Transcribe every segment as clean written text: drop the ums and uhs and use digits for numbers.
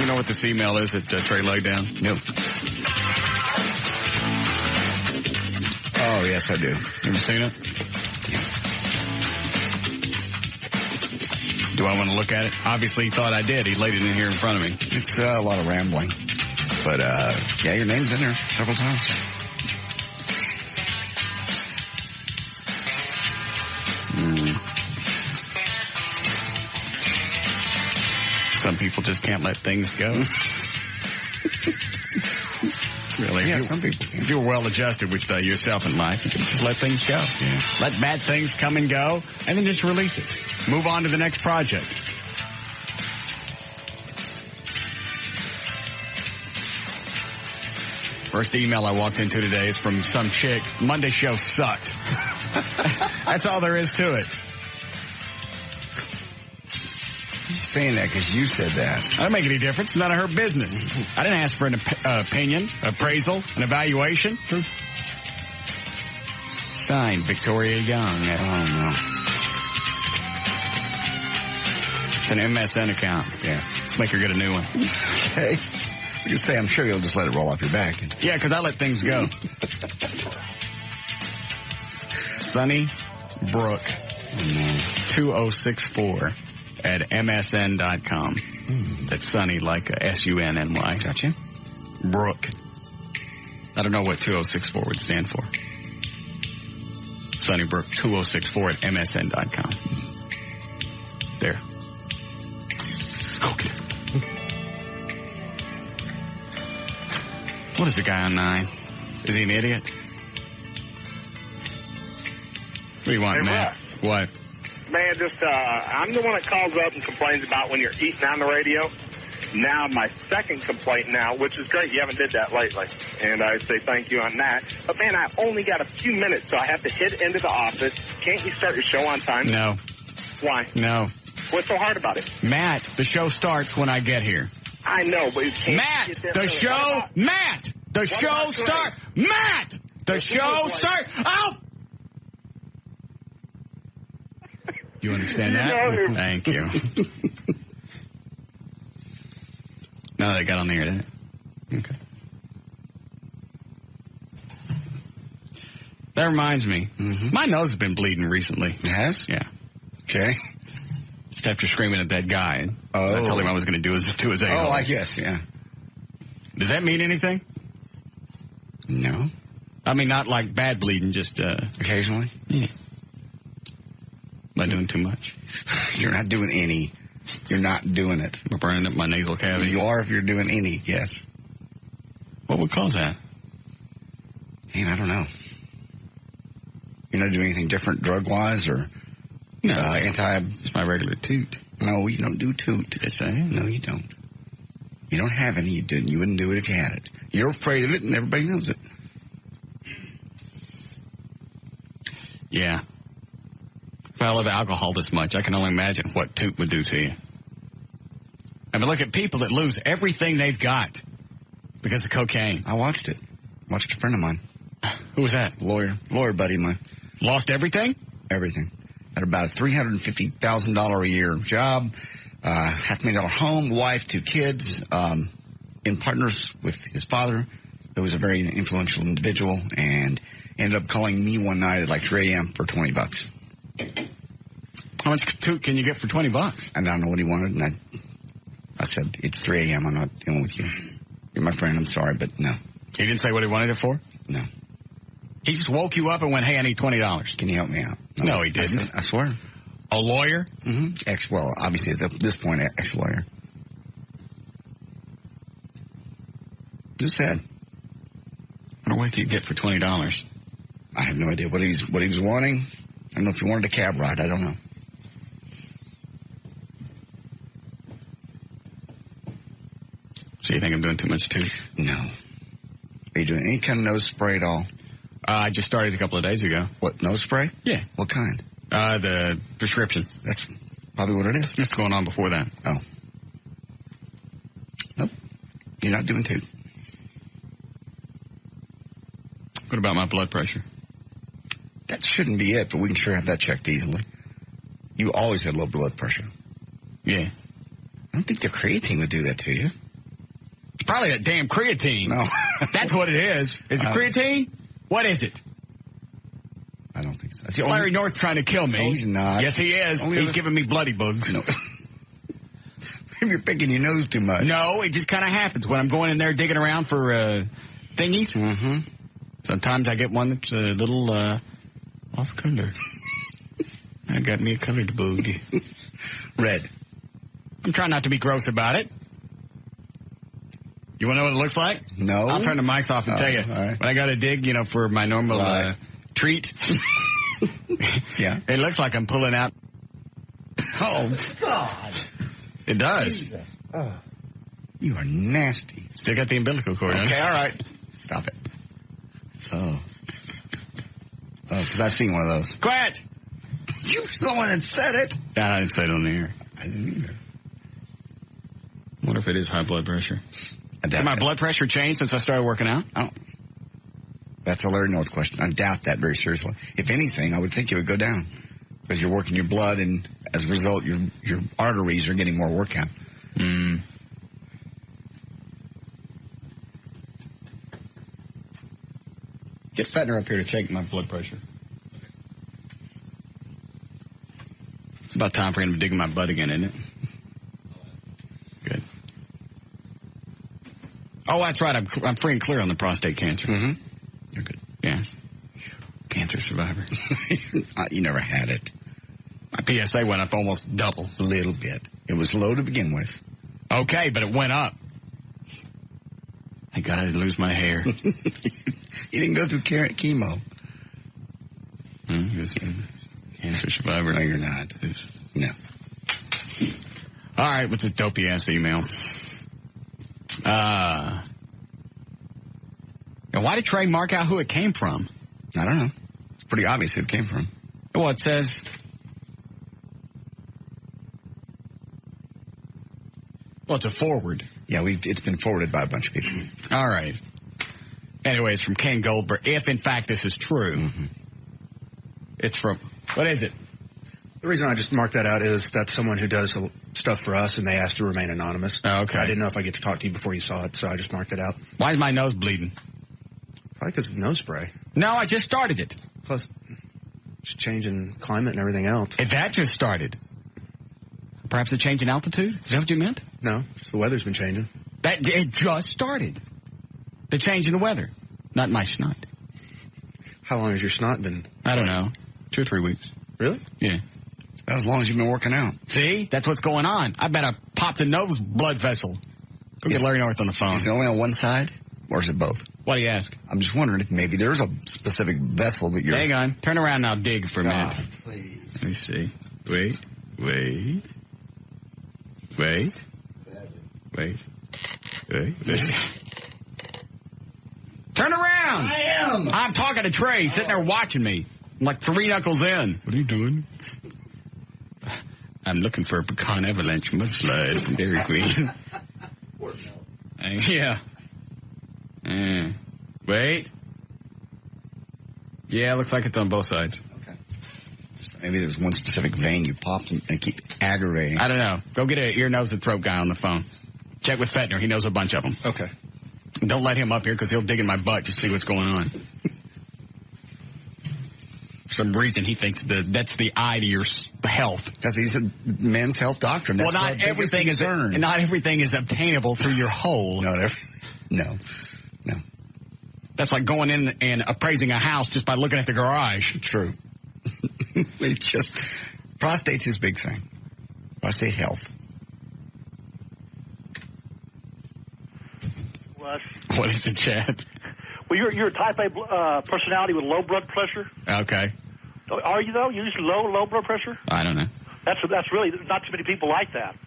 know what this email is at Trey Lowdown? Nope. Oh, yes, I do. Have you seen it? Do I want to look at it? Obviously, he thought I did. He laid it in here in front of me. It's a lot of rambling. But, yeah, your name's in there several times. Some people just can't let things go. Really? Yeah, some people can. If you're well-adjusted with yourself in life, you can just let things go. Yeah. Let bad things come and go, and then just release it. Move on to the next project. First email I walked into today is from some chick. Monday show sucked. That's all there is to it. You're saying that because you said that. I don't make any difference. None of her business. I didn't ask for an opinion, appraisal, an evaluation. Signed, Victoria Young. Oh, no. It's an MSN account. Yeah. Let's make her get a new one. Okay. You can say, I'm sure you'll just let it roll off your back. Yeah, because I let things go. Sunny Brook, 2064 at msn.com. That's Sunny, like S-U-N-N-Y. Gotcha. Brook. I don't know what 2064 would stand for. Sunny Brook, 2064 at msn.com. There. Go get it. What is the guy on 9? Is he an idiot? What do you want, hey, Matt? Russ. What? Man, just, I'm the one that calls up and complains about when you're eating on the radio. Now, my second complaint now, which is great, you haven't did that lately, and I say thank you on that. But, man, I only got a few minutes, so I have to hit into the office. Can't you start your show on time? No. Why? No. What's so hard about it? Matt, the show starts when I get here. I know, but you can't Matt, get there the early. show, Matt, the show start, Matt, the show start, oh! You understand that? Thank you. No, they got on the air, didn't it? Okay. That reminds me. Mm-hmm. My nose has been bleeding recently. It has? Yeah. Okay. Just after screaming at that guy. Oh. I told him I was going to do his a-hole. Oh, I guess, yeah. Does that mean anything? No. I mean, not like bad bleeding, just... occasionally? Yeah. Am I doing too much? You're not doing any. You're not doing it. We're burning up my nasal cavity. You are if you're doing any, yes. What would cause that? Man, I don't know. You're not doing anything different drug-wise or no, anti... It's my regular toot. No, you don't do toot. Yes, I am. No, you don't. You don't have any. You didn't. You wouldn't do it if you had it. You're afraid of it, and everybody knows it. Yeah. If I love alcohol this much, I can only imagine what toot would do to you. I mean, look at people that lose everything they've got because of cocaine. I watched it. Watched a friend of mine. Who was that? Lawyer buddy of mine. Lost everything? Everything. Had about a $350,000 a year job, $500,000 home, wife, 2 kids, in partners with his father, who was a very influential individual, and ended up calling me one night at like 3 a.m. for $20. How much toot can you get for $20? And I don't know what he wanted, and I said, it's 3 a.m., I'm not dealing with you. You're my friend, I'm sorry, but no. He didn't say what he wanted it for? No. He just woke you up and went, hey, I need $20. Can you help me out? No, he didn't. I swear. A lawyer? Mm-hmm. Well, obviously at this point, ex-lawyer. Just said. I don't know what you get for $20. I have no idea what he was wanting. I don't know if he wanted a cab ride. I don't know. So you think I'm doing too much too? No. Are you doing any kind of nose spray at all? I just started a couple of days ago. What, nose spray? Yeah. What kind? The prescription. That's probably what it is. What's going on before that? Oh. Nope. You're not doing too. What about my blood pressure? That shouldn't be it, but we can sure have that checked easily. You always had low blood pressure. Yeah. I don't think the creatine would do that to you. It's probably that damn creatine. No. That's what it is. Is it creatine? What is it? I don't think so. That's Larry North trying to kill me. No, he's not. Yes, he is. He's giving me bloody bugs. No. Maybe you're picking your nose too much. No, it just kind of happens when I'm going in there digging around for thingies. Mm-hmm. Sometimes I get one that's a little off color. I got me a colored bug. Red. I'm trying not to be gross about it. You want to know what it looks like? No. I'll turn the mics off and tell you. Right. When I got to dig, for my normal treat. Yeah. It looks like I'm pulling out. Oh, God. It does. Oh. You are nasty. Still got the umbilical cord on. Okay, all right. Stop it. Oh. Oh, because I've seen one of those. Quiet! You're the one that said it. No, I didn't say it on the air. I didn't either. I wonder if it is high blood pressure. Did my blood pressure changed since I started working out? Oh. That's a Larry North question. I doubt that very seriously. If anything, I would think it would go down. Because you're working your blood, and as a result, your arteries are getting more workout. Mm. Get Fetner up here to check my blood pressure. It's about time for him to dig in my butt again, isn't it? Good. Oh, that's right. I'm free and clear on the prostate cancer. Mm-hmm. You're good. Yeah. Cancer survivor. You never had it. My PSA went up almost double. A little bit. It was low to begin with. Okay, but it went up. Thank God I didn't lose my hair. You didn't go through chemo. You're a cancer survivor. No, you're not. No. All right, what's a dopey-ass email? Now why did Trey mark out who it came from? I don't know. It's pretty obvious who it came from. Well, it says... Well, it's a forward. Yeah, it's been forwarded by a bunch of people. All right. Anyways, from Ken Goldberg, if in fact this is true, it's from... What is it? The reason I just marked that out is that's someone who does stuff for us, and they asked to remain anonymous. Oh, okay. I didn't know if I get to talk to you before you saw it, so I just marked it out. Why is my nose bleeding? Probably because of nose spray. No, I just started it. Plus, just change in climate and everything else. That just started. Perhaps a change in altitude? Is that what you meant? No, just the weather's been changing. It just started. The change in the weather. Not my snot. How long has your snot been? I don't know. 2 or 3 weeks. Really? Yeah. About as long as you've been working out. See? That's what's going on. I bet I popped a nose blood vessel. Go get Larry North on the phone. Is it only on one side, or is it both? Why do you ask? I'm just wondering if maybe there's a specific vessel that you're... Hang on. Turn around and I'll dig for a minute. Please. Let me see. Wait. Turn around! I am! I'm talking to Trey, sitting there watching me. I'm like 3 knuckles in. What are you doing? I'm looking for a pecan avalanche mudslide from Dairy Queen. Yeah. Wait. Yeah, looks like it's on both sides. Okay. So maybe there's one specific vein you popped and keep aggravating. I don't know. Go get an ear, nose, and throat guy on the phone. Check with Fetner. He knows a bunch of them. Okay. Don't let him up here because he'll dig in my butt to see what's going on. For some reason, he thinks that's the eye to your health. Because he's a men's health doctor. That's well, not everything is obtainable through your hole. Not everything. No. That's like going in and appraising a house just by looking at the garage. True. It's just prostate's his big thing. Prostate health. Russ. What is it, Chad? Well, you're a type A personality with low blood pressure. Okay. Are you though? You just low blood pressure? I don't know. That's really not too many people like that.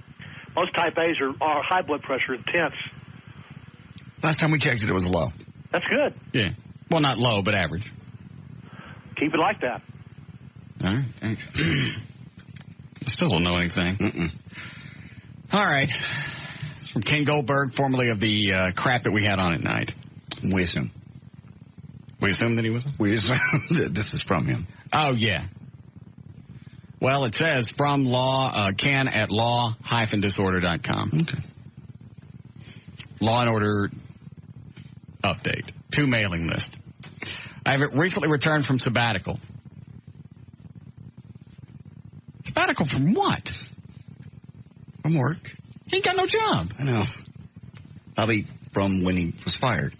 Most type A's are high blood pressure, intense. Last time we checked it was low. That's good. Yeah. Well, not low, but average. Keep it like that. All right. Thanks. I still don't know anything. All right. It's from Ken Goldberg, formerly of the crap that we had on at night. We assume. We assume that he was? We assume that this is from him. Oh, yeah. Well, it says from Ken at law-disorder.com. Okay. Law and Order update. 2 mailing list. I have recently returned from sabbatical. Sabbatical from what? From work. He ain't got no job. I know. Probably from when he was fired.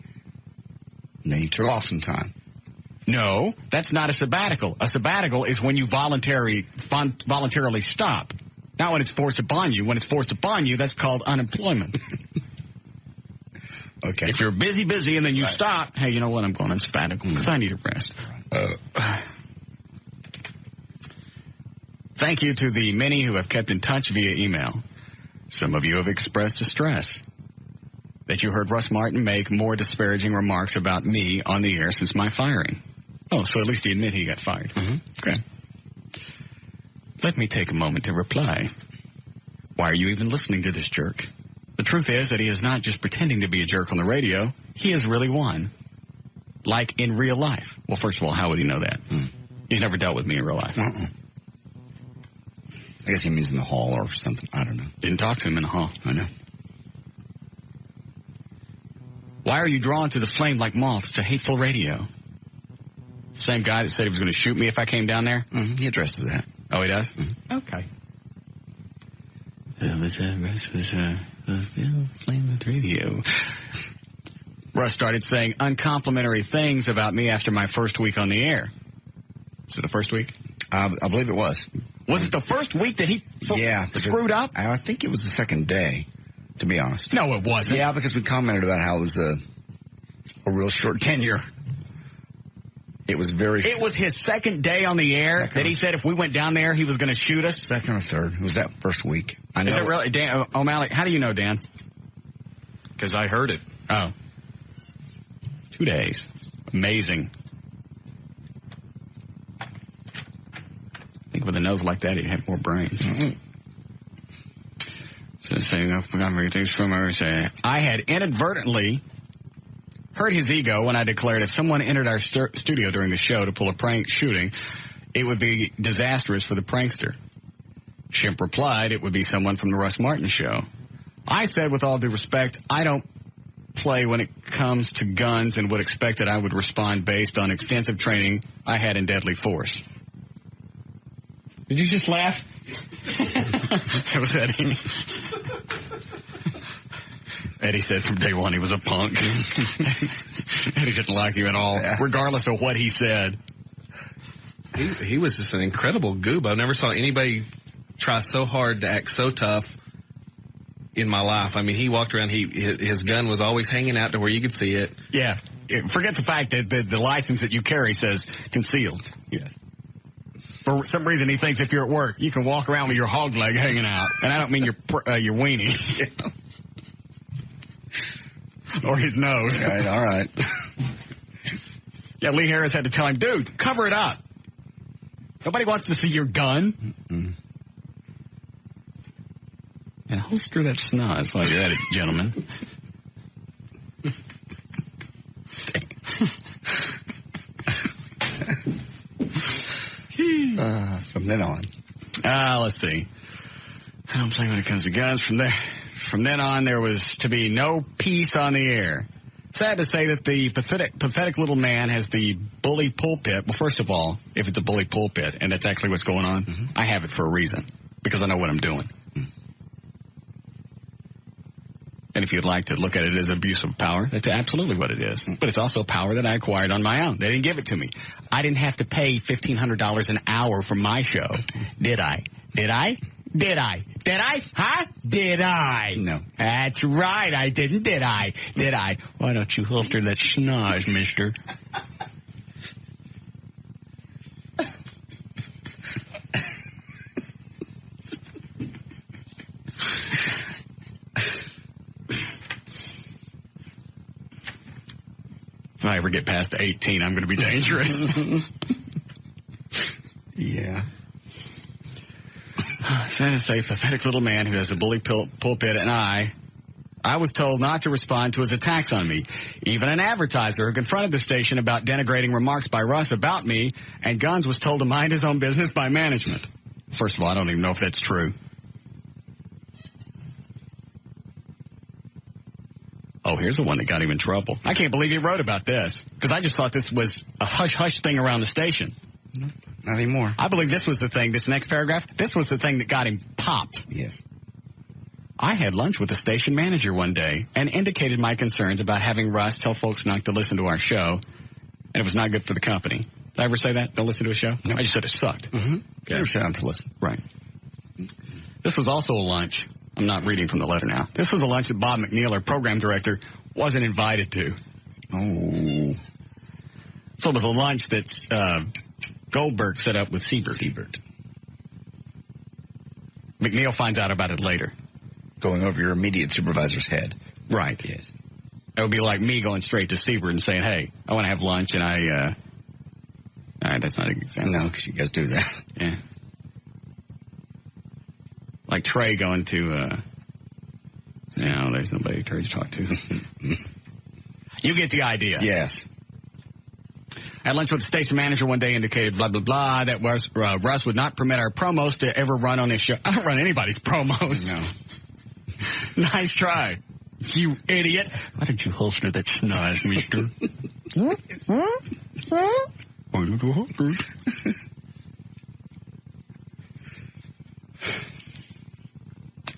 And then he took off some time. No, that's not a sabbatical. A sabbatical is when you voluntarily stop. Not when it's forced upon you. When it's forced upon you, that's called unemployment. Okay. If you're busy, and then you stop, hey, you know what? I'm going on sabbatical because I need a rest. Thank you to the many who have kept in touch via email. Some of you have expressed distress that you heard Russ Martin make more disparaging remarks about me on the air since my firing. Oh, so at least he admit he got fired. Mm-hmm. Okay. Let me take a moment to reply. Why are you even listening to this jerk? The truth is that he is not just pretending to be a jerk on the radio. He is really one. Like in real life. Well, first of all, how would he know that? He's never dealt with me in real life. I guess he means in the hall or something. I don't know. Didn't talk to him in the hall. I know. Why are you drawn to the flame like moths to hateful radio? Same guy that said he was going to shoot me if I came down there? He addresses that. Oh, he does? Okay. Russ was flame with radio. Russ started saying uncomplimentary things about me after my first week on the air. Is it the first week? I believe it was. Was it the first week that he screwed up? I think it was the second day, to be honest. No, it wasn't. Yeah, because we commented about how it was a real short tenure. It was It was his second day on the air that he said if we went down there, he was going to shoot us? Second or third. It was that first week. I know. Is it really? Dan O'Malley, how do you know, Dan? Because I heard it. Oh. 2 days. Amazing. I think with a nose like that, he'd have more brains. So saying, I forgot everything's from her. I had inadvertently hurt his ego when I declared if someone entered our studio during the show to pull a prank shooting, it would be disastrous for the prankster. Shimp replied it would be someone from the Russ Martin show. I said, with all due respect, I don't play when it comes to guns and would expect that I would respond based on extensive training I had in deadly force. Did you just laugh? That was Eddie. Eddie said from day one he was a punk. Eddie didn't like you at all, regardless of what he said. He was just an incredible goob. I never saw anybody try so hard to act so tough in my life. I mean, he walked around, his gun was always hanging out to where you could see it. Yeah. Forget the fact that the license that you carry says concealed. Yes. For some reason, he thinks if you're at work, you can walk around with your hog leg hanging out. And I don't mean your weenie. Or his nose. All right. Yeah, Lee Harris had to tell him, dude, cover it up. Nobody wants to see your gun. Mm-mm. And holster that snaz while you're at it, gentlemen. From then on. Let's see. I don't play when it comes to guns. From then on, there was to be no peace on the air. Sad to say that the pathetic little man has the bully pulpit. Well, first of all, if it's a bully pulpit, and that's actually what's going on, I have it for a reason, because I know what I'm doing. And if you'd like to look at it as abuse of power, that's absolutely what it is. But it's also power that I acquired on my own. They didn't give it to me. I didn't have to pay $1,500 an hour for my show. Did I? Did I? Did I? Did I? Huh? Did I? No. That's right, I didn't, did I? Did I? Why don't you holster that schnoz, mister? If I ever get past 18, I'm going to be dangerous. Yeah. Sad to say, pathetic little man who has a bully pulpit, and I was told not to respond to his attacks on me. Even an advertiser who confronted the station about denigrating remarks by Russ about me and guns was told to mind his own business by management. First of all, I don't even know if that's true. Oh, here's the one that got him in trouble. I can't believe he wrote about this, because I just thought this was a hush-hush thing around the station. Not anymore. I believe this was the thing, this next paragraph, this was the thing that got him popped. Yes. I had lunch with the station manager one day and indicated my concerns about having Russ tell folks not to listen to our show, and it was not good for the company. Did I ever say that? Don't listen to a show? No. I just said it sucked. Mm-hmm. Never said not to listen. Right. This was also a lunch. I'm not reading from the letter now. This was a lunch that Bob McNeil, our program director, wasn't invited to. Oh. So it was a lunch that Goldberg set up with Siebert. McNeil finds out about it later. Going over your immediate supervisor's head. Right. Yes. It would be like me going straight to Siebert and saying, hey, I want to have lunch, and all right, that's not a good example. No, because you guys do that. Yeah. Like Trey going to, no, there's nobody Trey to talk to. You get the idea. Yes. At lunch with the station manager one day indicated blah, blah, blah, that Russ would not permit our promos to ever run on his show. I don't run anybody's promos. No. Nice try, you idiot. Why don't you holster that snot, mister?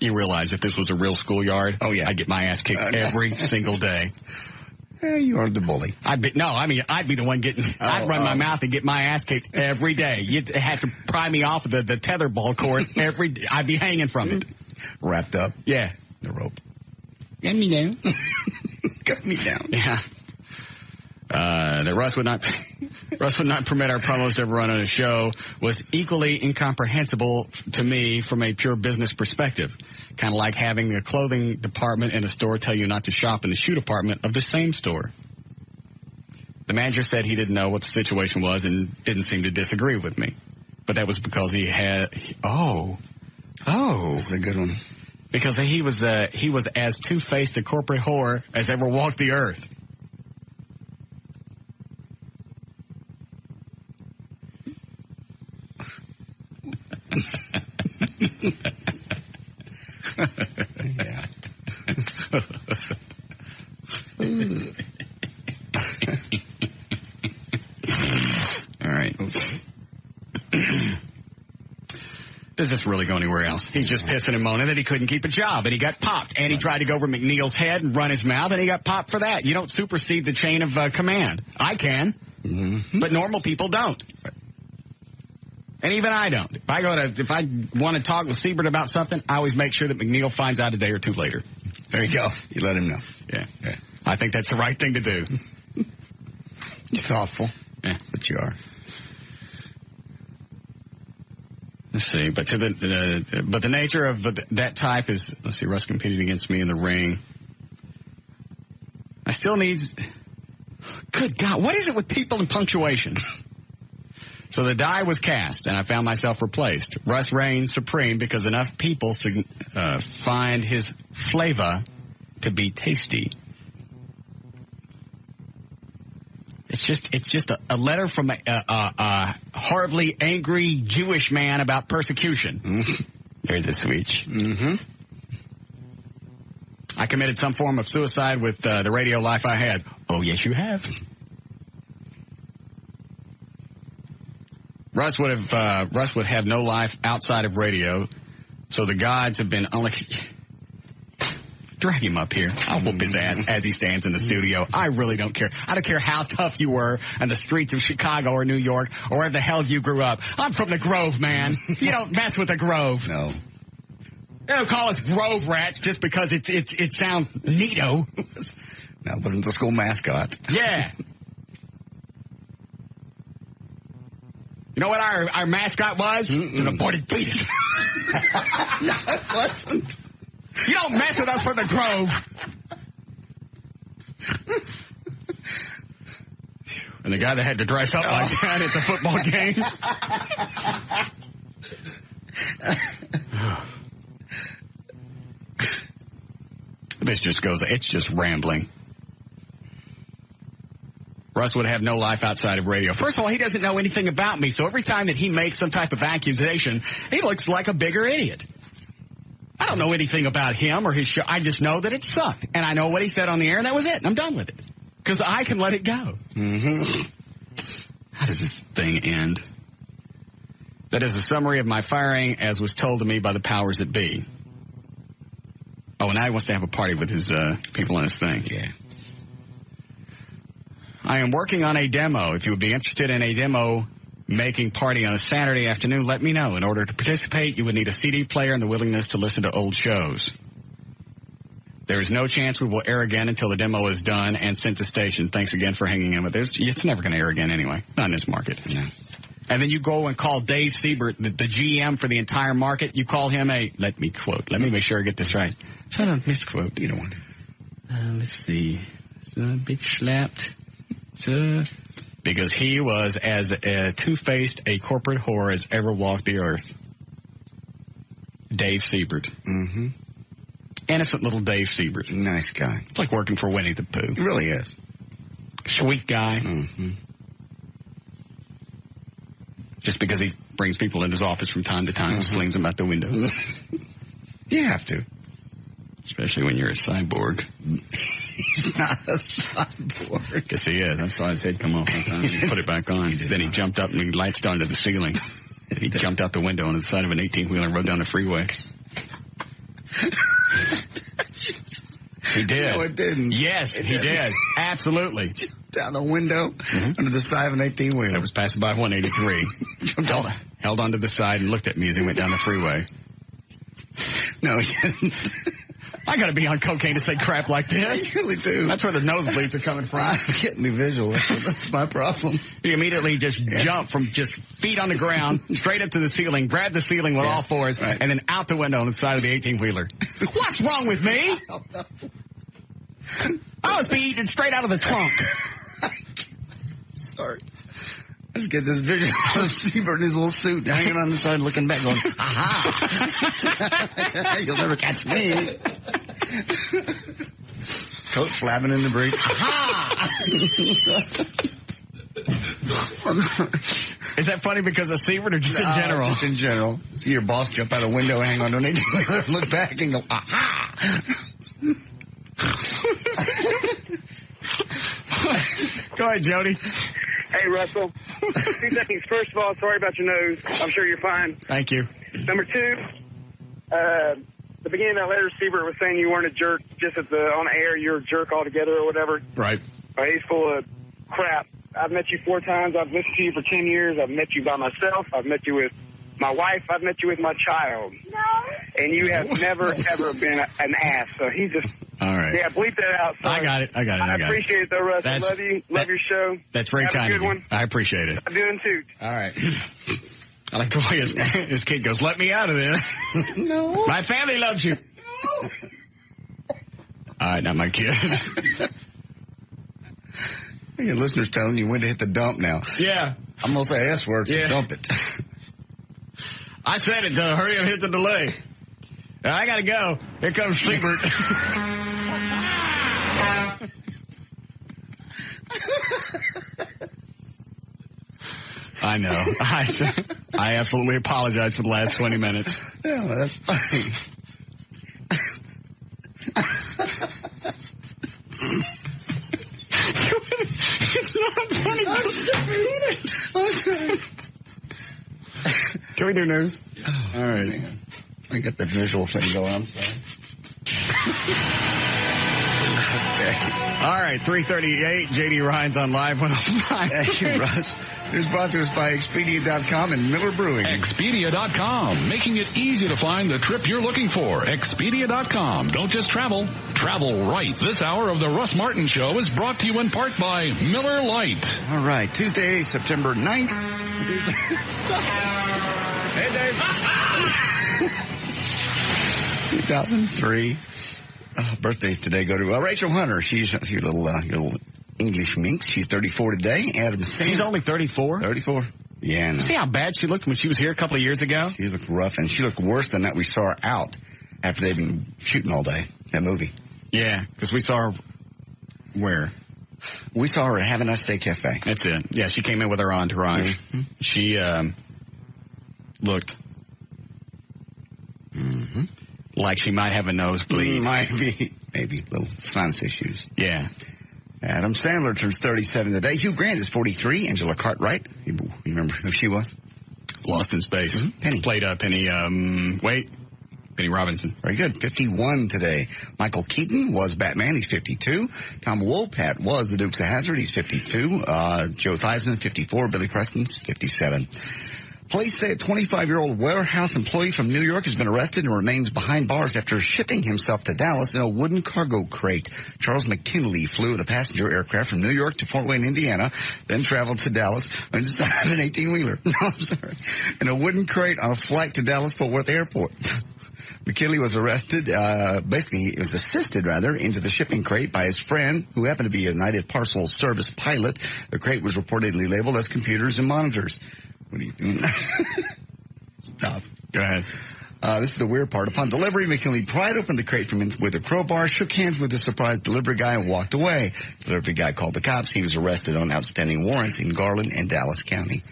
You realize if this was a real schoolyard, oh yeah, I'd get my ass kicked every single day. You are the bully. I'd be the one getting, I'd run my mouth and get my ass kicked every day. You'd have to pry me off of the tetherball cord every day. I'd be hanging from it. Wrapped up. Yeah. The rope. Get me down. Got me down. Yeah. That Russ would not permit our promos to ever run on a show was equally incomprehensible to me from a pure business perspective. Kind of like having a clothing department in a store tell you not to shop in the shoe department of the same store. The manager said he didn't know what the situation was and didn't seem to disagree with me. But that was because he had, This is a good one. because he was as two-faced a corporate whore as ever walked the earth. Yeah. All right. Does this really go anywhere else? He's just pissing and moaning that he couldn't keep a job, and he got popped. And he tried to go over McNeil's head and run his mouth, and he got popped for that. You don't supersede the chain of command. I can, but normal people don't. And even I don't. If I want to talk with Siebert about something, I always make sure that McNeil finds out a day or two later. There you go. You let him know. Yeah. I think that's the right thing to do. You're thoughtful. Yeah. But you are. Let's see, but the nature of that type is, let's see, Russ competed against me in the ring. I still need, good God, what is it with people and punctuation? So the die was cast, and I found myself replaced. Russ reigned supreme because enough people find his flavor to be tasty. It's just a letter from a horribly angry Jewish man about persecution. Mm-hmm. There's a switch. Mm-hmm. I committed some form of suicide with the radio life I had. Oh, yes, you have. Russ would have no life outside of radio, so the gods have been only... Drag him up here. I'll whoop his ass as he stands in the studio. I really don't care. I don't care how tough you were on the streets of Chicago or New York or wherever the hell you grew up. I'm from the Grove, man. You don't mess with the Grove. No. They don't call us Grove Rats just because it sounds neato. That wasn't the school mascot. Yeah. You know what our mascot was? It was an aborted fetus. No, it wasn't. You don't mess with us from the Grove. And the guy that had to dress up like that at the football games. It's just rambling. Russ would have no life outside of radio. First of all, he doesn't know anything about me, so every time that he makes some type of accusation, he looks like a bigger idiot. I don't know anything about him or his show. I just know that it sucked. And I know what he said on the air, and that was it. I'm done with it. Because I can let it go. Mm-hmm. How does this thing end? That is a summary of my firing as was told to me by the powers that be. Oh, and now he wants to have a party with his people on his thing. Yeah. I am working on a demo. If you would be interested in a demo making party on a Saturday afternoon, let me know. In order to participate, you would need a CD player and the willingness to listen to old shows. There is no chance we will air again until the demo is done and sent to station. Thanks again for hanging in with us. It's never going to air again anyway. Not in this market. Yeah. And then you go and call Dave Siebert, the GM for the entire market. You call him let me make sure I get this right. It's not a misquote. You don't want to. Let's see. Big slapped. Because he was as two-faced a corporate whore as ever walked the earth. Dave Siebert. Mm-hmm. Innocent little Dave Siebert. Nice guy. It's like working for Winnie the Pooh. He really is. Sweet guy. Mm-hmm. Just because he brings people in his office from time to time and slings them out the window. You have to. Especially when you're a cyborg. He's not a cyborg. Guess he is. I saw his head come off one time. He put it back on. Then he jumped up and he latched onto the ceiling. He jumped out the window on the side of an 18-wheeler and rode down the freeway. He did. No, it didn't. Yes, he did. Absolutely. Down the window, under the side of an 18-wheeler. I was passing by 183. held onto the side and looked at me as he went down the freeway. No, he didn't. I gotta be on cocaine to say crap like this. You really do. That's where the nosebleeds are coming from. I'm getting the visual. That's my problem. You immediately just jump from just feet on the ground, straight up to the ceiling, grab the ceiling with all fours, and then out the window on the side of the 18-wheeler. What's wrong with me? I was being eaten straight out of the trunk. Sorry. I just get this vision of Siebert in his little suit hanging on the side looking back going, aha! You'll never catch me. Coat flapping in the breeze. Aha! Is that funny because of Siebert or just in general? Just in general. See your boss jump out a window and hang on to an 18-wheeler and look back and go, aha! Go ahead, Jody. Hey, Russell. 2 seconds. First of all, sorry about your nose. I'm sure you're fine. Thank you. Number 2, the beginning of that letter, Siebert was saying you weren't a jerk just on air. You're a jerk altogether or whatever. Right. He's full of crap. I've met you 4 times. I've listened to you for 10 years. I've met you by myself. I've met you with my wife. I've met you with my child. No. And you have never, ever been an ass. So he just... All right. Yeah, bleep that out. Sorry. I got it. I appreciate it, though, Russ. I love you. Love your show. That's very kind of you. One. I appreciate it. I'm doing too. All right. I like the way his kid goes, let me out of this. No. My family loves you. No. All right, not my kid. Your listeners telling you when to hit the dump now. Yeah. I'm going to say S word, so dump it. I said it, hurry up, hit the delay. I got to go. Here comes Siebert. I know. I absolutely apologize for the last 20 minutes. Yeah, well, that's funny. It's not funny. I'm sorry. Can we do news? Oh, all right. Man. I got the visual thing going. I'm sorry. Okay. All right, 3:38. J.D. Ryan's on Live 105. Thank you, Russ. It was brought to us by Expedia.com and Miller Brewing. Expedia.com, making it easy to find the trip you're looking for. Expedia.com. Don't just travel. Travel right. This hour of the Russ Martin Show is brought to you in part by Miller Lite. All right, Tuesday, September 9th. Hey, Dave. 2003. Birthdays today go to Rachel Hunter. She's your little English minx. She's 34 today. Adam Sandler. She's only 34? 34. Yeah. No. See how bad she looked when she was here a couple of years ago? She looked rough, and she looked worse than that. We saw her out after they'd been shooting all day, that movie. Yeah, because we saw her where? We saw her at Have a Nice Day Cafe. That's it. Yeah, she came in with her entourage. Mm-hmm. She looked Like she might have a nosebleed. Might be, maybe little sinus issues. Yeah. Adam Sandler turns 37 today. Hugh Grant is 43. Angela Cartwright, you remember who she was? Lost in Space. Mm-hmm. Penny. Played Penny, Penny Robinson. Very good. 51 today. Michael Keaton was Batman. He's 52. Tom Wopat was the Dukes of Hazzard. He's 52. Joe Theismann, 54. Billy Preston's 57. Police say a 25-year-old warehouse employee from New York has been arrested and remains behind bars after shipping himself to Dallas in a wooden cargo crate. Charles McKinley flew in a passenger aircraft from New York to Fort Wayne, Indiana, then traveled to Dallas and decided an 18-wheeler. No, I'm sorry. In a wooden crate on a flight to Dallas-Fort Worth Airport. McKinley was arrested, he was assisted into the shipping crate by his friend, who happened to be a United Parcel Service pilot. The crate was reportedly labeled as computers and monitors. What are you doing? Stop. Go ahead. This is the weird part. Upon delivery, McKinley pried open the crate with a crowbar, shook hands with the surprised delivery guy, and walked away. The delivery guy called the cops. He was arrested on outstanding warrants in Garland and Dallas County.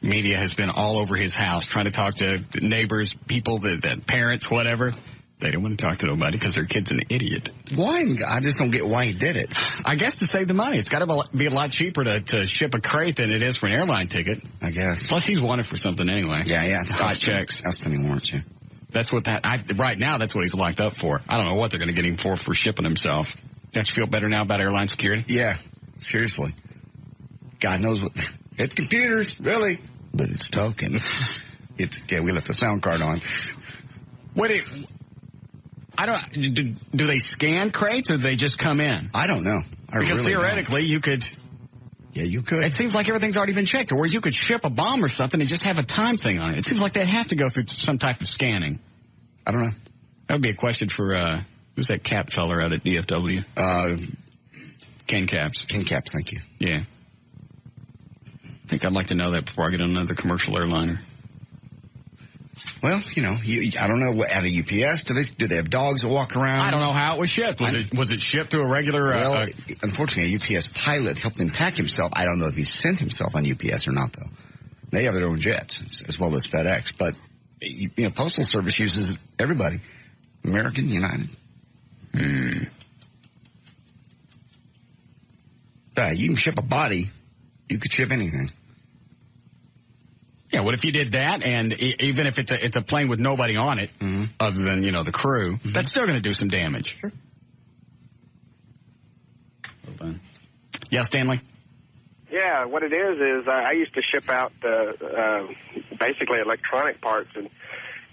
Media has been all over his house trying to talk to neighbors, people, the parents, whatever. They don't want to talk to nobody because their kid's an idiot. Why? I just don't get why he did it. I guess to save the money. It's got to be a lot cheaper to ship a crate than it is for an airline ticket. I guess. Plus, he's wanted for something anyway. Yeah. It's hot checks. Outstanding warrants, yeah. That's what right now, that's what he's locked up for. I don't know what they're going to get him for shipping himself. Don't you feel better now about airline security? Yeah. Seriously. God knows what. It's computers, really. But it's token. We left the sound card on. Do they scan crates or do they just come in? I don't know. Because theoretically you could. Yeah, you could. It seems like everything's already been checked, or you could ship a bomb or something and just have a time thing on it. It seems like they'd have to go through some type of scanning. I don't know. That would be a question for, who's that Cap feller out at DFW? Ken Capps. Ken Capps, thank you. Yeah. I think I'd like to know that before I get on another commercial airliner. Well, I don't know what, out of UPS, do they have dogs that walk around? I don't know how it was shipped. Was it shipped to a regular? Well, unfortunately, a UPS pilot helped him pack himself. I don't know if he sent himself on UPS or not, though. They have their own jets, as well as FedEx. But, Postal Service uses everybody. American, United. You can ship a body. You could ship anything. Yeah, what if you did that, and even if it's a plane with nobody on it, other than, the crew, that's still going to do some damage. Sure. Hold on. Yeah, Stanley? Yeah, what it is I used to ship out basically electronic parts, and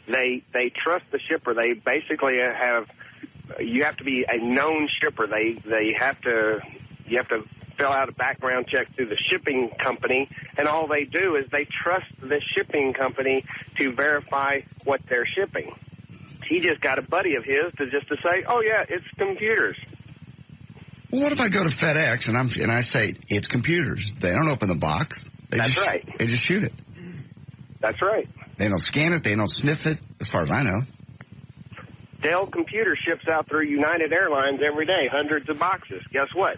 they trust the shipper. They basically you have to be a known shipper. You have to fill out a background check through the shipping company, and all they do is they trust the shipping company to verify what they're shipping. He just got a buddy of his to say, oh yeah, it's computers. Well, what if I go to FedEx and I say it's computers? They don't open the box. That's right. They just shoot it. That's right. They don't scan it. They don't sniff it, as far as I know. Dell Computer ships out through United Airlines every day, hundreds of boxes. Guess what?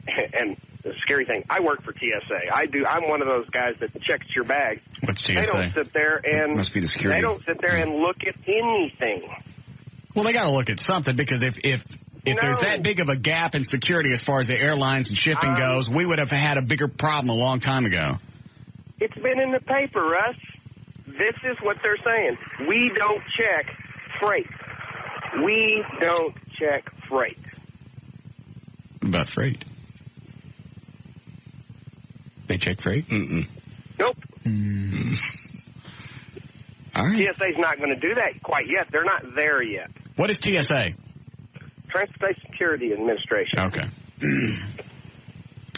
And the scary thing, I work for TSA. I'm one of those guys that checks your bag. What's TSA? They don't sit there and must be the security. They don't sit there and look at anything. Well, they got to look at something, because if there's that big of a gap in security as far as the airlines and shipping goes, we would have had a bigger problem a long time ago. It's been in the paper, Russ. This is what they're saying. We don't check freight. We don't check freight. What about freight? They check freight? Nope. All right. TSA's not going to do that quite yet. They're not there yet. What is TSA? Transportation Security Administration. Okay.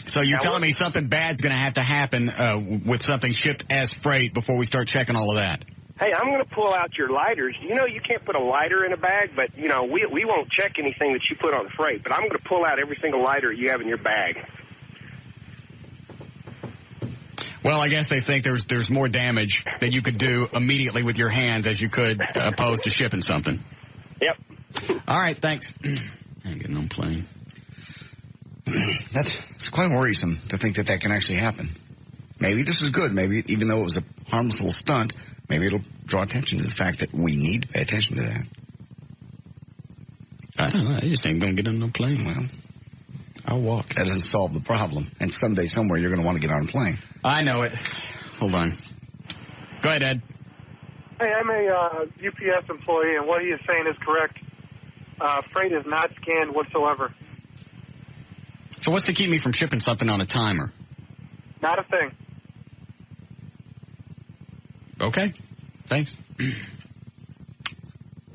So you're telling me something bad's going to have to happen with something shipped as freight before we start checking all of that? Hey, I'm going to pull out your lighters. You can't put a lighter in a bag, but, we won't check anything that you put on freight. But I'm going to pull out every single lighter you have in your bag. Well, I guess they think there's more damage that you could do immediately with your hands as you could opposed to shipping something. Yep. All right, thanks. I ain't getting on plane. It's quite worrisome to think that can actually happen. Maybe this is good. Maybe even though it was a harmless little stunt, maybe it'll draw attention to the fact that we need to pay attention to that. don't know. I just ain't going to get on no plane. Well, I'll walk. that doesn't solve the problem. And someday, somewhere, you're going to want to get on a plane. I know it. Hold on. Go ahead, Ed. Hey, I'm a UPS employee, and what he is saying is correct. Freight is not scanned whatsoever. So what's to keep me from shipping something on a timer? Not a thing. Okay. Thanks.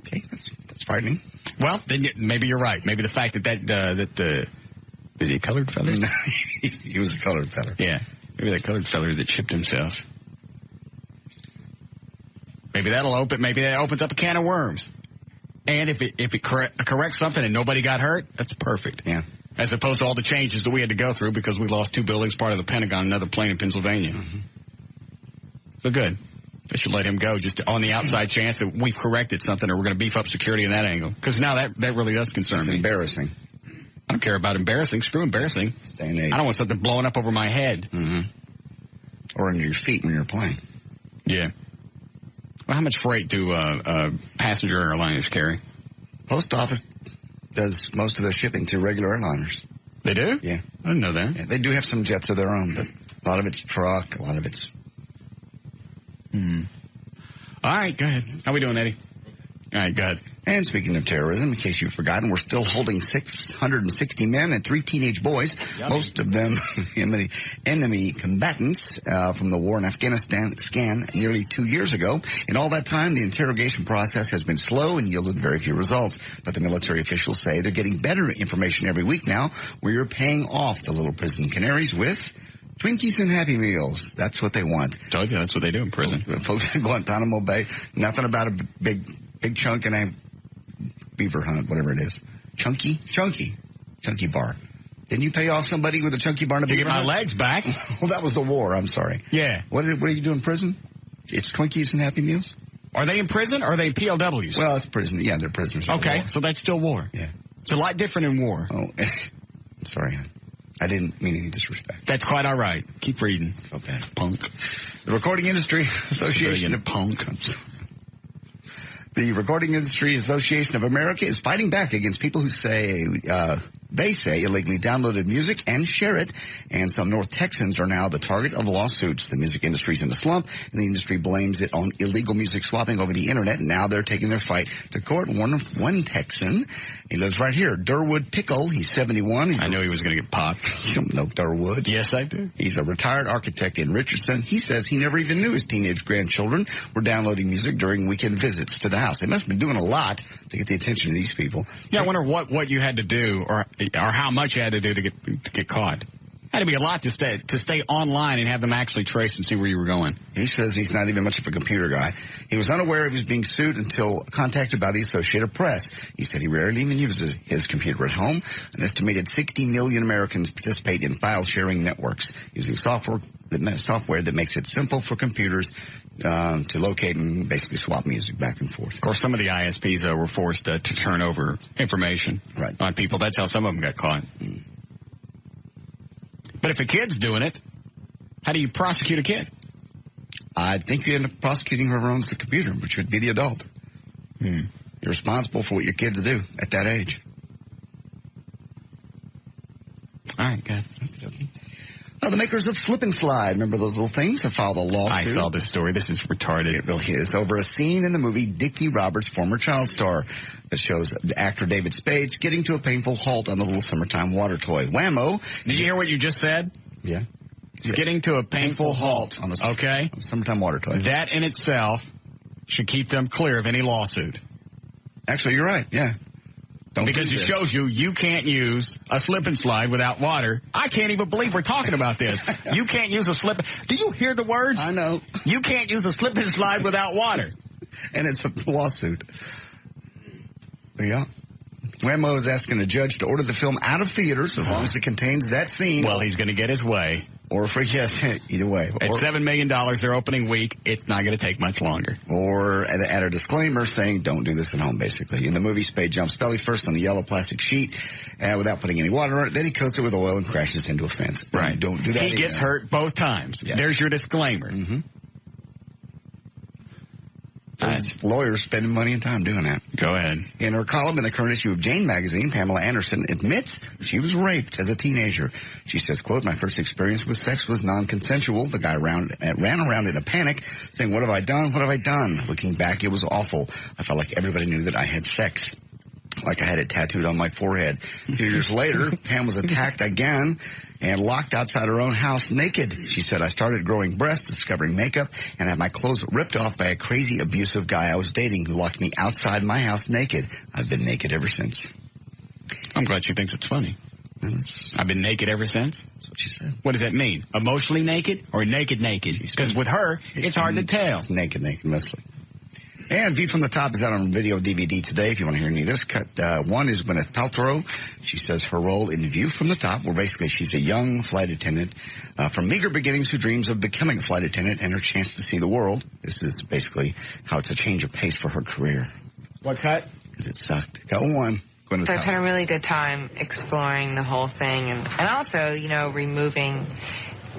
Okay, that's frightening. Well, then maybe you're right. Maybe the fact that is he a colored feller? No, he was a colored feller. Yeah. Maybe that colored feller that shipped himself. Maybe that opens up a can of worms. And if it corrects something and nobody got hurt, that's perfect. Yeah. As opposed to all the changes that we had to go through because we lost 2 buildings, part of the Pentagon, another plane in Pennsylvania. Mm-hmm. So good. They should let him go just on the outside chance that we've corrected something or we're going to beef up security in that angle. Because now that really does concern me. It's embarrassing. I don't care about embarrassing. Screw embarrassing. Stay in age. I don't want something blowing up over my head. Mm-hmm. Or under your feet when you're playing. Yeah. Well, how much freight do passenger airliners carry? Post office does most of their shipping to regular airliners. They do? Yeah. I didn't know that. Yeah, they do have some jets of their own, but a lot of it's truck, a lot of it's... All right, go ahead. How we doing, Eddie? All right, go ahead. And speaking of terrorism, in case you've forgotten, we're still holding 660 men and 3 teenage boys, most of them enemy combatants from the war in Afghanistan nearly 2 years ago. In all that time, the interrogation process has been slow and yielded very few results. But the military officials say they're getting better information every week now, where you're paying off the little prison canaries with Twinkies and Happy Meals. That's what they want. Told you, that's what they do in prison. The folks in Guantanamo Bay, nothing about a big chunk and a beaver hunt, whatever it is. Chunky bar. Didn't you pay off somebody with a chunky bar and a to beaver get my hunt? legs back? Well, that was the war. I'm sorry. Yeah. What do you do in prison? It's Twinkies and Happy Meals? Are they in prison or are they POWs? Well, it's prison. Yeah, they're prisoners. Okay, so that's still war. Yeah. It's a lot different in war. Oh, I'm sorry. I didn't mean any disrespect. That's quite all right. Keep reading. Okay. Punk. The Recording Industry Association of Punk. The Recording Industry Association of America is fighting back against people who say they say illegally downloaded music and share it, and some North Texans are now the target of lawsuits. The music industry's in a slump, and the industry blames it on illegal music swapping over the internet, and now they're taking their fight to court. One Texan, he lives right here, Durwood Pickle. He's 71. I knew he was going to get popped. You don't know Durwood? Yes, I do. He's a retired architect in Richardson. He says he never even knew his teenage grandchildren were downloading music during weekend visits to the house. They must have been doing a lot to get the attention of these people. Yeah, I wonder what you had to do or how much you had to do to get caught. Had to be a lot to stay online and have them actually trace and see where you were going. He says he's not even much of a computer guy. He was unaware of his being sued until contacted by the Associated Press. He said he rarely even uses his computer at home. An estimated 60 million Americans participate in file sharing networks using software that makes it simple for computers to locate and basically swap music back and forth. Of course, some of the ISPs were forced to turn over information on people. That's how some of them got caught. But if a kid's doing it, how do you prosecute a kid? I think you end up prosecuting whoever owns the computer, which would be the adult. You're responsible for what your kids do at that age. All right, good. The makers of Slip and Slide, remember those little things, have filed a lawsuit. I saw this story. This is retarded. It really is. Over a scene in the movie Dickie Roberts' former child star that shows actor David Spades getting to a painful halt on the little summertime water toy. Whammo. Did you hear what you just said? Yeah. It's getting to a painful halt on a summertime water toy. That in itself should keep them clear of any lawsuit. Actually, you're right. Yeah. Because it shows you can't use a slip and slide without water. I can't even believe we're talking about this. You can't use a slip. Do you hear the words? I know. You can't use a slip and slide without water. And it's a lawsuit. Yeah. Whammo is asking a judge to order the film out of theaters as long as it contains that scene. Well, he's going to get his way. Or for, yes, either way. At $7 million their opening week, it's not going to take much longer. Or add a disclaimer saying don't do this at home, basically. In the movie, Spade jumps belly first on the yellow plastic sheet without putting any water on it. Then he coats it with oil and crashes into a fence. Right. Don't do that. He gets hurt both times. Yes. There's your disclaimer. Mm-hmm. Nice. Lawyers spending money and time doing that. Go ahead. In her column in the current issue of Jane magazine, Pamela Anderson admits she was raped as a teenager. She says, quote, "My first experience with sex was non-consensual. The guy ran around in a panic, saying, 'What have I done? What have I done?' Looking back, it was awful. I felt like everybody knew that I had sex. Like I had it tattooed on my forehead." A few years later, Pam was attacked again and locked outside her own house naked. She said, "I started growing breasts, discovering makeup, and had my clothes ripped off by a crazy, abusive guy I was dating who locked me outside my house naked. I've been naked ever since." I'm glad she thinks it's funny. I've been naked ever since. That's what she said. What does that mean? Emotionally naked or naked? Because with her, it's hard to tell. It's naked mostly. And View from the Top is out on video DVD today if you want to hear any of this. Cut one is Gwyneth Paltrow. She says her role in View from the Top, where basically she's a young flight attendant from meager beginnings who dreams of becoming a flight attendant and her chance to see the world. This is basically how it's a change of pace for her career. What cut? Because it sucked. Cut one. Gwyneth So I've had a Paltrow. really good time exploring the whole thing and also, you know, removing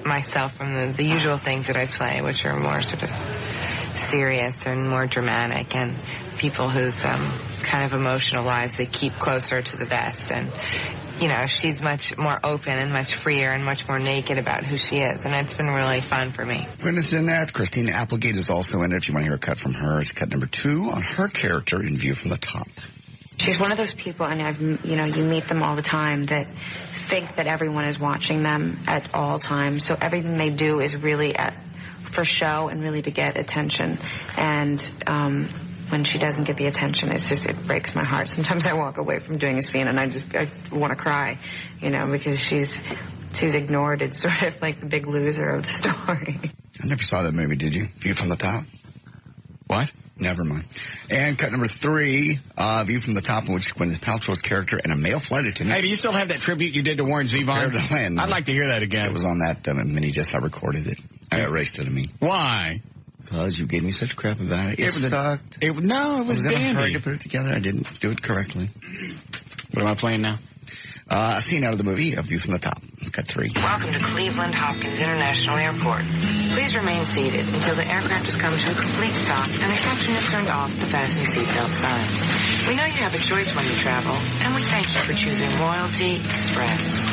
myself from the usual things that I play, which are more sort of serious and more dramatic, and people whose kind of emotional lives they keep closer to the vest. And, you know, she's much more open and much freer and much more naked about who she is, and it's been really fun for me. Gwyneth's in that. Christina Applegate is also in it. If you want to hear a cut from her, it's cut number 2 on her character in View from the Top. She's one of those people, and you meet them all the time, that think that everyone is watching them at all times. So everything they do is really for show and really to get attention. And when she doesn't get the attention, it breaks my heart. Sometimes I walk away from doing a scene and I want to cry, because she's ignored. It's sort of like the big loser of the story. I never saw that movie, did you? View from the Top? What? Never mind. And cut number 3, View from the Top, in which Gwyneth Paltrow's character and a male flight attendant. Hey, do you still have that tribute you did to Warren Zevon? I'd like to hear that again. It was on that mini disc. I recorded it. I erased it, Why? Because you gave me such crap about it. It sucked. It was dandy. I was in a hurry to put it together. I didn't do it correctly. What am I playing now? A scene out of the movie, A View from the Top. Cut 3. Welcome to Cleveland Hopkins International Airport. Please remain seated until the aircraft has come to a complete stop and the captain has turned off the fasten seatbelt sign. We know you have a choice when you travel, and we thank you for choosing Loyalty Express.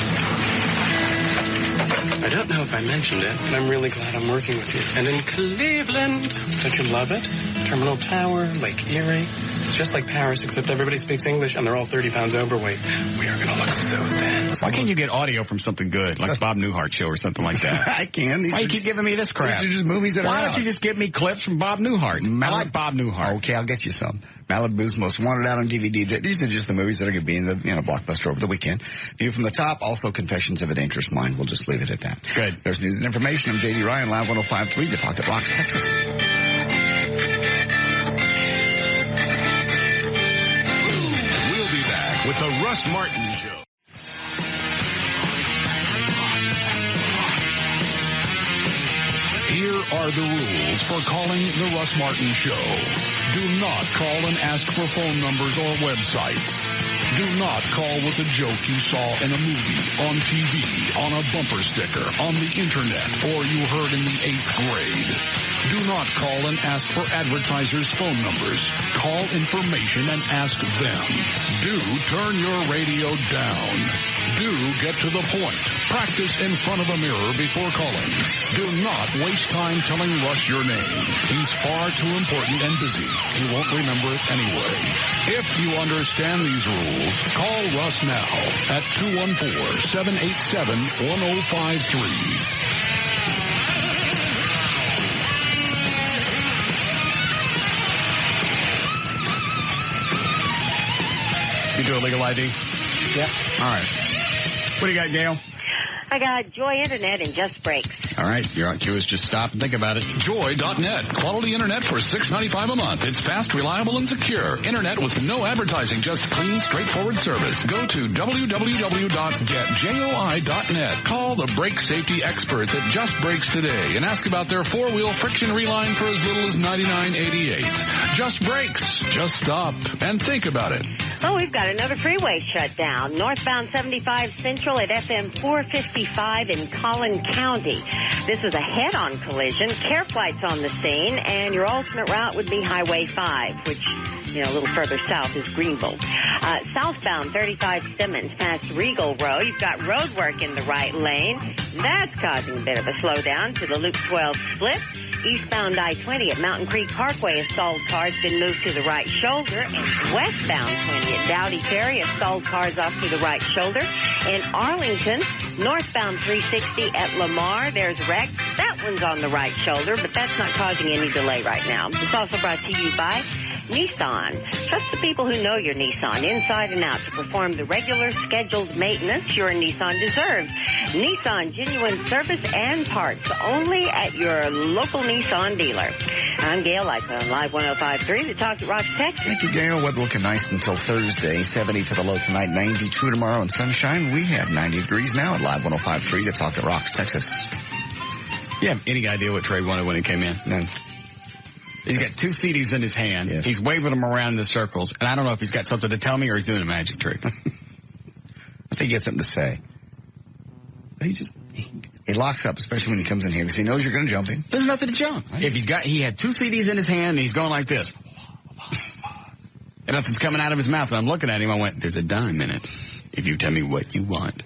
I don't know if I mentioned it, but I'm really glad I'm working with you. And in Cleveland, don't you love it? Terminal Tower, Lake Erie. It's just like Paris, except everybody speaks English and they're all 30 pounds overweight. We are going to look so thin. Why can't you get audio from something good, like the Bob Newhart show or something like that? I can. Why you keep giving me this crap? These are just movies that Why don't you just give me clips from Bob Newhart? I like Bob Newhart. Okay, I'll get you some. Malibu's Most Wanted out on DVD. These are just the movies that are going to be in the Blockbuster over the weekend. View from the Top, also Confessions of a Dangerous Mind. We'll just leave it at that. Good. There's news and information. I'm J.D. Ryan, Live 105.3, The Talk That Rocks, Texas. We'll be back with the Russ Martin Show. Here are the rules for calling the Russ Martin Show. Do not call and ask for phone numbers or websites. Do not call with a joke you saw in a movie, on TV, on a bumper sticker, on the internet, or you heard in the 8th grade. Do not call and ask for advertisers' phone numbers. Call information and ask them. Do turn your radio down. Do get to the point. Practice in front of a mirror before calling. Do not waste time telling Russ your name. He's far too important and busy. He won't remember it anyway. If you understand these rules, call Russ now at 214-787-1053. You do a legal ID? Yep. All right. What do you got, Gail? I got Joy Internet and Just Breaks. All right. Your cue is just stop and think about it. Joy.net. Quality internet for $6.95 a month. It's fast, reliable, and secure. Internet with no advertising, just clean, straightforward service. Go to www.getjoi.net. Call the brake safety experts at Just Brakes today and ask about their 4-wheel friction reline for as little as $99.88. Just Brakes. Just stop and think about it. Oh, we've got another freeway shut down. Northbound 75 Central at FM 455 in Collin County. This is a head-on collision. Care flight's on the scene, and your ultimate route would be Highway 5, which, a little further south is Greenville. Southbound 35 Simmons past Regal Road. You've got road work in the right lane. That's causing a bit of a slowdown to the Loop 12 split. Eastbound I-20 at Mountain Creek Parkway, a stalled car's been moved to the right shoulder. And westbound 20 at Dowdy Ferry, a stalled car's off to the right shoulder. In Arlington, northbound 360 at Lamar, there's wreck. That one's on the right shoulder, but that's not causing any delay right now. It's also brought to you by Nissan. Trust the people who know your Nissan inside and out to perform the regular scheduled maintenance your Nissan deserves. Nissan genuine service and parts only at your local Nissan dealer. I'm Gail Lyko on Live 105.3, the Talk at Rock, Texas. Thank you, Gail. Weather looking nice until Thursday. 70 for the low tonight, 92 tomorrow, and sunshine. We have 90 degrees now at Live 105.3, the Talk at Rocks, Texas. You have any idea what Trey wanted when he came in? None. He's got 2 CDs in his hand. Yes. He's waving them around in the circles, and I don't know if he's got something to tell me or he's doing a magic trick. I think he had something to say. He locks up, especially when he comes in here, because he knows you're going to jump him. There's nothing to jump. If he had 2 CDs in his hand, and he's going like this. And nothing's coming out of his mouth, and I'm looking at him, I went, there's a dime in it. If you tell me what you want,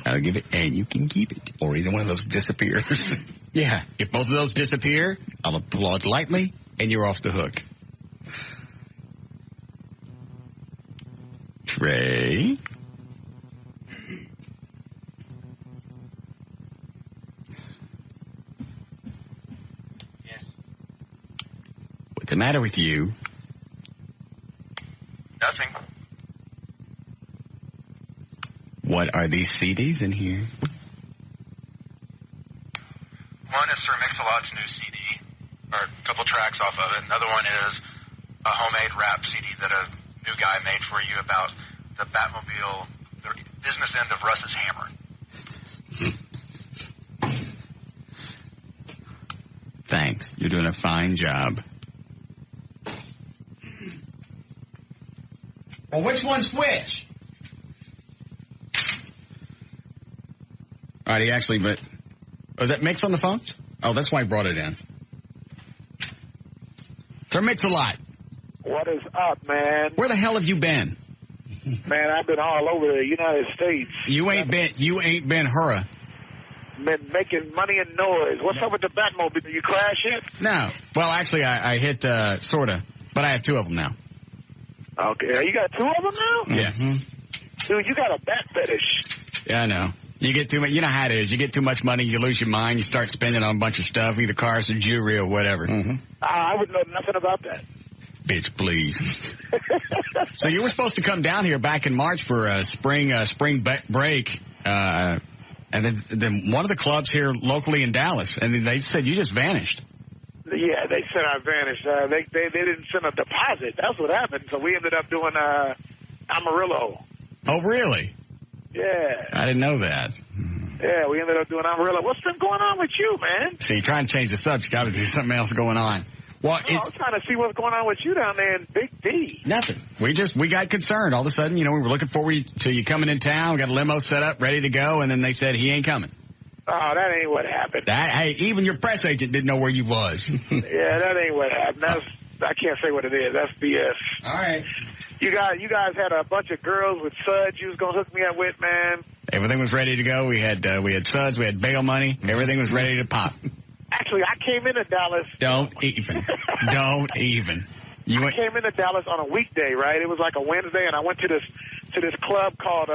I'll give it, and you can keep it. Or either one of those disappears. Yeah. If both of those disappear, I'll applaud lightly, and you're off the hook. Trey? Yes. What's the matter with you? Nothing. What are these CDs in here? One is Sir Mix-a-Lot's new CD, or a couple tracks off of it. Another one is a homemade rap CD that a new guy made for you about the Batmobile, the business end of Russ's hammer. Thanks. You're doing a fine job. Well, which one's which? All right, he actually, but... Oh, is that Mix on the phone? Oh, that's why he brought it in. Sir Mix-a-Lot. What is up, man? Where the hell have you been? Man, I've been all over the United States. You ain't been hurrah. Been making money and noise. What's up with the Batmobile? Did you crash it? No. Well, actually, I hit, sorta. But I have 2 of them now. Okay. You got 2 of them now? Yeah. Mm-hmm. Dude, you got a bat fetish. Yeah, I know. You get too much, you know how it is. You get too much money, you lose your mind, you start spending on a bunch of stuff, either cars or jewelry or whatever. Mm-hmm. I would know nothing about that. Bitch, please. So you were supposed to come down here back in March for a spring break, and then one of the clubs here locally in Dallas, and they said you just vanished. Yeah, they said I vanished. They didn't send a deposit. That's what happened. So we ended up doing Amarillo. Oh, really? Yeah. I didn't know that. Yeah, we ended up doing Amarillo. What's been going on with you, man? See, you're trying to change the subject. Obviously, there's something else going on. Well, I was trying to see what's going on with you down there in Big D. Nothing. We got concerned. All of a sudden, we were looking forward to you coming in town. We got a limo set up, ready to go, and then they said he ain't coming. Oh, that ain't what happened. Hey, even your press agent didn't know where you was. Yeah, that ain't what happened. I can't say what it is. That's BS. All right. You guys had a bunch of girls with suds you was gonna hook me up with, man. Everything was ready to go. We had suds. We had bail money. Everything was ready to pop. Actually, I came into Dallas. Don't even. I came into Dallas on a weekday, right? It was like a Wednesday, and I went to this club called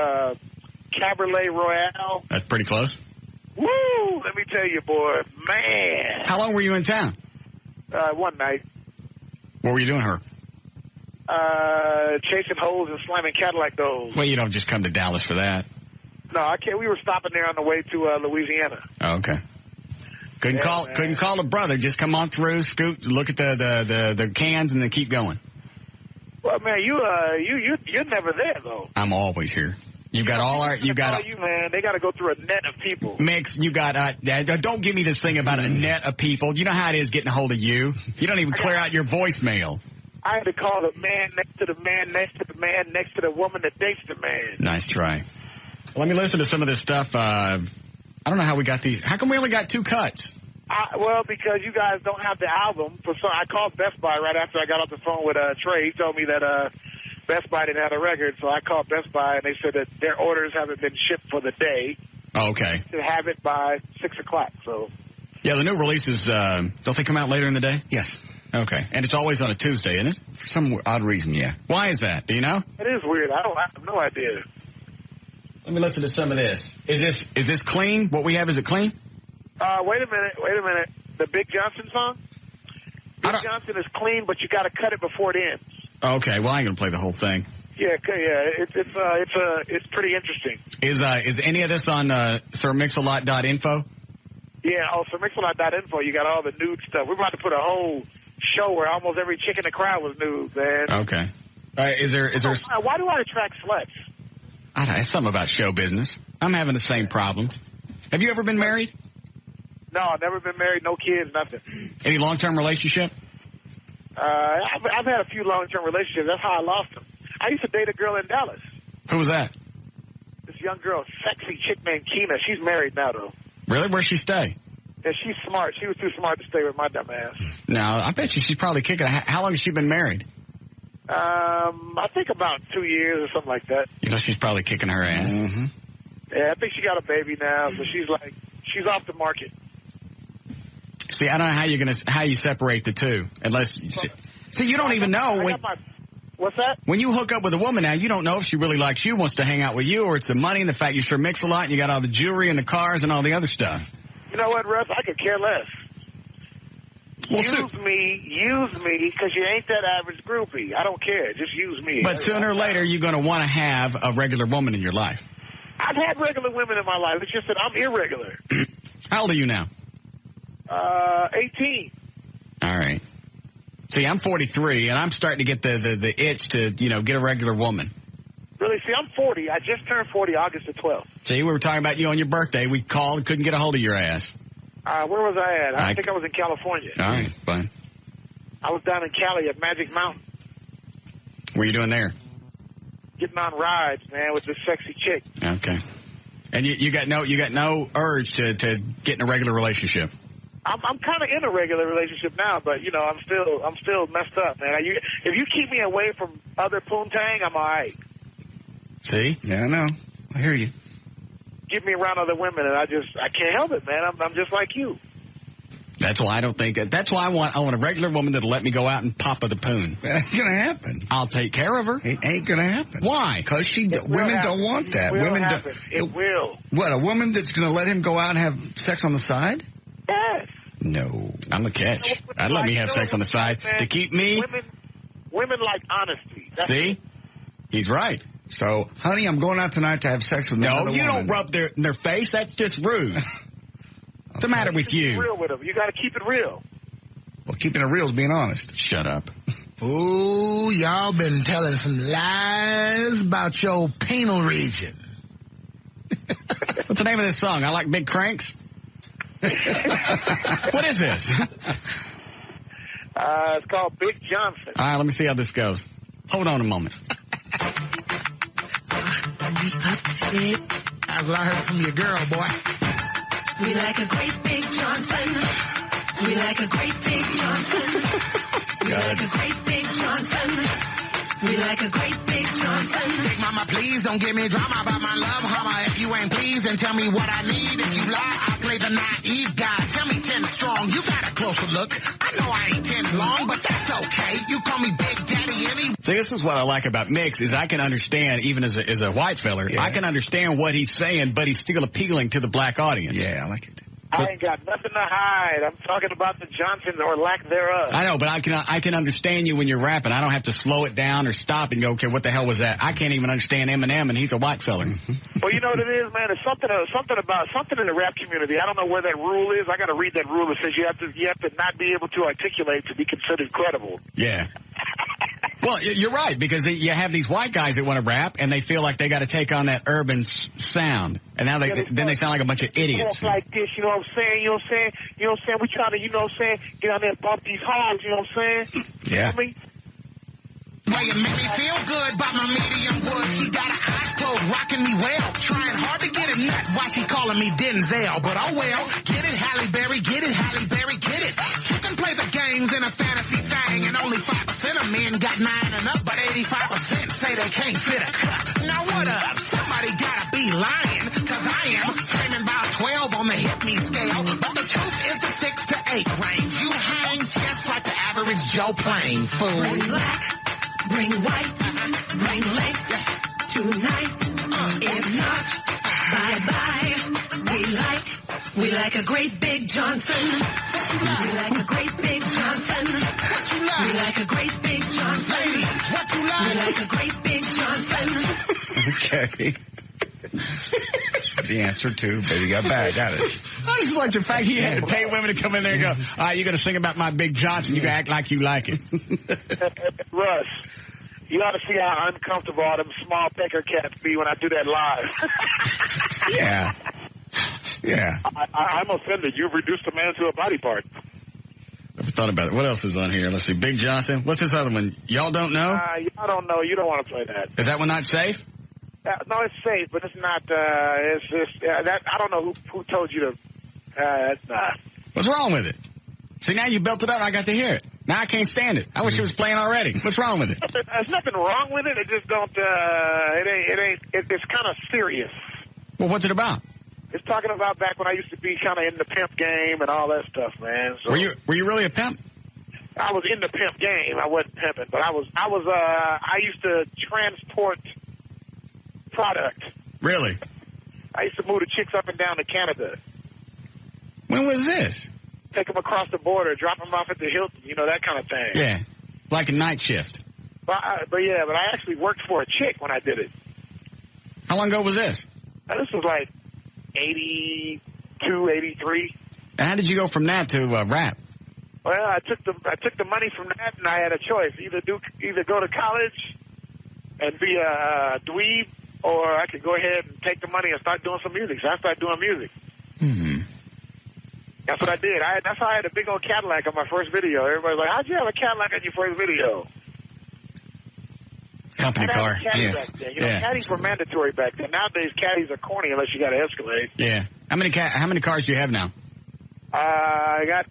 Cabaret Royale. That's pretty close. Woo! Let me tell you, boy, man. How long were you in town? One night. What were you doing, her? Chasing hoes and slamming Cadillac doors. Well, you don't just come to Dallas for that. No, I can't. We were stopping there on the way to Louisiana. Oh, okay. Couldn't call a brother. Just come on through, scoot, look at the cans, and then keep going. Well, man, you're never there though. I'm always here. You got you, man. They got to go through a net of people. Mix, you got don't give me this thing about a net of people. You know how it is getting a hold of you. You don't even clear out your voicemail. I had to call the man next to the man next to the man next to the woman that dates the man. Nice try. Let me listen to some of this stuff. I don't know how we got these. How come we only got 2 cuts? Well, because you guys don't have the album. I called Best Buy right after I got off the phone with Trey. He told me that Best Buy didn't have a record, so I called Best Buy, and they said that their orders haven't been shipped for the day. Oh, okay. To have it by 6 o'clock, so. Yeah, the new releases, don't they come out later in the day? Yes. Okay. And it's always on a Tuesday, isn't it? For some odd reason, yeah. Why is that? Do you know? It is weird. I have no idea. Let me listen to some of this. Is this clean? What we have, is it clean? Wait a minute. The Big Johnson song? Big Johnson is clean, but you got to cut it before it ends. Okay, well, I ain't going to play the whole thing. Yeah. It's pretty interesting. Is any of this on SirMix-a-Lot.info? Yeah, so Mixalot.info, you got all the nude stuff. We're about to put a whole show where almost every chick in the crowd was nude, man. Okay. Is there? Why do I attract sluts? I don't know, it's something about show business. I'm having the same problem. Have you ever been married? No, I've never been married, no kids, nothing. Any long-term relationship? I've had a few long-term relationships. That's how I lost them. I used to date a girl in Dallas. Who was that? This young girl, sexy chick named Keena. She's married now, though. Really? Where'd she stay? Yeah, she's smart. She was too smart to stay with my dumb ass. No, I bet she's probably kicking. How long has she been married? I think about 2 years or something like that. You know, she's probably kicking her ass. Mm-hmm. Yeah, I think she got a baby now, so she's off the market. See, I don't know how you separate the two unless. See, you don't even know when. What's that? When you hook up with a woman now, you don't know if she really likes you, wants to hang out with you, or it's the money and the fact you sure mix a lot and you got all the jewelry and the cars and all the other stuff. You know what, Russ? I could care less. Well, use me, because you ain't that average groupie. I don't care. Just use me. But sooner or later, you're going to want to have a regular woman in your life. I've had regular women in my life. It's just that I'm irregular. How old are you now? 18. All right. See, I'm 43, and I'm starting to get the itch to, get a regular woman. Really? See, I'm 40. I just turned 40 August the 12th. See, we were talking about you on your birthday. We called and couldn't get a hold of your ass. Where was I at? I think I was in California. All right, fine. I was down in Cali at Magic Mountain. What are you doing there? Getting on rides, man, with this sexy chick. Okay. And you got no urge to get in a regular relationship. I'm kind of in a regular relationship now, but I'm still messed up, man. If you keep me away from other poontang, I'm all right. See? Yeah, I know. I hear you. Give me around other women, and I can't help it, man. I'm just like you. That's why I don't think that. That's why I want a regular woman that'll let me go out and pop of the poon. That ain't gonna happen. I'll take care of her. It ain't gonna happen. Why? Because women don't want that. Women don't. It will. What, a woman that's gonna let him go out and have sex on the side? Yes. No. I'm a catch. I'd let me have sex on the side to keep me. Women like honesty. See? He's right. So, honey, I'm going out tonight to have sex with another woman. No, you don't rub their face. That's just rude. What's the matter with you? Be real with them. You got to keep it real. Well, keeping it real is being honest. Shut up. Ooh, y'all been telling some lies about your penal region. What's the name of this song? I like big cranks. What is this? It's called Big Johnson. All right, let me see how this goes. Hold on a moment. That's what I heard from your girl, boy. We like a great big Johnson. We like a great big Johnson. We like a great big Johnson. We like a great big Johnson. Big mama, please don't give me drama about my love. Holla, if you ain't pleased, then tell me what I need. If you lie, I'll play the naive guy. Tell me 10 strong. You got a closer look. I know I ain't 10 long, but that's okay. You call me Big Daddy any. See, this is what I like about Mix, is I can understand, even as a white feller, I can understand what he's saying, but he's still appealing to the black audience. Yeah, I like it. I ain't got nothing to hide. I'm talking about the Johnsons or lack thereof. I know, but I can understand you when you're rapping. I don't have to slow it down or stop and go, okay, what the hell was that? I can't even understand Eminem, and he's a white fella. Well, you know what it is, man? It's something in the rap community. I don't know where that rule is. I got to read that rule that says you have to not be able to articulate to be considered credible. Yeah. Well, you're right, because you have these white guys that want to rap, and they feel like they got to take on that urban sound, and now they sound like a bunch of idiots. Like this, you know what I'm saying? You know what I'm saying? You know what I'm saying? We try to, you know what I'm saying, get out there and bump these hogs, you know what I'm saying? Yeah. You know what I mean? Well, you make me feel good about my medium wood. She got her eyes closed, rocking me well, trying hard to get it a nut. Why she calling me Denzel? But oh well, get it, Halle Berry, get it, Halle Berry, get it. You can play the games in a fantasy thing, and only 5% of men got 9 and up, but 85% say they can't fit a cup. Now what up? Somebody gotta be lying, cause I am claiming about 12 on the hit me scale, but the truth is the 6 to 8 range. You hang just like the average Joe playing fool. Bring black, bring white, bring length tonight. If not, bye-bye. We like a great big Johnson. We like a great big Johnson. We like a great big Johnson. We like a great big Johnson. Okay. The answer to Baby Got Back. Got it. I just like the fact he had to pay women to come in there and go, all right, you're going to sing about my Big Johnson. You got to act like you like it. Russ, you ought to see how uncomfortable all them small pecker cats be when I do that live. Yeah. Yeah. I'm offended. You've reduced a man to a body part. I've thought about it. What else is on here? Let's see. Big Johnson. What's this other one? Y'all don't know? Y'all don't know. You don't want to play that. Is that one not safe? No, it's safe, but it's not. That I don't know who told you to. Nah. What's wrong with it? See, now you built it up. I got to hear it. Now I can't stand it. I wish it was playing already. What's wrong with it? There's nothing wrong with it. It just don't. It's kind of serious. Well, what's it about? It's talking about back when I used to be kind of in the pimp game and all that stuff, man. So, were you really a pimp? I was in the pimp game. I wasn't pimping, but I used to transport product. Really? I used to move the chicks up and down to Canada. When was this? Take them across the border, drop them off at the Hilton, that kind of thing. Yeah, like a night shift. But I actually worked for a chick when I did it. How long ago was this? This was like 82, 83. And how did you go from that to rap? Well, I took the money from that, and I had a choice: either go to college and be a dweeb, or I could go ahead and take the money and start doing some music. So I started doing music. Mm-hmm. That's what I did. That's how I had a big old Cadillac on my first video. Everybody's like, how'd you have a Cadillac on your first video? Company car. Yes. Caddies were mandatory back then. Nowadays, caddies are corny unless you got an Escalade. Yeah. How many cars do you have now? I got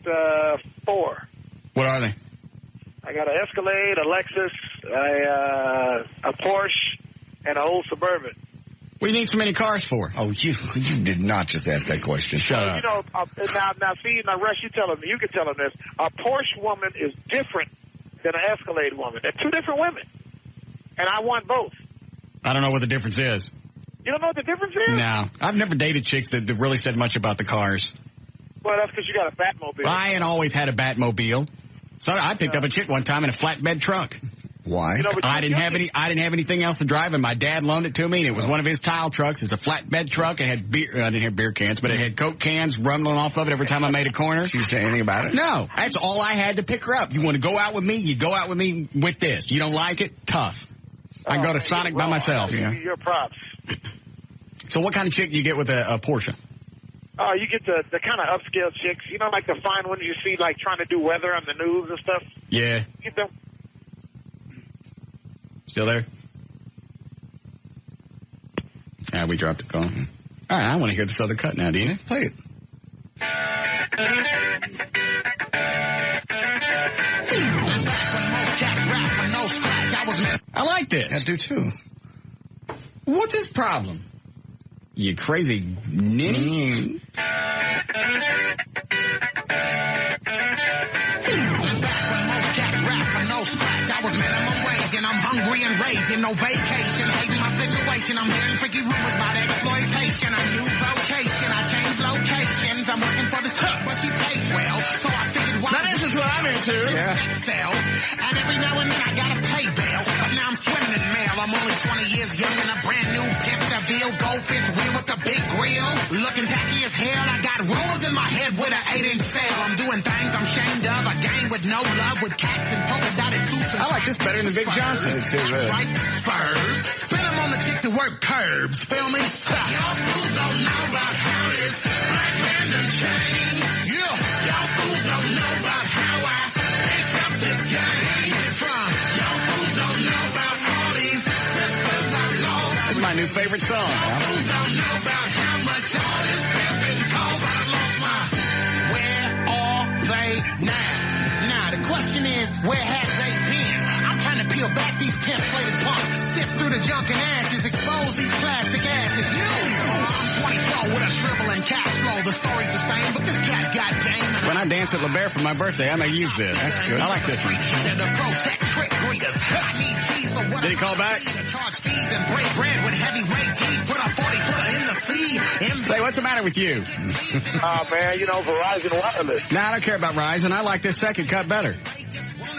4. What are they? I got an Escalade, a Lexus, a Porsche, and an old Suburban. What do you need so many cars for? Oh, you did not just ask that question. Shut up. Now, Russ, you can tell him this. A Porsche woman is different than an Escalade woman. They're two different women. And I want both. I don't know what the difference is. You don't know what the difference is? No. I've never dated chicks that really said much about the cars. Well, that's because you got a Batmobile. I ain't always had a Batmobile. So I picked up a chick one time in a flatbed truck. Why? I didn't have anything else to drive, and my dad loaned it to me, and it was one of his tile trucks. It's a flatbed truck. It had beer. I didn't have beer cans, but it had Coke cans rumbling off of it every time I made a corner. Did you say anything about it? No. That's all I had to pick her up. You want to go out with me? You go out with me with this. You don't like it? Tough. I can go to Sonic by myself. Your props. So what kind of chick do you get with a Porsche? Oh, you get the kind of upscale chicks. Like the fine ones you see, like trying to do weather on the news and stuff. Yeah. Get them. Still there? We dropped the call. All right, I want to hear this other cut now, do you? Play it. I like this. I do too. What's his problem? You crazy ninny? I was minimum wage and I'm hungry and raging, no vacation, hating my situation. I'm hearing freaky rumors about exploitation. A new vocation, I changed locations. I'm working for this truck, but she pays well, so I figured why. Now this is what I'm into. Sex sells, and every now and then I gotta pay bail. But now I'm swimming in mail. I'm only 20 years young and a brand new pimp. Seville goldfish wheel with the big grill, looking tacky as hell. I got rules in my head with an 8-inch sail. I'm doing things I'm ashamed of. A game with no love, with cats and polka dotted suits. I like this better than Big Johnson. Too, right, spurs. Spin them on the chick to work curbs. Feel me? Y'all fools don't know about how this black man done changed. Yeah. Y'all fools don't know about how I picked up this game. Y'all fools don't know about all these sisters I've lost. This is my new favorite song. Y'all fools don't know about how chest-plated punks. Sift through the junk and ashes, expose these plastic asses. I'm 24 with a shriveling cash flow. The story's the same, but this cat got game. When I dance at LeBaire for my birthday, I may use this. That's good. I like this one. Did he call back? Say, what's the matter with you? Man, you know, Verizon Wireless. Nah, I don't care about Verizon. I like this second cut better.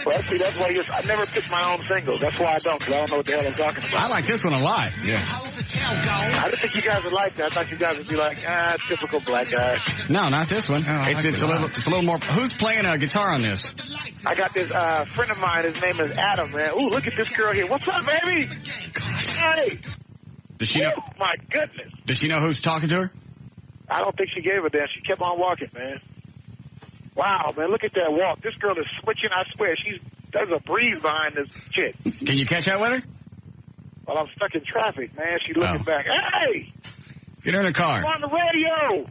Well, see, that's why I never pick my own singles. That's why I don't, because I don't know what the hell I'm talking about. I like this one a lot. Yeah. I didn't think you guys would like that. I thought you guys would be like, typical black guy. No, not this one. No, it's a little more. Who's playing a guitar on this? I got this friend of mine. His name is Adam, man. Ooh, look at this girl here. What's up, baby? God. Hey. Does she know? Oh, my goodness. Does she know who's talking to her? I don't think she gave a damn. She kept on walking, man. Wow, man, look at that walk. This girl is switching, I swear. There's a breeze behind this chick. Can you catch up with her? Well, I'm stuck in traffic, man. She's looking back. Hey! Get her in the car. I'm on the radio!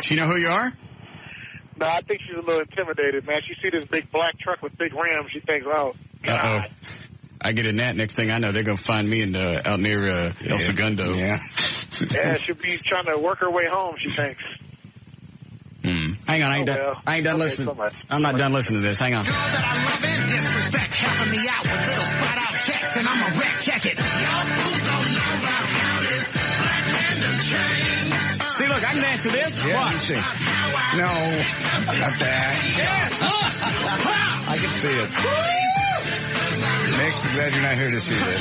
She know who you are? No, I think she's a little intimidated, man. She see this big black truck with big rims. She thinks, oh, God. Uh-oh. I get in that. Next thing I know, they're going to find me out near El Segundo. Yeah. Yeah, she'll be trying to work her way home, she thinks. Hang on, I ain't done listening. So I'm not done listening to this. Hang on. Girl that I love and disrespect, helping me out with little spot out checks, and I'm a wreck. Check it. Y'all fools don't know about how this black man done changed. See, look, I can dance to this. Yeah, Watch. see. No, not that. Yeah. I can see it. Makes me glad you're not here to see this.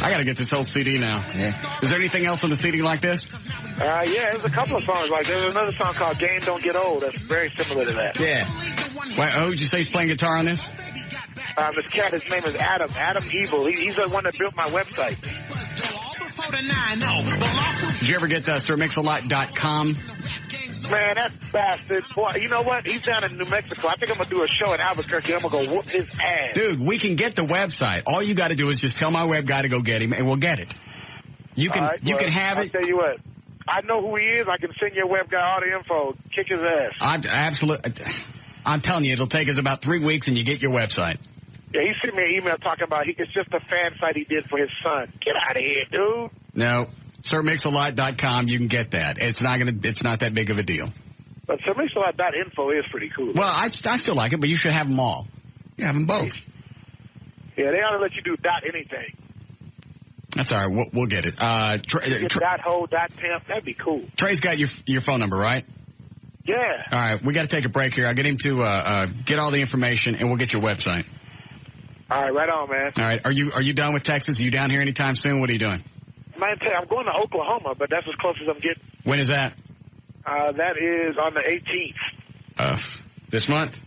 I got to get this whole CD now. Yeah. Is there anything else on the CD like this? Yeah, there's a couple of songs like there's another song called Game Don't Get Old that's very similar to that. Yeah. Wait, who'd you say is playing guitar on this? This cat, his name is Adam. Adam Evil. He's the one that built my website. Did you ever get SirMix-a-Lot.com? Man, that bastard. Boy, you know what? He's down in New Mexico. I think I'm going to do a show in Albuquerque. I'm going to go whoop his ass. Dude, we can get the website. All you got to do is just tell my web guy to go get him, and we'll get it. You can can have it. I'll tell you what. I know who he is. I can send your web guy all the info. Kick his ass. I'm telling you, it'll take us about 3 weeks, and you get your website. Yeah, he sent me an email talking about it's just a fan site he did for his son. Get out of here, dude. No. SirMix-a-Lot.com, you can get that. It's not that big of a deal. But SirMix-a-Lot.info is pretty cool. Well, I still like it, but you should have them all. Yeah, have them both. Yeah, they ought to let you do .anything. That's all right. We'll get it. .ho, .temp, that'd be cool. Trey's got your phone number, right? Yeah. All right, we got to take a break here. I'll get him to get all the information, and we'll get your website. All right on, man. All right, are you done with Texas? Are you down here anytime soon? What are you doing? Man, I'm going to Oklahoma, but that's as close as I'm getting. When is that? That is on the 18th. This month?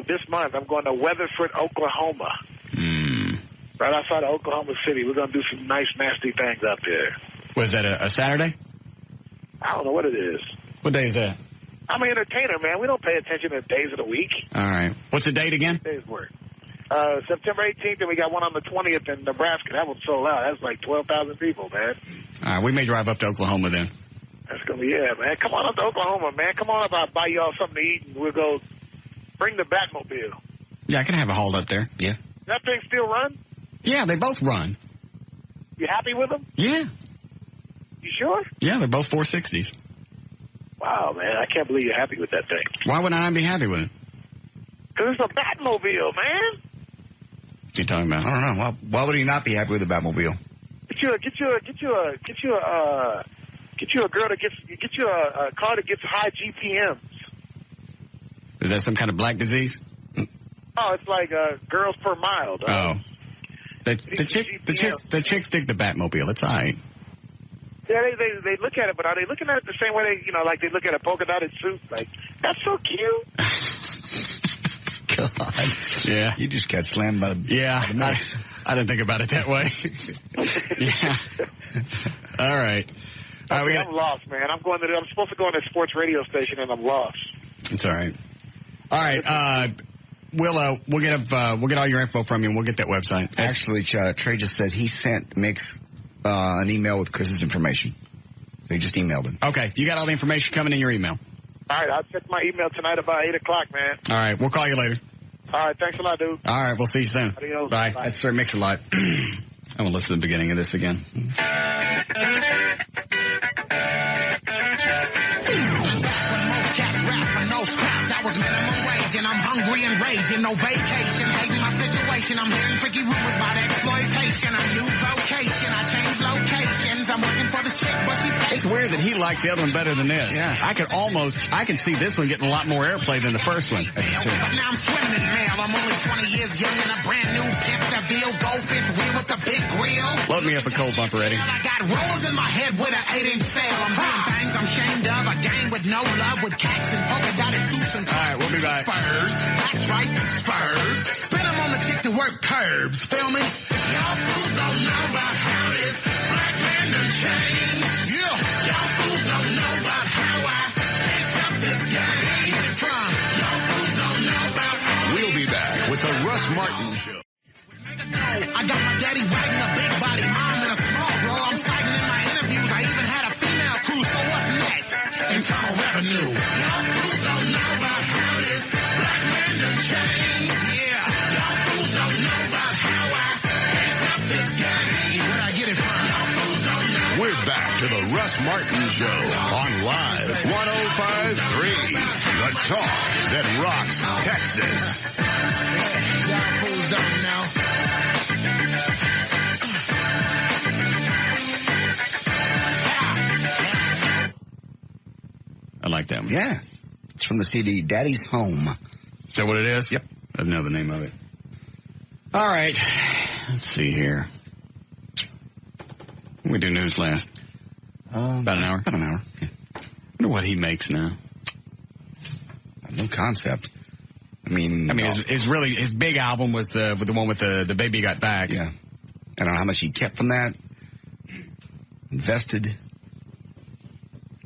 This month. I'm going to Weatherford, Oklahoma. Right outside of Oklahoma City. We're going to do some nice, nasty things out there. Was that a Saturday? I don't know what it is. What day is that? I'm an entertainer, man. We don't pay attention to days of the week. All right. What's the date again? Days work. September 18th, and we got one on the 20th in Nebraska. That was sold out. That's like 12,000 people, man. All right, we may drive up to Oklahoma then. That's going to be, man. Come on up to Oklahoma, man. Come on up. I'll buy y'all something to eat, and we'll go bring the Batmobile. Yeah, I can have it hauled up there. Yeah. That thing still run? Yeah, they both run. You happy with them? Yeah. You sure? Yeah, they're both 460s. Wow, man. I can't believe you're happy with that thing. Why would I not be happy with it? Because it's a Batmobile, man. What's he talking about? I don't know. Why would he not be happy with the Batmobile? Get you a girl to get you a car that gets high GPMs. Is that some kind of black disease? Oh, it's like girls per mile. Dog. Oh, the chicks dig the Batmobile. It's all right. Yeah, they look at it, but are they looking at it the same way like they look at a polka dotted suit? Like, that's so cute. God. Yeah. You just got slammed by the I didn't think about it that way. Yeah. All right. I'm lost, man. I'm supposed to go on a sports radio station, and I'm lost. It's all right. All right. We'll get all your info from you, and we'll get that website. Actually, Trey just said he sent Mix an email with Chris's information. So he just emailed him. Okay. You got all the information coming in your email? All right, I'll check my email tonight about 8 o'clock, man. All right, we'll call you later. All right, thanks a lot, dude. All right, we'll see you soon. Adios. Bye. Bye. That's Sir Mix-a-Lot. I'm going to listen to the beginning of this again. I was minimum wage and I'm hungry and raging, no vacation, hating my situation. I'm hearing freaky rumors about exploitation. A new vocation, I changed locations. I'm working for this chick, but she pays. It's weird that he likes the other one better than this. Yeah. I can see this one getting a lot more airplay than the first one. But now I'm swimming in mail. I'm only 20 years young and a brand new pimp. That veal goldfish wheel with the big grill. Load me up a cold bumper, Eddie. I got rollers in my head with an 8-inch sail. I'm doing things I'm ashamed of. A game with no love, with cats and polka dotted suits and all right, we'll be back. Spurs. That's right, Spurs. Spin them on the chick to work curves. Feel me? Y'all fools don't know about how this black man done changed. Yeah. Y'all fools don't know about how I picked up this game. Y'all fools don't know about how. We'll be back with the Russ Martin Show. I got my daddy riding a big body, mom in a small bro. I'm fighting in my interviews. I even had a female crew. So what's next? Internal revenue. Y'all fools don't know about how this black man done changed. Yeah. Y'all fools don't know about how I picked up this game. Where'd I get it from? Y'all fools don't know. We're back to the Russ Martin Show on Live 105.3. The talk that rocks Texas. Y'all fools don't know. I like that one. Yeah. It's from the CD Daddy's Home. Is that what it is? Yep. I know the name of it. All right. Let's see here. We do news last. About an hour? About an hour. Yeah. I wonder what he makes now. No concept. I mean, his big album was the one with the Baby Got Back. Yeah. I don't know how much he kept from that. Invested.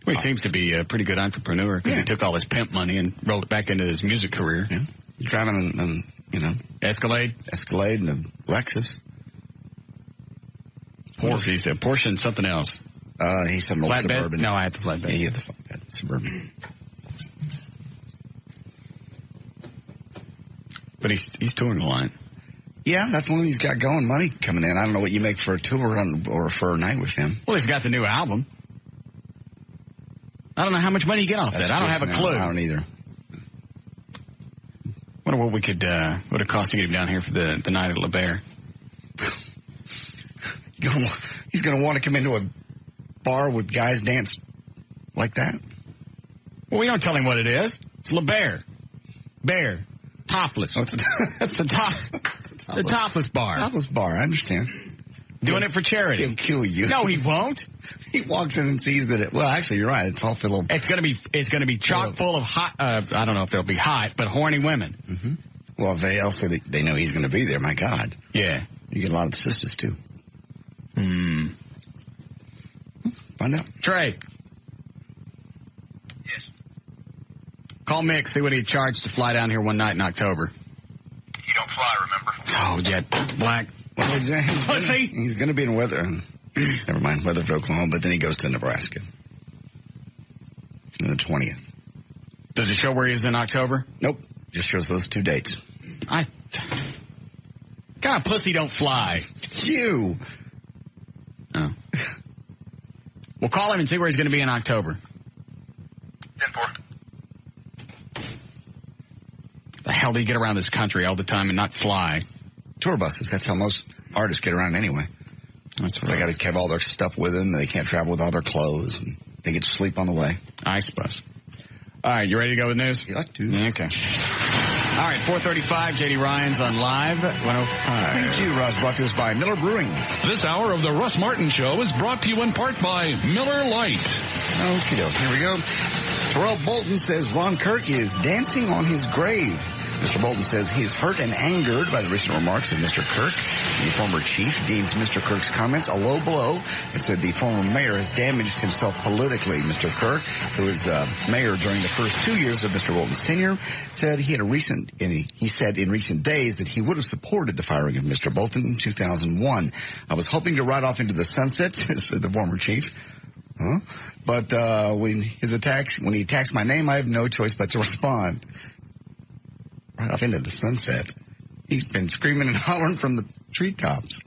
Well, he seems to be a pretty good entrepreneur because he took all his pimp money and rolled it back into his music career. Yeah. Driving Escalade and a Lexus. Porsche. He said Porsche and something else. He said an old Suburban. No, I had the flatbed. Yeah, he had the flatbed. Suburban. But he's touring a lot. Yeah, that's the one he's got going. Money coming in. I don't know what you make for a tour or for a night with him. Well, he's got the new album. I don't know how much money you get off that. I don't have a clue. I don't either. Wonder what we could, what it cost to get him down here for the night at La Bear. He's going to want to come into a bar with guys dance like that? Well, we don't tell him what it is. It's La Bear. Bear. Topless. Oh, that's the topless bar. Topless bar, I understand. Doing it for charity. He'll kill you. No, he won't. He walks in and sees that well, actually, you're right. It's all full of... It's gonna be chock full of hot, I don't know if they'll be hot, but horny women. Mm-hmm. Well, if they also they know he's gonna be there, my God. Yeah. You get a lot of the sisters, too. Find out. Trey. Yes. Call Mick, see what he charged to fly down here one night in October. You don't fly, remember? Oh, Jet Black. Well, he's going to be in never mind, weather for Oklahoma, but then he goes to Nebraska. On the 20th. Does it show where he is in October? Nope. Just shows those 2 dates. Kind of pussy don't fly. You. Oh. We'll call him and see where he's going to be in October. 10-4. The hell do you get around this country all the time and not fly? Tour buses. That's how most artists get around anyway. That's what they got to have all their stuff with them. They can't travel with all their clothes. And they get to sleep on the way. I suppose. All right, you ready to go with news? You like to. Okay. All right, 4:35, J.D. Ryan's on Live 105. Thank you, Russ. Brought to us by Miller Brewing. This hour of the Russ Martin Show is brought to you in part by Miller Lite. Okie doke. Here we go. Terrell Bolton says Ron Kirk is dancing on his grave. Mr. Bolton says he is hurt and angered by the recent remarks of Mr. Kirk. The former chief deemed Mr. Kirk's comments a low blow and said the former mayor has damaged himself politically. Mr. Kirk, who was mayor during the first 2 years of Mr. Bolton's tenure, said he said in recent days that he would have supported the firing of Mr. Bolton in 2001. I was hoping to ride off into the sunset, said the former chief. huh? But when he attacks my name, I have no choice but to respond. Right off into the sunset. He's been screaming and hollering from the treetops.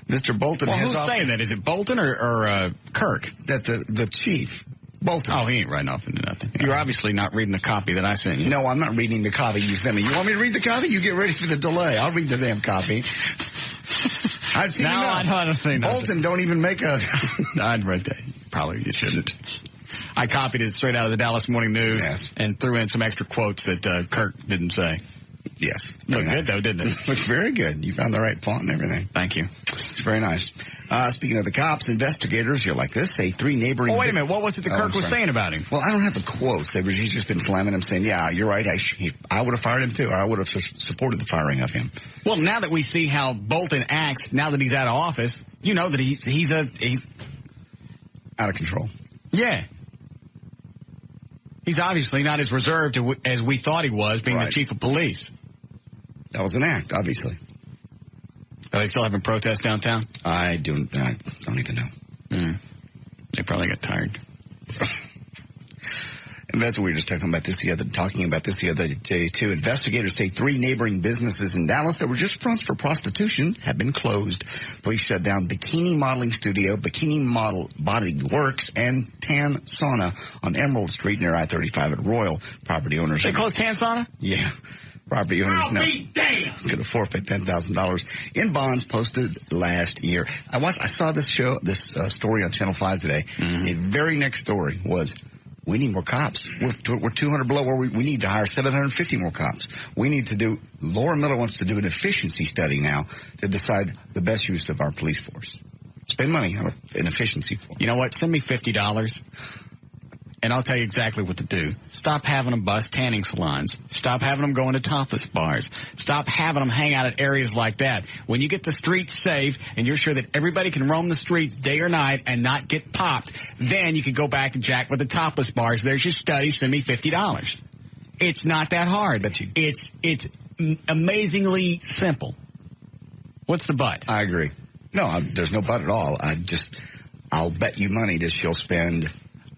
Mr. Bolton well, has who's saying that? Is it Bolton or Kirk? That the chief. Bolton. Oh, he ain't riding off into nothing. Yeah. You're obviously not reading the copy that I sent you. No, I'm not reading the copy you sent me. You want me to read the copy? You get ready for the delay. I'll read the damn copy. I've seen I don't think Bolton don't even make a... I'd read that. Probably you shouldn't. I copied it straight out of the Dallas Morning News and threw in some extra quotes that Kirk didn't say. Yes. Looked good, though, didn't it? Looks very good. You found the right font and everything. Thank you. It's very nice. Speaking of the cops, investigators, you're like this, say 3 neighboring... Oh, wait a minute. What was it that Kirk was saying about him? Well, I don't have the quotes. He's just been slamming him, saying, yeah, you're right. I would have fired him, too. I would have supported the firing of him. Well, now that we see how Bolton acts, now that he's out of office, you know that he's out of control. Yeah. He's obviously not as reserved as we thought he was, being the chief of police. That was an act, obviously. Are they still having protests downtown? I don't even know. They probably got tired. And that's what we were just talking about this the other day, too. Investigators say 3 neighboring businesses in Dallas that were just fronts for prostitution have been closed. Police shut down Bikini Modeling Studio, Bikini Model Body Works, and Tan Sauna on Emerald Street near I-35 at Royal. Property owners... They closed Tan Sauna? Yeah. Property owners now going to forfeit $10,000 in bonds posted last year. I saw this story on Channel 5 today. The very next story was, we need more cops. We're 200 below where we need to hire 750 more cops. Laura Miller wants to do an efficiency study now to decide the best use of our police force. Spend money on an efficiency force. You know what? Send me $50. And I'll tell you exactly what to do. Stop having them bust tanning salons. Stop having them go into topless bars. Stop having them hang out at areas like that. When you get the streets safe and you're sure that everybody can roam the streets day or night and not get popped, then you can go back and jack with the topless bars. There's your study. Send me $50. It's not that hard. It's amazingly simple. What's the but? I agree. No, there's no but at all. I'll bet you money that she'll spend...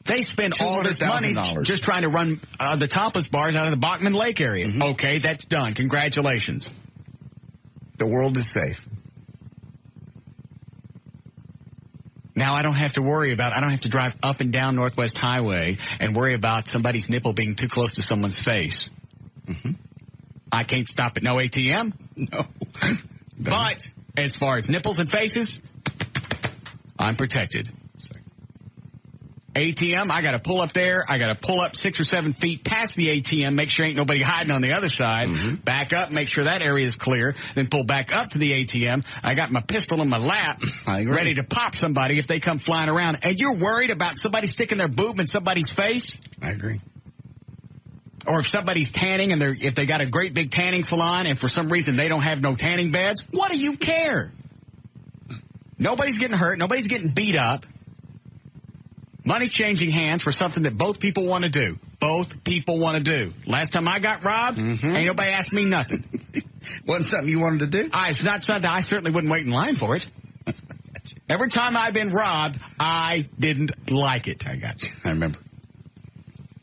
They spend all this money just trying to run the topless bars out of the Bachman Lake area. Okay, that's done. Congratulations. The world is safe. Now I don't have to drive up and down Northwest Highway and worry about somebody's nipple being too close to someone's face. I can't stop at no ATM. No. But as far as nipples and faces, I'm protected. ATM, I got to pull up there. I got to pull up 6 or 7 feet past the ATM, make sure ain't nobody hiding on the other side. Back up, make sure that area is clear. Then pull back up to the ATM. I got my pistol in my lap, ready to pop somebody if they come flying around. And you're worried about somebody sticking their boob in somebody's face? I agree. Or if somebody's tanning and if they got a great big tanning salon and for some reason they don't have no tanning beds, what do you care? Nobody's getting hurt. Nobody's getting beat up. Money changing hands for something that both people want to do. Both people want to do. Last time I got robbed, ain't nobody asked me nothing. Wasn't something you wanted to do? It's not something I certainly wouldn't wait in line for it. Every time I've been robbed, I didn't like it. I got you. I remember.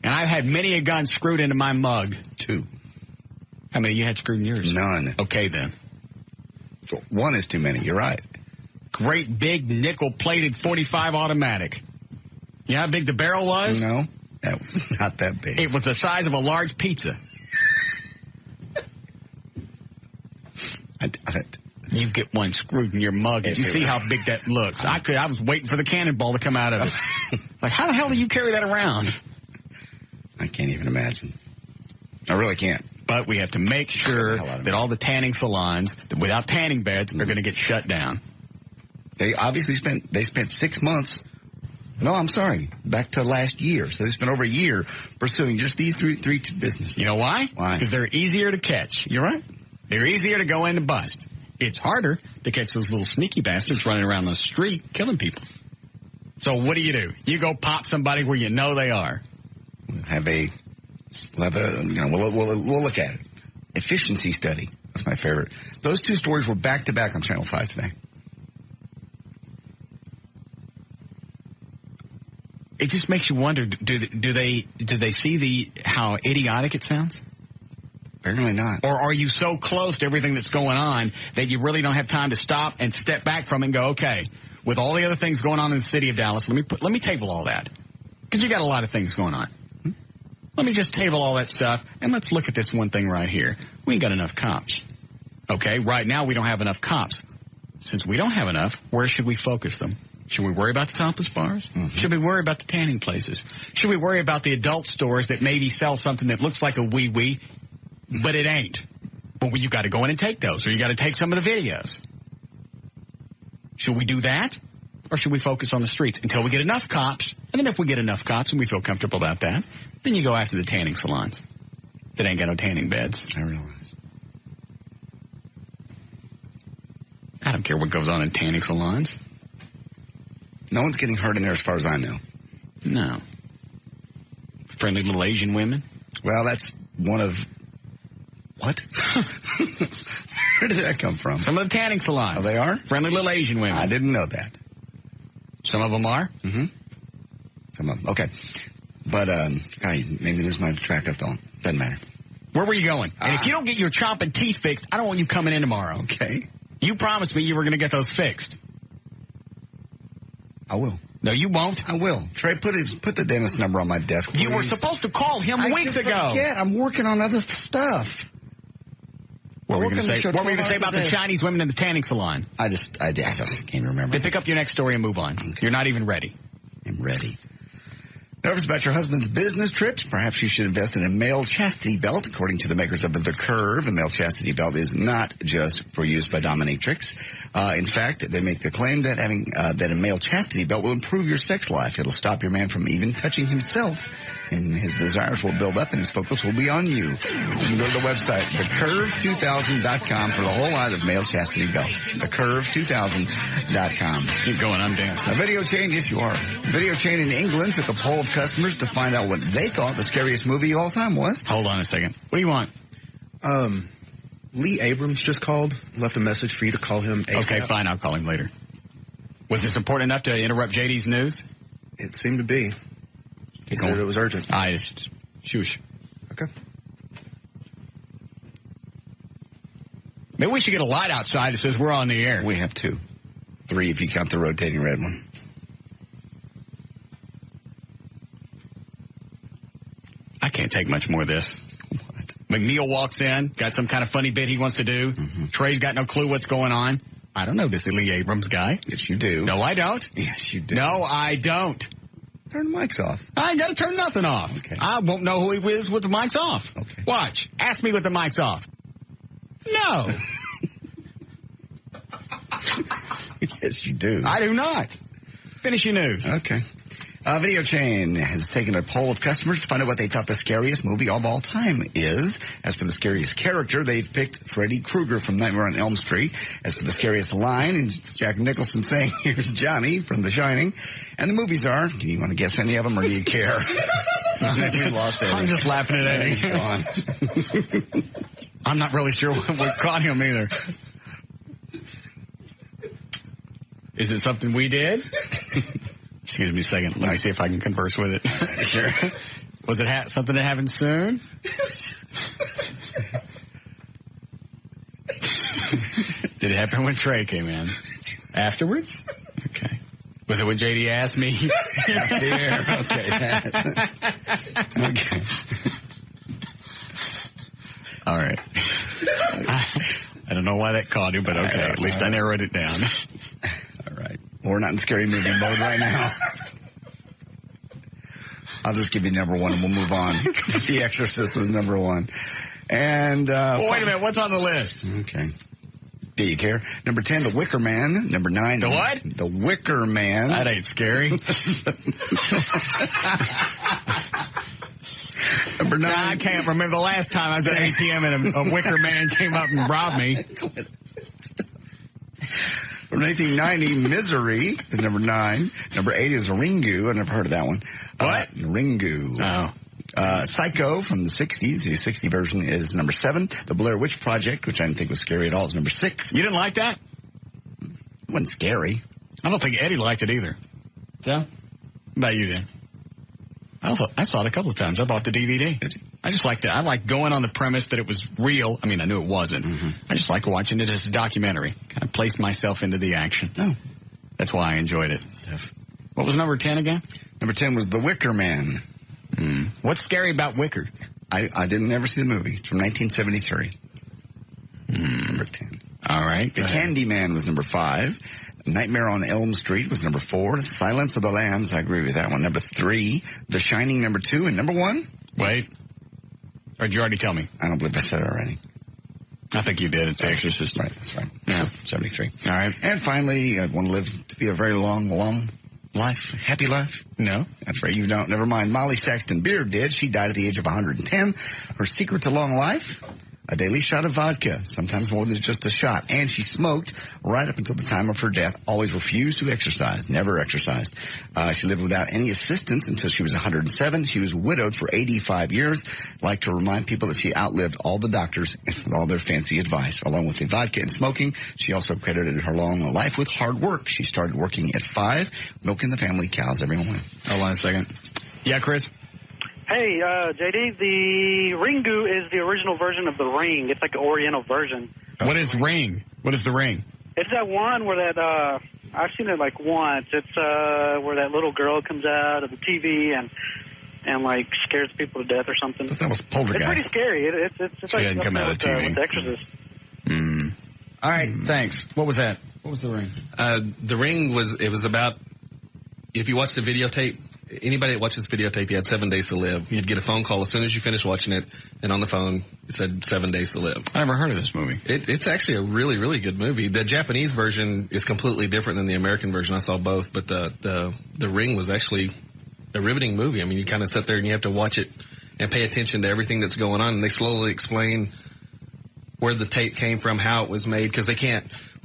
And I've had many a gun screwed into my mug. 2. How many you had screwed in yours? None. Okay, then. 1 is too many. You're right. Great big nickel-plated .45 automatic. You know how big the barrel was? No, not that big. It was the size of a large pizza. You get one screwed in your mug, and you see how big that looks. I was waiting for the cannonball to come out of it. Like, how the hell do you carry that around? I can't even imagine. I really can't. But we have to make sure that all the tanning salons without tanning beds are going to get shut down. They obviously spent 6 months. No, I'm sorry. Back to last year. So they spent over a year pursuing just these three businesses. You know why? Why? Because they're easier to catch. You're right. They're easier to go in and bust. It's harder to catch those little sneaky bastards running around the street killing people. So what do? You go pop somebody where you know they are. We'll look at it. Efficiency study. That's my favorite. Those 2 stories were back to back on Channel 5 today. it just makes you wonder, do they see how idiotic it sounds? Apparently not. Or are you so close to everything that's going on that you really don't have time to stop and step back from it and go, okay, with all the other things going on in the city of Dallas, let me table all that. Because you got a lot of things going on. Let me just table all that stuff, and let's look at this one thing right here. We ain't got enough cops. Okay, right now we don't have enough cops. Since we don't have enough, where should we focus them? Should we worry about the topless bars? Mm-hmm. Should we worry about the tanning places? Should we worry about the adult stores that maybe sell something that looks like a wee-wee, but it ain't? Well, you got to go in and take those, or you got to take some of the videos. Should we do that, or should we focus on the streets until we get enough cops? And then if we get enough cops and we feel comfortable about that, then you go after the tanning salons that ain't got no tanning beds. I realize. I don't care what goes on in tanning salons. No one's getting hurt in there as far as I know. No. Friendly little Asian women? Well, that's one of... What? Where did that come from? Some of the tanning salons. Oh, they are? Friendly little Asian women. I didn't know that. Some of them are? Mm-hmm. Some of them. Okay. But, maybe this is my track of thought. Doesn't matter. Where were you going? And if you don't get your chomping teeth fixed, I don't want you coming in tomorrow. Okay. You promised me you were going to get those fixed. I will. No, you won't. I will. Trey, put the dentist number on my desk, please. You were supposed to call him weeks ago. Yeah, I'm working on other stuff. What were you going to say about the Chinese women in the tanning salon? I just can't remember. Then pick up your next story and move on. Okay. You're not even ready. I'm ready. Nervous about your husband's business trips? Perhaps you should invest in a male chastity belt. According to the makers of The Curve, a male chastity belt is not just for use by dominatrix. In fact, they make the claim that having that a male chastity belt will improve your sex life. It'll stop your man from even touching himself, and his desires will build up, and his focus will be on you. You can go to the website, thecurve2000.com, for the whole line of male chastity belts. Thecurve2000.com. Keep going, I'm dancing. A video chain, yes you are. A video chain in England took a poll of customers to find out what they thought the scariest movie of all time was. Hold on a second. What do you want? Lee Abrams just called, left a message for you to call him ASAP. Okay, fine, I'll call him later. Was this important enough to interrupt JD's news? It seemed to be. He said it was urgent. Shush. Okay. Maybe we should get a light outside that says we're on the air. We have 2. 3 if you count the rotating red one. I can't take much more of this. What? McNeil walks in, got some kind of funny bit he wants to do. Mm-hmm. Trey's got no clue what's going on. I don't know this Lee Abrams guy. Yes, you do. No, I don't. Yes, you do. No, I don't. Turn the mics off. I ain't got to turn nothing off. Okay. I won't know who he is with the mics off. Okay. Watch. Ask me with the mics off. No. Yes, you do. I do not. Finish your news. Okay. Video Chain has taken a poll of customers to find out what they thought the scariest movie of all time is. As for the scariest character, they've picked Freddy Krueger from Nightmare on Elm Street. As for the scariest line, it's Jack Nicholson saying, "Here's Johnny" from The Shining. And the movies are, do you want to guess any of them or do you care? We lost Eddie. I'm just laughing at Eddie. He's gone. I'm not really sure what caught him either. Is it something we did? Excuse me a second. Let me see if I can converse with it. Sure. Was it something that happened soon? Did it happen when Trey came in? Afterwards? Okay. Was it when JD asked me? Okay. Okay. All right. I don't know why that caught him, but okay. At least I narrowed it down. All right. We're not in scary movie mode right now. I'll just give you number 1 and we'll move on. The Exorcist was number 1. And, wait a minute. What's on the list? Okay. Do you care? Number 10, The Wicker Man. Number 9. The what? The Wicker Man. That ain't scary. Number 9. I can't remember the last time I was at ATM and a wicker man came up and robbed me. From 1990, Misery is number 9. Number 8 is Ringu. I've never heard of that one. What? Ringu. Oh. Psycho from the 60s. The 60 version is number 7. The Blair Witch Project, which I didn't think was scary at all, is number 6. You didn't like that? It wasn't scary. I don't think Eddie liked it either. Yeah? How about you, Dan? I saw it a couple of times. I bought the DVD. Did you? I just liked it. I like going on the premise that it was real. I mean, I knew it wasn't. Mm-hmm. I just like watching it as a documentary. Kind of placed myself into the action. Oh. That's why I enjoyed it. Stuff. What was number 10 again? Number 10 was The Wicker Man. What's scary about Wicker? I didn't ever see the movie. It's from 1973. Number 10. All right. The Candyman was number 5. Nightmare on Elm Street was number 4. Silence of the Lambs, I agree with that one. Number 3. The Shining, number 2. And number 1? Wait. Or did you already tell me? I don't believe I said it already. I think you did. It's The Exorcist. Right, that's right. Yeah. 73. All right. And finally, I'd want to live to be a very long life. Happy life? No. That's right, you don't. Never mind. Molly Saxton Beard did. She died at the age of 110. Her secret to long life? A daily shot of vodka, sometimes more than just a shot. And she smoked right up until the time of her death, always refused to exercise, never exercised. She lived without any assistance until she was 107. She was widowed for 85 years. Like to remind people that she outlived all the doctors and all their fancy advice. Along with the vodka and smoking, she also credited her long life with hard work. She started working at 5, milking the family cows every morning. Hold on a second. Yeah, Chris? Hey, JD, the Ringu is the original version of the Ring. It's like an Oriental version. What is Ring? What is the Ring? It's that one where that, I've seen it like once. It's, where that little girl comes out of the TV and like scares people to death or something. That was Poltergeist. It's pretty scary. It's She like didn't come out of the TV. with The Exorcist. All right, thanks. What was that? What was the Ring? The Ring was about, if you watched the videotape, anybody that watches videotape, you had 7 days to live. You'd get a phone call as soon as you finished watching it, and on the phone, it said 7 days to live. I never heard of this movie. It's actually a really, really good movie. The Japanese version is completely different than the American version. I saw both, but the Ring was actually a riveting movie. I mean, you kind of sit there and you have to watch it and pay attention to everything that's going on, and they slowly explain where the tape came from, how it was made, because they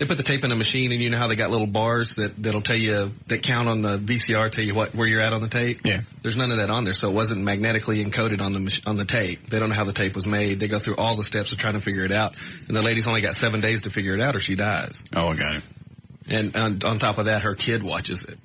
put the tape in a machine, and you know how they got little bars that'll tell you, that count on the VCR, tell you where you're at on the tape? Yeah. There's none of that on there, so it wasn't magnetically encoded on the tape. They don't know how the tape was made. They go through all the steps of trying to figure it out, and the lady's only got 7 days to figure it out or she dies. Oh, I got it. And on top of that, her kid watches it.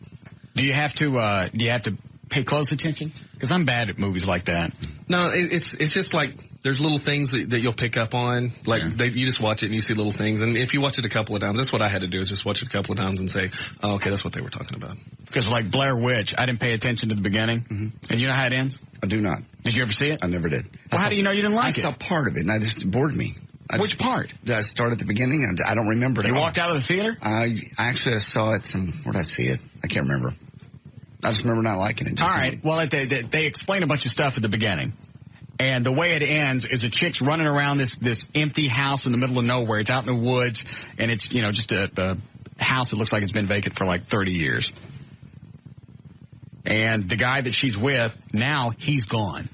Do you have to pay close attention? Because I'm bad at movies like that. No, it's just like, there's little things that you'll pick up on. Like, you just watch it and you see little things. And if you watch it a couple of times, that's what I had to do, is just watch it a couple of times and say, oh, okay, that's what they were talking about. Because like Blair Witch, I didn't pay attention to the beginning. Mm-hmm. And you know how it ends? I do not. Did you ever see it? I never did. Well, how do you know you didn't like it? I saw part of it, and I just bored me. Which part? I started at the beginning, and I don't remember it. You walked out of the theater? I actually saw it where did I see it? I can't remember. I just remember not liking it. All right. Well, they explain a bunch of stuff at the beginning. And the way it ends is a chick's running around this empty house in the middle of nowhere. It's out in the woods, and it's, just a house that looks like it's been vacant for like 30 years. And the guy that she's with, now he's gone.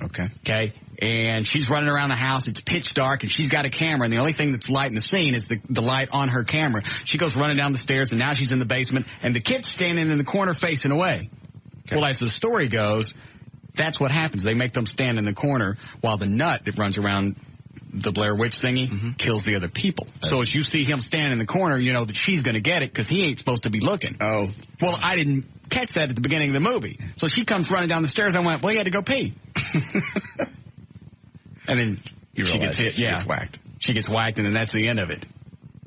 Okay. And she's running around the house. It's pitch dark, and she's got a camera, and the only thing that's lighting the scene is the light on her camera. She goes running down the stairs, and now she's in the basement, and the kid's standing in the corner facing away. Okay. Well, as the story goes, that's what happens. They make them stand in the corner while the nut that runs around the Blair Witch thingy kills the other people. So as you see him stand in the corner, you know that she's going to get it because he ain't supposed to be looking. Oh. Well, I didn't catch that at the beginning of the movie. So she comes running down the stairs. I went, well, you had to go pee. And then she gets hit. She gets whacked. She gets whacked, and then that's the end of it.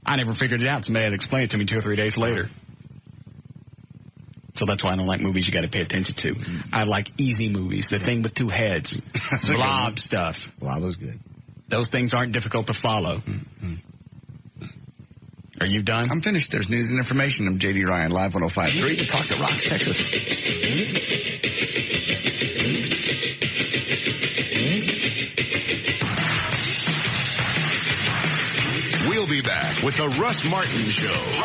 I never figured it out. Somebody had to explain it to me 2 or 3 days later. So that's why I don't like movies you got to pay attention to. I like easy movies. The Thing with Two Heads. Blob stuff. Blob was good. Those things aren't difficult to follow. Mm-hmm. Are you done? I'm finished. There's news and information. I'm J.D. Ryan, Live 105.3, The Talk That Rocks, Texas. We'll be back with The Russ Martin Show.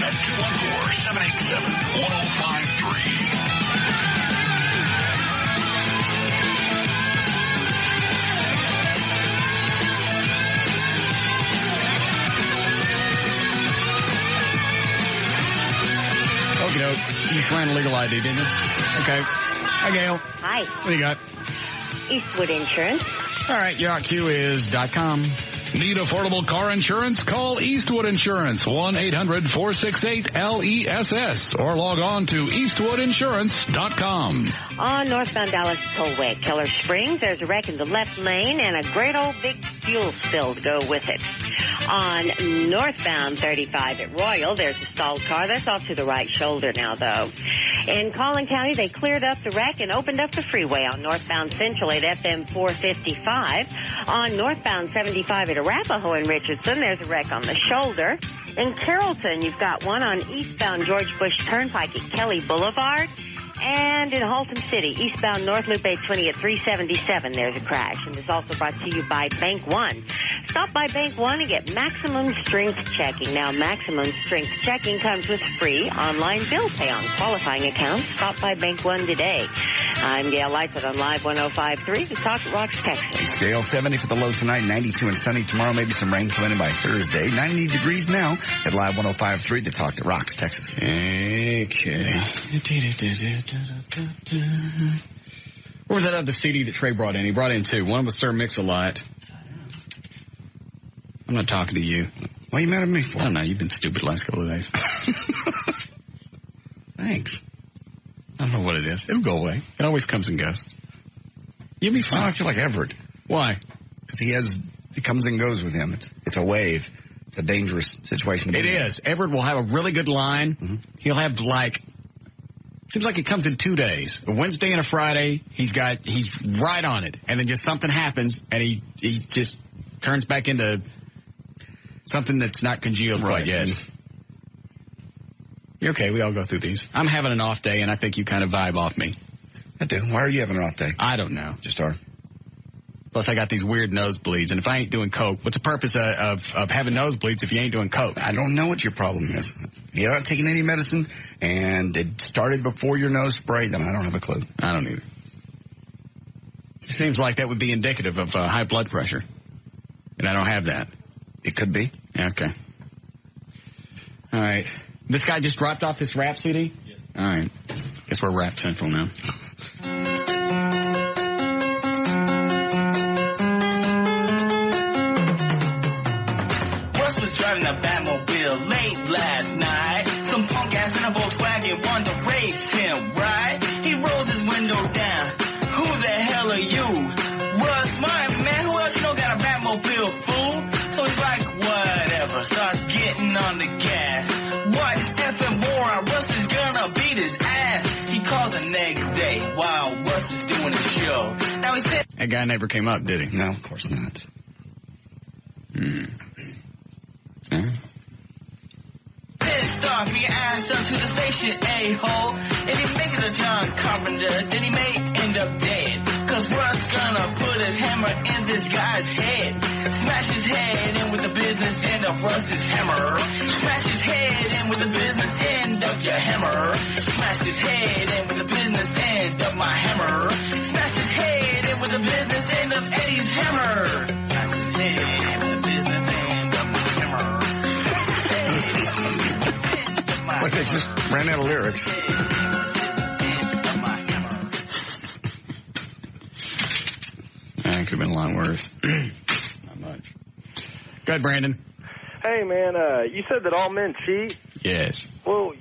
At 214-787-1053. You just ran a legal ID, didn't you? Okay. Hi, Gail. Hi. What do you got? Eastwood Insurance. All right, your IQ is .com. Need affordable car insurance? Call Eastwood Insurance, 1-800-468-LESS, or log on to eastwoodinsurance.com. On northbound Dallas Tollway, Keller Springs, there's a wreck in the left lane and a great old big fuel spill to go with it. On northbound 35 at Royal, there's a stalled car that's off to the right shoulder now, though. In Collin County, they cleared up the wreck and opened up the freeway on northbound Central at FM 455. On northbound 75 at Arapahoe and Richardson, there's a wreck on the shoulder. In Carrollton, you've got one on eastbound George Bush Turnpike at Kelly Boulevard. And in Haltom City, eastbound North Loop 820 at 377, there's a crash. And it's also brought to you by Bank One. Stop by Bank One and get maximum strength checking. Now, maximum strength checking comes with free online bill pay on qualifying accounts. Stop by Bank One today. I'm Gail Lightfoot on Live 105.3, the Talk Rocks, Texas. Scale 70 for the low tonight, 92 and sunny tomorrow. Maybe some rain coming in by Thursday. 90 degrees now at Live 105.3, the Talk that Rocks, Texas. Okay. What was that other CD that Trey brought in? He brought in two. One was Sir Mix-a-Lot. I'm not talking to you. Why are you mad at me for? I don't know. You've been stupid the last couple of days. Thanks. I don't know what it is. It'll go away. It always comes and goes. You'll be fine. I feel like Everett. Why? Because it comes and goes with him. It's a wave. It's a dangerous situation. It is. Everett will have a really good line. Mm-hmm. He'll have seems like it comes in 2 days. A Wednesday and a Friday, he's right on it. And then just something happens and he just turns back into something that's not congealed quite yet. You're okay, we all go through these. I'm having an off day and I think you kind of vibe off me. I do. Why are you having an off day? I don't know. Just are. Plus I got these weird nosebleeds and if I ain't doing coke, what's the purpose of having nosebleeds if you ain't doing coke? I don't know what your problem is. If you're not taking any medicine and it started before your nose spray, then I don't have a clue. I don't either. It seems like that would be indicative of high blood pressure. And I don't have that. It could be. Okay. All right. This guy just dropped off this rap CD? Yes. All right. Guess we're Rap Central now. Russ was driving a Batmobile late last night. Some punk ass in a Volkswagen wanted to race him, right? He rolls his window down. Who the hell are you? Russ, my man, who else you know got a Batmobile, fool? So he's like, whatever, starts getting on the gas. What an effing moron, Russ is gonna beat his ass. He calls the next day while Russ is doing a show. Now he said... That guy never came up, did he? No, of course not. Pissed off, he asked up to the station, a-hole. If he makes it to John Carpenter, then he may end up dead. Cause Russ gonna put his hammer in this guy's head. Smash his head in with the business end of Russ's hammer. Smash his head in with the business end of your hammer. Smash his head in with the business end of my hammer. Smash his head in with the business end of Eddie's hammer. Smash his head in with the business end of my hammer. Like they just ran out of lyrics. That could have been a lot worse. Not much. Go ahead, Brandon. Hey, man, you said that all men cheat? Yes. Well,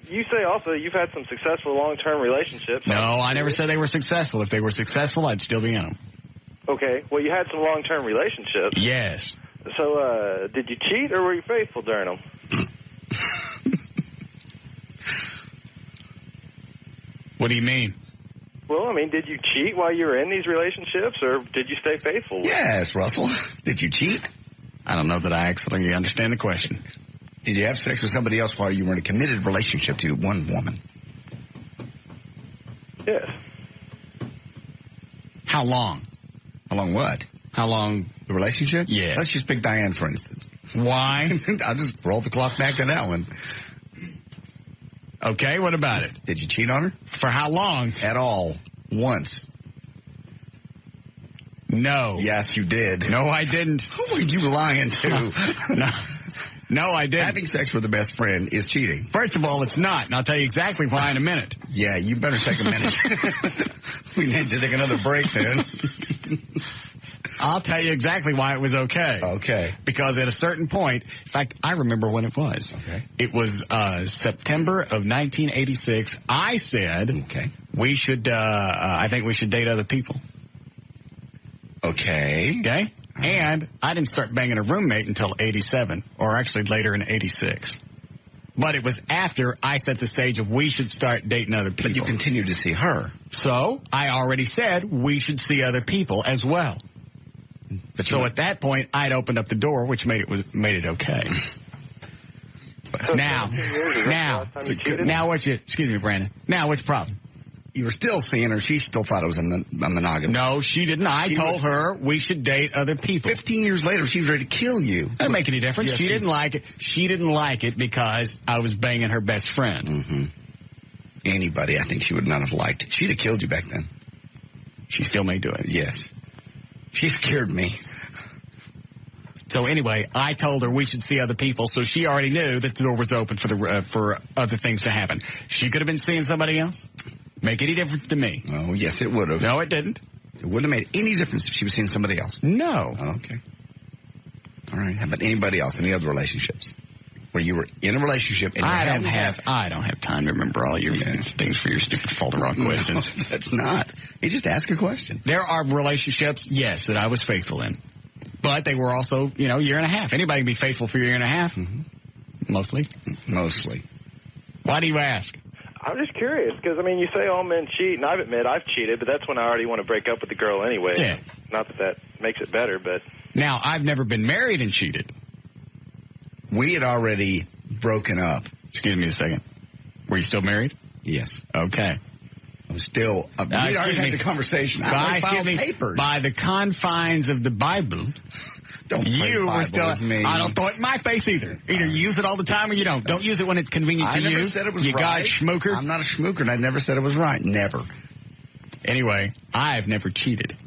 you say also you've had some successful long-term relationships. No, I never said they were successful. If they were successful, I'd still be in them. Okay. Well, you had some long-term relationships. Yes. So, did you cheat or were you faithful during them? What do you mean? Well, I mean, did you cheat while you were in these relationships, or did you stay faithful? Yes, Russell. Did you cheat? I don't know that I actually understand the question. Did you have sex with somebody else while you were in a committed relationship to one woman? Yes. How long? How long what? How long? The relationship? Yeah. Let's just pick Diane, for instance. Why? I'll just roll the clock back to that one. Okay, what about it? Did you cheat on her? For how long? At all. Once. No. Yes, you did. No, I didn't. Who are you lying to? No. No, I didn't. Having sex with a best friend is cheating. First of all, it's not, and I'll tell you exactly why in a minute. Yeah, you better take a minute. We need to take another break then. I'll tell you exactly why it was okay. Okay. Because at a certain point, in fact, I remember when it was. Okay. It was September of 1986. I said, okay, we should, I think we should date other people. Okay. Okay? And I didn't start banging a roommate until 87, or actually later in 86. But it was after I set the stage of we should start dating other people. But you continued to see her. So I already said we should see other people as well. But so at that point, I'd opened up the door, which made it okay. Now what's your, excuse me, Brandon. Now what's the problem? You were still seeing her. She still thought it was a monogamous. No, she didn't. I told her we should date other people. 15 years later, she was ready to kill you. Doesn't make any difference. Yes, she didn't like it. She didn't like it because I was banging her best friend. Mm-hmm. Anybody, I think she would not have liked it. She'd have killed you back then. She still may do it. Yes. She scared me. So anyway, I told her we should see other people, so she already knew that the door was open for other things to happen. She could have been seeing somebody else. Make any difference to me? Oh, yes, it would have. No, it didn't. It wouldn't have made any difference if she was seeing somebody else. No. Oh, okay. All right. How about anybody else? Any other relationships where you were in a relationship? And I don't have time to remember all your things for your stupid fault wrong questions. No, that's not. You just ask a question. There are relationships, yes, that I was faithful in, but they were also, year and a half. Anybody can be faithful for a year and a half. Mm-hmm. Mostly. Why do you ask? I'm just curious, because, you say all men cheat, and I've admitted I've cheated, but that's when I already want to break up with the girl anyway. Yeah. Not that makes it better, but... Now, I've never been married and cheated. We had already broken up. Excuse me a second. Were you still married? Yes. Okay. I'm still... we already had the conversation. I filed papers. By the confines of the Bible... Don't you were still. I don't throw it in my face either. Either you use it all the time or you don't. Don't use it when it's convenient to you. I never said it was you right. You guys schmooker. I'm not a schmooker, and I never said it was right. Never. Anyway, I've never cheated.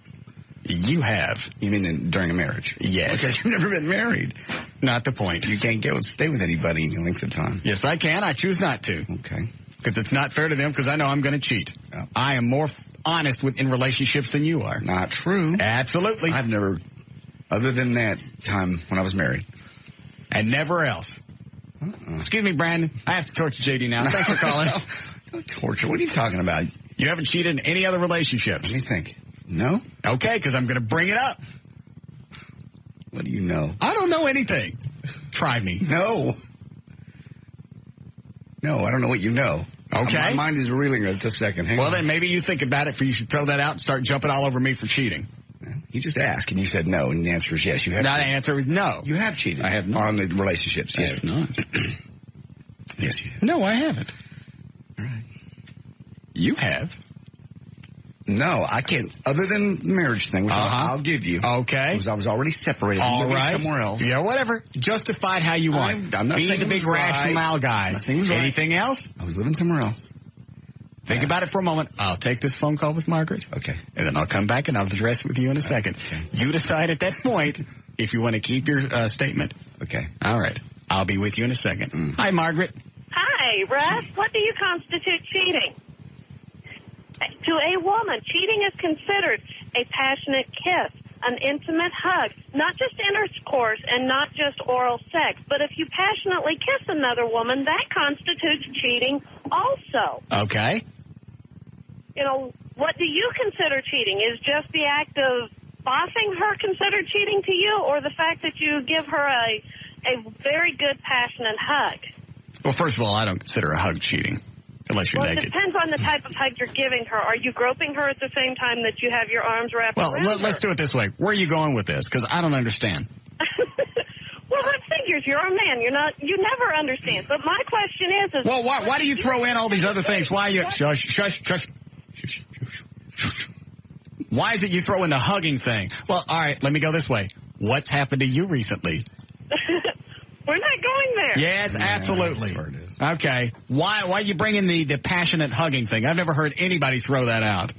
You have. You mean during a marriage? Yes. Because you've never been married. Not the point. You can't stay with anybody in a length of time. Yes, I can. I choose not to. Okay. Because it's not fair to them because I know I'm going to cheat. Oh. I am more honest in relationships than you are. Not true. Absolutely. I've never... Other than that time when I was married. And never else. Excuse me, Brandon. I have to torture JD now. Thanks for calling. Don't torture. What are you talking about? You haven't cheated in any other relationships? Let me think. No? Okay, because I'm going to bring it up. What do you know? I don't know anything. Try me. No, I don't know what you know. Okay. My mind is reeling at this second. Hang on. Then maybe you think about it, you should throw that out and start jumping all over me for cheating. You just asked, and you said no, and the answer is yes. You have. Now the answer is no. You have cheated. I have not. On the relationships, yes. I have not. Yes, you have. No, I haven't. All right. You have. No, I can't. Other than the marriage thing, which I'll give you. Okay. Because I was already separated. All right. Somewhere else. Yeah, whatever. Justify it how you want. I'm not Be saying the big rationale guy. Anything else? I was living somewhere else. Think about it for a moment. I'll take this phone call with Margaret. Okay. And then I'll come back and I'll address it with you in a second. Okay. You decide at that point if you want to keep your statement. Okay. All right. I'll be with you in a second. Hi, Margaret. Hi, Russ. What do you constitute cheating? To a woman, cheating is considered a passionate kiss, an intimate hug, not just intercourse and not just oral sex, but if you passionately kiss another woman, that constitutes cheating also. Okay. What do you consider cheating? Is just the act of bossing her considered cheating to you, or the fact that you give her a very good passionate hug? Well, first of all, I don't consider a hug cheating. Unless you're naked. It depends on the type of hug you're giving her. Are you groping her at the same time that you have your arms wrapped around her? Well, let's do it this way. Where are you going with this? Because I don't understand. Well, that figures. You're a man. You never understand. But my question is well, why do you throw in all these other things? Why you... Shush. Why is it you throw in the hugging thing? Well, all right, let me go this way. What's happened to you recently? We're not going there. Yes, absolutely. That's where it is. Okay. Why you bring in the passionate hugging thing? I've never heard anybody throw that out.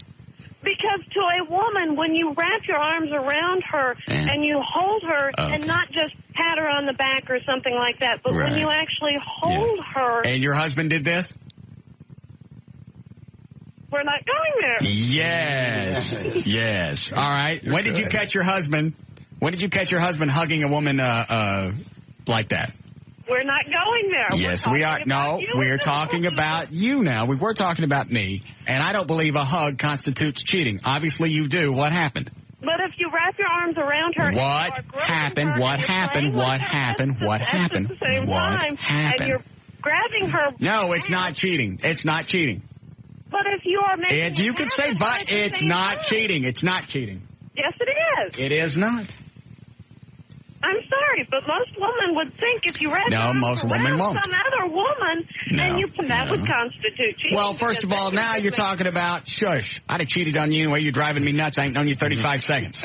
Because to a woman, when you wrap your arms around her and you hold her and not just pat her on the back or something like that, but when you actually hold her. And your husband did this? We're not going there. Yes. Yes. All right. When did you catch your husband? When did you catch your husband hugging a woman like that? We're not going there. Yes, we are. No, we're talking about you now. We were talking about me, and I don't believe a hug constitutes cheating. Obviously, you do. What happened? But if you wrap your arms around her, what happened? What happened? What happened? What happened? At the same time, and you're grabbing her. No, it's not cheating. It's not cheating. But if you are making, you can say, but it's not cheating. It's not cheating. Yes, it is. It is not. I'm sorry, but most women would think if you wrap most women won't. some other woman, and that would constitute cheating. Well, first of all, now you're talking about, shush, I'd have cheated on you anyway. You're driving me nuts. I ain't known you 35 seconds.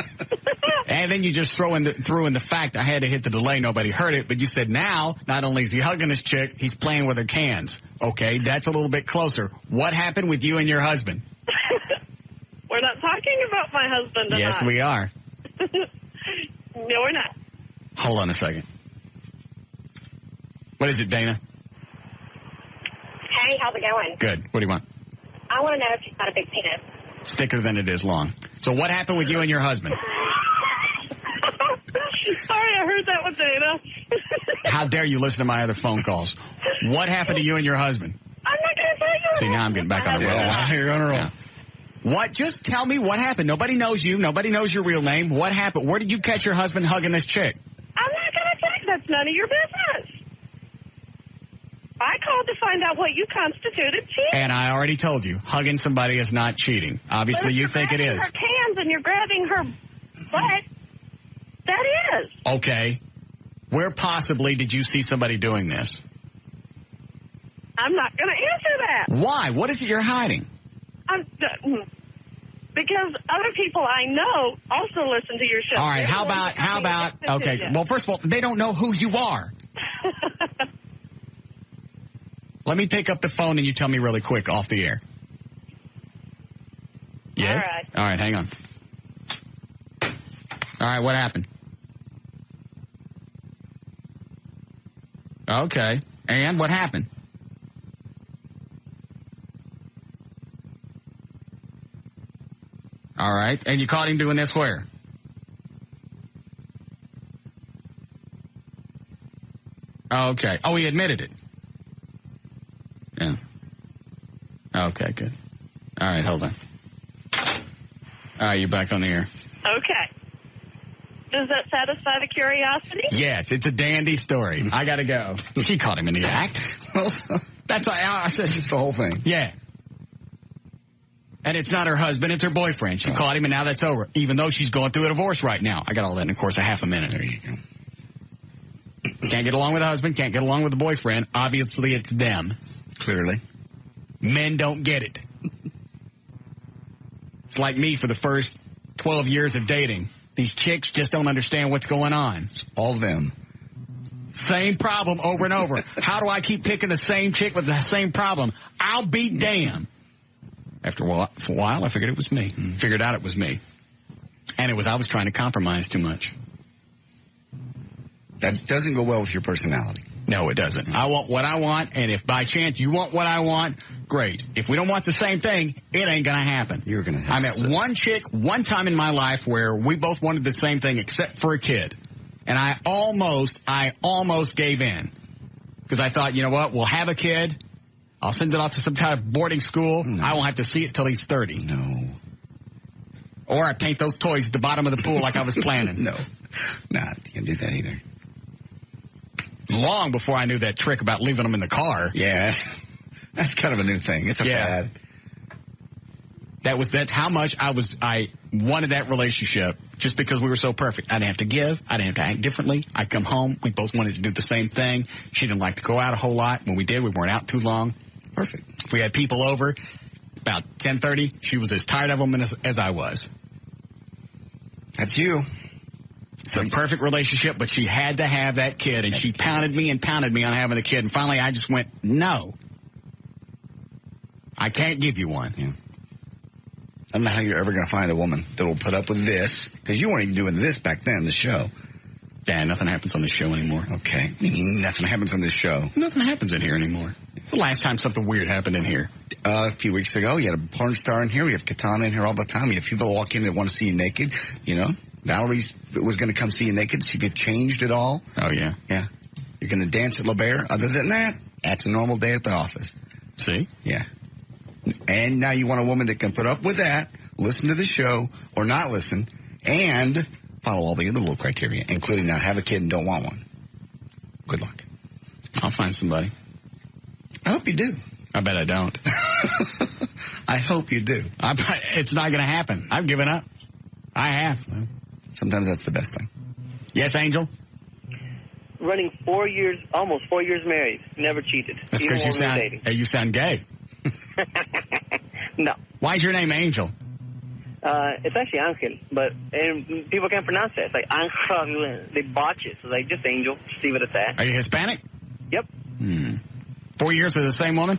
And then you just threw in the fact I had to hit the delay. Nobody heard it. But you said now, not only is he hugging this chick, he's playing with her cans. Okay, that's a little bit closer. What happened with you and your husband? We're not talking about my husband and Yes, I. we are. No, we're not. Hold on a second. What is it, Dana? Hey, how's it going? Good. What do you want? I want to know if you've got a big penis. It's thicker than it is long. So what happened with you and your husband? Sorry, I heard that with Dana. How dare you listen to my other phone calls? What happened to you and your husband? I'm not going to tell you. See, now I'm getting back on a roll. You're on a roll. Yeah. What? Just tell me what happened. Nobody knows you. Nobody knows your real name. What happened? Where did you catch your husband hugging this chick? I'm not going to check. That's none of your business. I called to find out what you constituted cheating. And I already told you, hugging somebody is not cheating. Obviously, you think it is. Her cans and you're grabbing her butt. That is. Okay. Where possibly did you see somebody doing this? I'm not going to answer that. Why? What is it you're hiding? Because other people I know also listen to your show. All right. How about? Okay. Well, first of all, they don't know who you are. Let me pick up the phone and you tell me really quick off the air. Yes? All right, hang on. All right, what happened? Okay. And what happened? All right. And you caught him doing this where? Okay. Oh, he admitted it. Yeah. Okay, good. All right, hold on. All right, you're back on the air. Okay. Does that satisfy the curiosity? Yes, it's a dandy story. I gotta go. She caught him in the act. That's why I said it's the whole thing. Yeah. And it's not her husband, it's her boyfriend. She caught him and now that's over. Even though she's going through a divorce right now. I got all that in, of course, a half a minute. There you go. Can't get along with the husband, can't get along with the boyfriend. Obviously, it's them. Clearly. Men don't get it. It's like me for the first 12 years of dating. These chicks just don't understand what's going on. It's all them. Same problem over and over. How do I keep picking the same chick with the same problem? I'll be damned. After a while, I figured it was me. Figured out it was me. And I was trying to compromise too much. That doesn't go well with your personality. No, it doesn't. I want what I want, and if by chance you want what I want, great. If we don't want the same thing, it ain't gonna happen. You're gonna have I met one chick one time in my life where we both wanted the same thing except for a kid. And I almost gave in. Because I thought, you know what, we'll have a kid. I'll send it off to some kind of boarding school. No. I won't have to see it till he's 30. No. Or I paint those toys at the bottom of the pool like I was planning. No. Nah, you can't do that either. Long before I knew that trick about leaving them in the car. Yeah, that's kind of a new thing. It's a fad. That's how much I wanted that relationship just because we were so perfect. I didn't have to give. I didn't have to act differently. I'd come home. We both wanted to do the same thing. She didn't like to go out a whole lot. When we did, we weren't out too long. Perfect. If we had people over, about 10:30, she was as tired of them as I was. That's you. It's a perfect relationship, but she had to have that kid, and she pounded me on having a kid. And finally, I just went, no. I can't give you one. Yeah. I don't know how you're ever going to find a woman that will put up with this, because you weren't even doing this back then, the show. Yeah, nothing happens on the show anymore. Okay. Nothing happens on this show. Nothing happens in here anymore. The last time something weird happened in here? A few weeks ago, you had a porn star in here. We have Katana in here all the time. You have people that walk in that want to see you naked. You know, Valerie was going to come see you naked. See if you changed at all. Oh, yeah. Yeah. You're going to dance at La Bear. Other than that, that's a normal day at the office. See? Yeah. And now you want a woman that can put up with that, listen to the show, or not listen, and follow all the other little criteria, including not have a kid and don't want one. Good luck. I'll find somebody. I hope you do. I bet I don't. I hope you do. It's not going to happen. I've given up. I have. Sometimes that's the best thing. Yes, Angel? Running 4 years, almost 4 years married, never cheated. That's because you sound gay. No. Why is your name Angel? It's actually Angel, but people can't pronounce it. It's like Angel. They botch it. So like, just Angel. Just leave it at that. Are you Hispanic? Yep. 4 years with the same woman?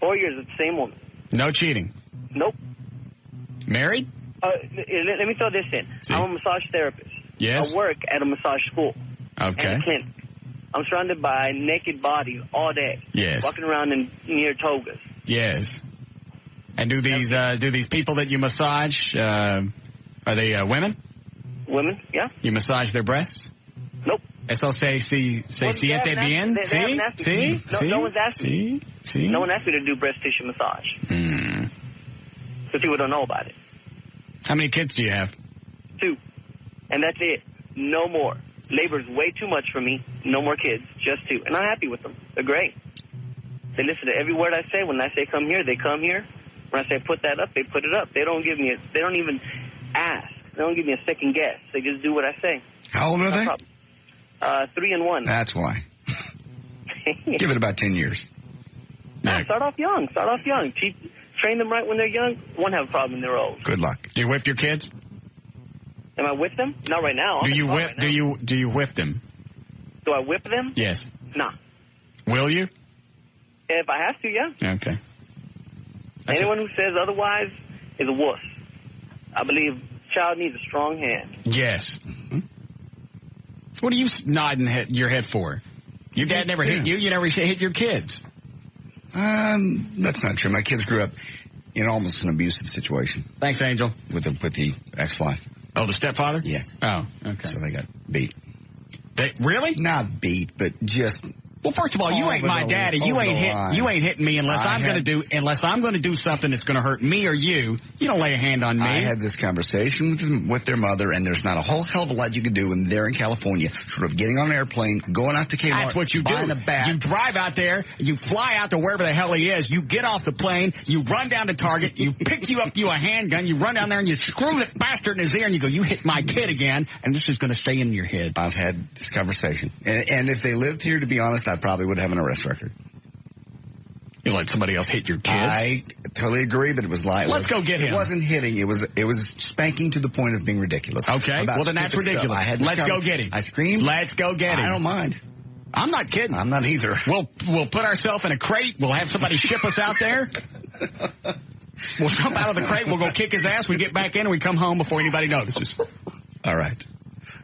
4 years with the same woman. No cheating? Nope. Married? Let me throw this in. See? I'm a massage therapist. Yes. I work at a massage school. Okay. And a clinic. I'm surrounded by naked bodies all day. Yes. Walking around in near togas. Yes. And do these people that you massage, are they women? Women, yeah. You massage their breasts? Nope. Eso se siente bien? See? No one's asked me. See? No one asked me to do breast tissue massage. So people don't know about it. How many kids do you have? 2. And that's it. No more. Labor's way too much for me. No more kids. Just 2. And I'm happy with them. They're great. They listen to every word I say. When I say come here, they come here. When I say put that up, they put it up. They don't even ask. They don't give me a second guess. They just do what I say. How old are they? 3 and 1. That's why. Give it about 10 years. No, start off young. Train them right when they're young. Won't have a problem when they're old. Good luck. Do you whip your kids? Am I with them? Not right now. Do you whip them? Do I whip them? Yes. Nah. Will you? If I have to, yeah. Okay. Anyone who says otherwise is a wuss. I believe child needs a strong hand. Yes. What are you nodding your head for? Your dad never hit you. You never hit your kids. That's not true. My kids grew up in almost an abusive situation. Thanks, Angel. With the ex-wife. Oh, the stepfather? Yeah. Oh, okay. So they got beat. Really? Not beat, but just. Well, first of all, you ain't my daddy. You ain't hitting me unless I'm going to do something that's going to hurt me or you. You don't lay a hand on me. I had this conversation with their mother, and there's not a whole hell of a lot you can do when they're in California, sort of getting on an airplane, going out to Kmart. That's what you do. You drive out there, you fly out to wherever the hell he is, you get off the plane, you run down to Target, you pick you up a handgun, you run down there and you screw that bastard in his ear and you go, you hit my kid again, and this is going to stay in your head. I've had this conversation. And if they lived here, to be honest, I probably would have an arrest record. You let somebody else hit your kids? I totally agree, but it was like... Let's go get him. It wasn't hitting. It was spanking to the point of being ridiculous. Okay, well then that's ridiculous. Let's go get him. I screamed. Let's go get him. I don't mind. I'm not kidding. I'm not either. We'll put ourselves in a crate. We'll have somebody ship us out there. We'll jump out of the crate. We'll go kick his ass. We get back in and we come home before anybody notices. All right.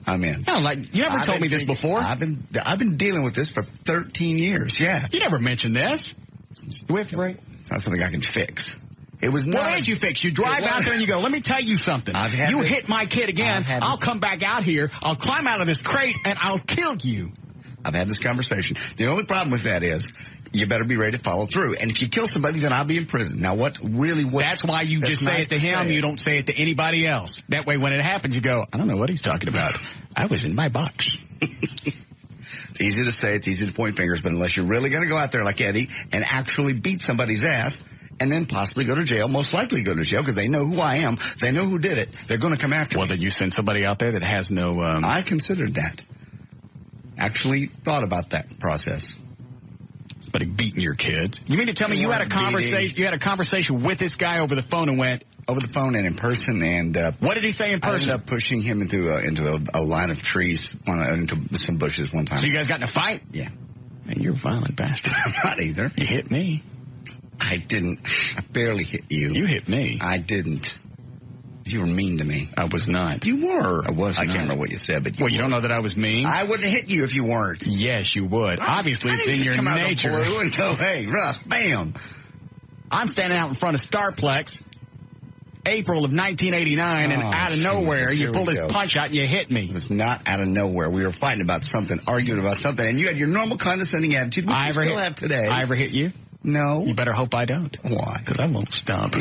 I'm in. No, you never told me this before. I've been dealing with this for 13 years. Yeah. You never mentioned this. Swift break. It's not something I can fix. It was not. What did you fix? You drive out there and you go, let me tell you something. You hit my kid again, I'll come back out here, I'll climb out of this crate, and I'll kill you. I've had this conversation. The only problem with that is you better be ready to follow through. And if you kill somebody, then I'll be in prison. Now, that's why you just say it to him. You don't say it to anybody else. That way, when it happens, you go, I don't know what he's talking about. I was in my box. It's easy to say, it's easy to point fingers, but unless you're really going to go out there like Eddie and actually beat somebody's ass and then possibly go to jail, most likely go to jail because they know who I am, they know who did it, they're going to come after me. Well, then you send somebody out there that has no... I considered that. Actually thought about that process. Somebody beating your kids. You mean to tell me you had a conversation? You had a conversation with this guy over the phone and went over the phone and in person. And what did he say in person? I ended up pushing him into a line of trees, into some bushes one time. So you guys got in a fight? Yeah. Man, you're a violent bastard. I'm not either. You hit me. I didn't. I barely hit you. You hit me. I didn't. You were mean to me. I was not. You were. I was I not. can't remember what you said, but you don't know that I was mean? I wouldn't hit you if you weren't. Yes, you would. Obviously, it's in your come nature. Out of the blue and go, hey, Russ, bam. I'm standing out in front of Starplex, April of 1989, and out of nowhere, you pull this punch out and you hit me. It was not out of nowhere. We were fighting about something, arguing about something, and you had your normal condescending attitude, which you still have today. I ever hit you? No. You better hope I don't. Why? Because I won't stop.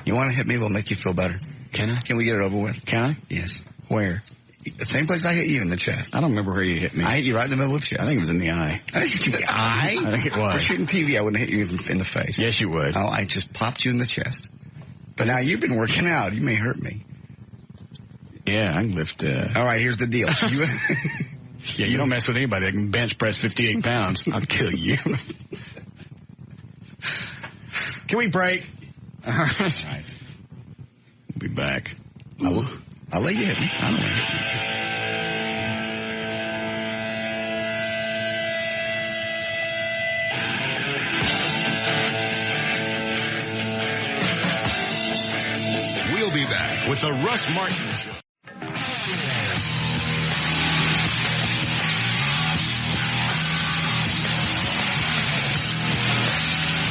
You want to hit me? We'll make you feel better. Can I? Can we get it over with? Can I? Yes. Where? The same place I hit you, in the chest. I don't remember where you hit me. I hit you right in the middle of the chest. I think it was in the eye. I hit you in the eye? I think it was. For shooting TV, I wouldn't hit you in the face. Yes, you would. Oh, I just popped you in the chest. But now you've been working out. You may hurt me. Yeah, I can lift... All right, here's the deal. Yeah, you don't mess with anybody that can bench press 58 pounds. I'll kill you. Can we break? All right. We'll be back. I'll let you hit me. I don't know. We'll be back with the Russ Martin Show.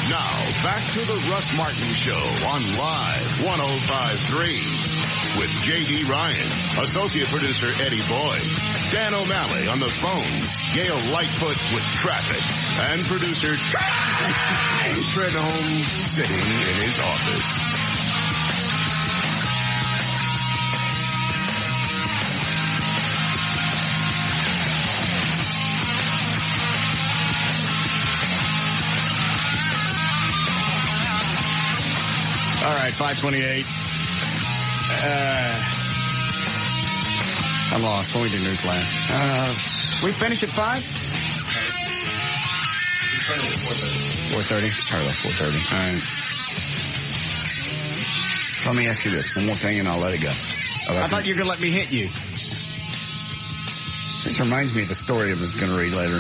Now, back to the Russ Martin Show on Live 105.3 with J.D. Ryan, Associate Producer Eddie Boyd, Dan O'Malley on the phones, Gail Lightfoot with traffic, and producer Trenholm sitting in his office. All right, 5:28. I'm lost. When we did news last. We finish at 5? 4:30. Started at 4:30. All right. So let me ask you this. One more thing and I'll let it go. I thought you were going to let me hit you. This reminds me of the story I was going to read later.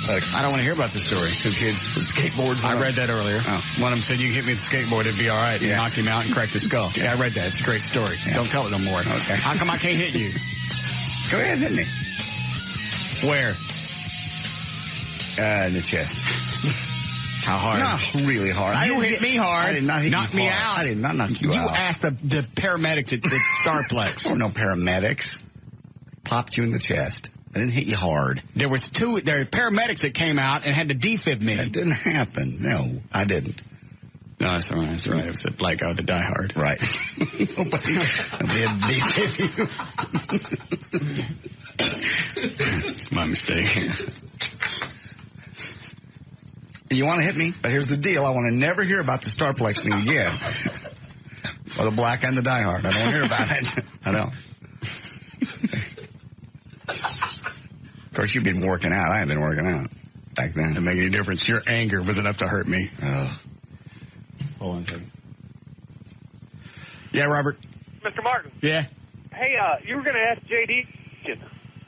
I don't want to hear about this story. Two kids with skateboards. I read that earliaher. Oh. One of them said, you can hit me with a skateboard, it'd be all right. And knocked him out and cracked his skull. Yeah, I read that. It's a great story. Yeah. Don't tell it no more. Okay. How come I can't hit you? Go ahead, hit me. Where? In the chest. How hard? Not really hard. You hit me hard. I did not hit knock you me hard. out. I did not knock you out. You asked the paramedics at Starplex. There were no paramedics. Popped you in the chest. I didn't hit you hard. There were paramedics that came out and had to defib me. That didn't happen. No, I didn't. No, that's all right. That's right. It was a black guy with a Die Hard. Right. nobody had to defib you. My mistake. You want to hit me? But here's the deal. I want to never hear about the Starplex thing again. Or the black guy and the Die Hard. I don't want to hear about it. I don't. Of course, you've been working out. I haven't been working out back then. Didn't make any difference. Your anger was enough to hurt me. Oh. Hold on a second. Yeah, Robert. Mr. Martin. Yeah. Hey, you were going to ask J.D.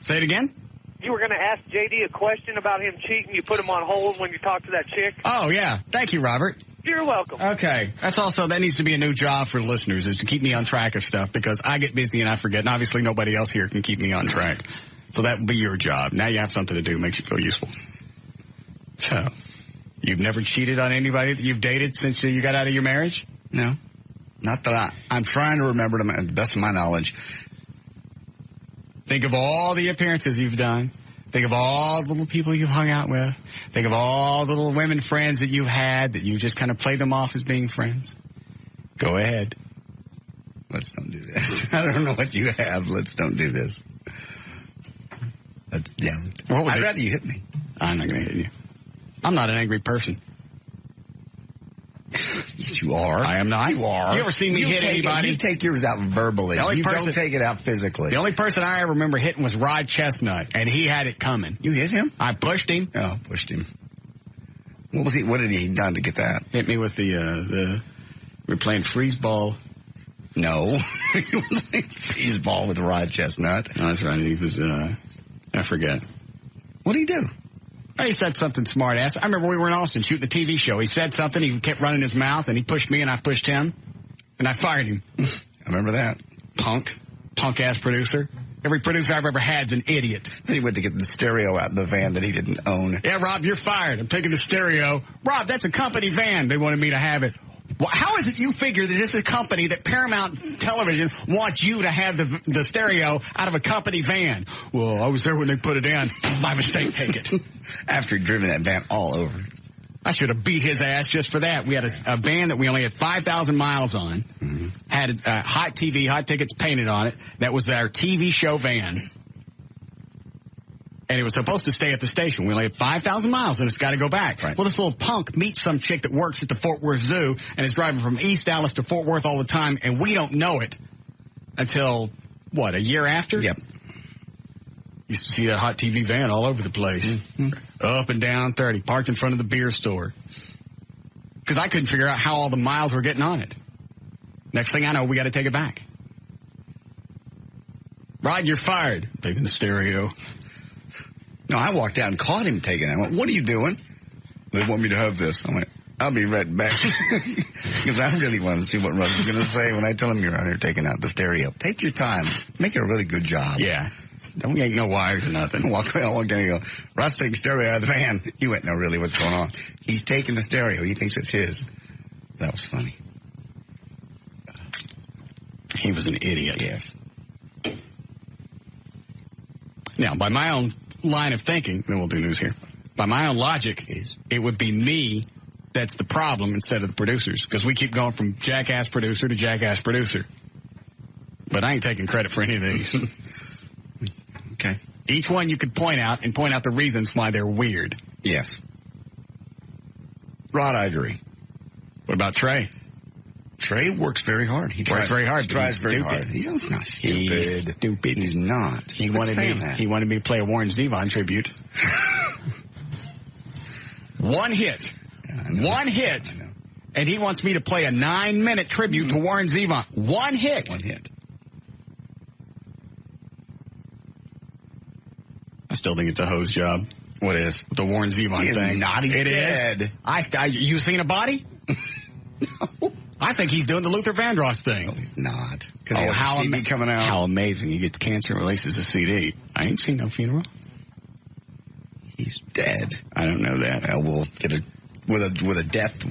Say it again? You were going to ask J.D. a question about him cheating. You put him on hold when you talked to that chick. Oh, yeah. Thank you, Robert. You're welcome. Okay. That needs to be a new job for listeners, is to keep me on track of stuff, because I get busy and I forget, and obviously nobody else here can keep me on track. So that will be your job. Now you have something to do. Makes you feel useful. So, you've never cheated on anybody that you've dated since you got out of your marriage? No. Not that I'm trying to remember to the best of my knowledge. Think of all the appearances you've done. Think of all the little people you've hung out with. Think of all the little women friends that you've had that you just kind of play them off as being friends. Go ahead. Let's don't do this. I don't know what you have. Let's don't do this. Yeah. I'd rather you hit me. I'm not going to hit you. I'm not an angry person. Yes, you are. I am not. You are. You ever seen me hit anybody? You take yours out verbally. You don't take it out physically. The only person I ever remember hitting was Rod Chestnut, and he had it coming. You hit him? I pushed him. Oh, pushed him. What was he? What had he done to get that? Hit me with we were playing freeze ball. No. Freeze ball with Rod Chestnut. No, that's right. He was, I forget. What did he do? He said something smart ass. I remember we were in Austin shooting a TV show. He said something. He kept running his mouth, and he pushed me, and I pushed him, and I fired him. I remember that. Punk ass producer. Every producer I've ever had's an idiot. Then he went to get the stereo out in the van that he didn't own. Yeah, Rob, you're fired. I'm taking the stereo. Rob, that's a company van. They wanted me to have it. Well, how is it you figure that this is a company that Paramount Television wants you to have the stereo out of a company van? Well, I was there when they put it in. My mistake, take it. After he'd driven that van all over. I should have beat his ass just for that. We had a van that we only had 5,000 miles on, had hot TV, hot tickets painted on it. That was our TV show van. And it was supposed to stay at the station. We only had 5,000 miles, and it's got to go back. Right. Well, this little punk meets some chick that works at the Fort Worth Zoo and is driving from East Dallas to Fort Worth all the time, and we don't know it until, what, a year after? Yep. Used to see that hot TV van all over the place. Up and down 30, parked in front of the beer store. Because I couldn't figure out how all the miles were getting on it. Next thing I know, we got to take it back. Rod, you're fired. Taking the stereo. No, I walked out and caught him taking it. I went, what are you doing? They want me to have this. I went, I'll be right back. Because I really want to see what Russ is going to say when I tell him you're out here taking out the stereo. Take your time. Make it a really good job. Yeah. Don't yank no wires or nothing. I walked down and go, Russ taking stereo out of the van. You went, no, really, what's going on? He's taking the stereo. He thinks it's his. That was funny. He was an idiot. Yes. Now, by my own line of thinking, then we'll do news here. By my own logic, it would be me that's the problem instead of the producers, because we keep going from jackass producer to jackass producer. But I ain't taking credit for any of these. Okay. Each one you could point out the reasons why they're weird. Yes. Rod, I agree. What about Trey? Trey works very hard. He works very hard. He tries very hard. He's not stupid. He's stupid. He's not. He wanted me to play a Warren Zevon tribute. One hit. One hit. And he wants me to play a 9-minute tribute to Warren Zevon. One hit. One hit. I still think it's a hose job. What is? The Warren Zevon thing. He's dead. You seen a body? No. I think he's doing the Luther Vandross thing. No, he's not. Because he has a CD coming out. How amazing. He gets cancer and releases a CD. I ain't seen no funeral. He's dead. I don't know that. We'll get with a death.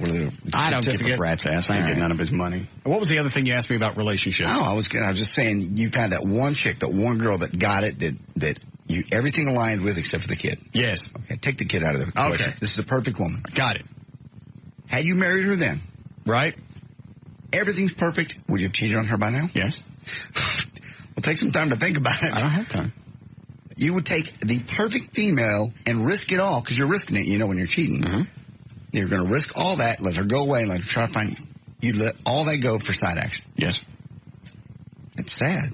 I don't give a rat's ass. I ain't getting none of his money. What was the other thing you asked me about relationships? Oh, I was just saying you had that one chick, that one girl that got it, that you everything aligned with except for the kid. Yes. Okay, take the kid out of the equation. This is the perfect woman. Got it. Had you married her then, right? Everything's perfect. Would you have cheated on her by now? Yes. Well, take some time to think about it. I don't have time. You would take the perfect female and risk it all, because you're risking it, when you're cheating. Mm-hmm. You're going to risk all that, let her go away, and let her try to find you. You let all that go for side action. Yes. It's sad.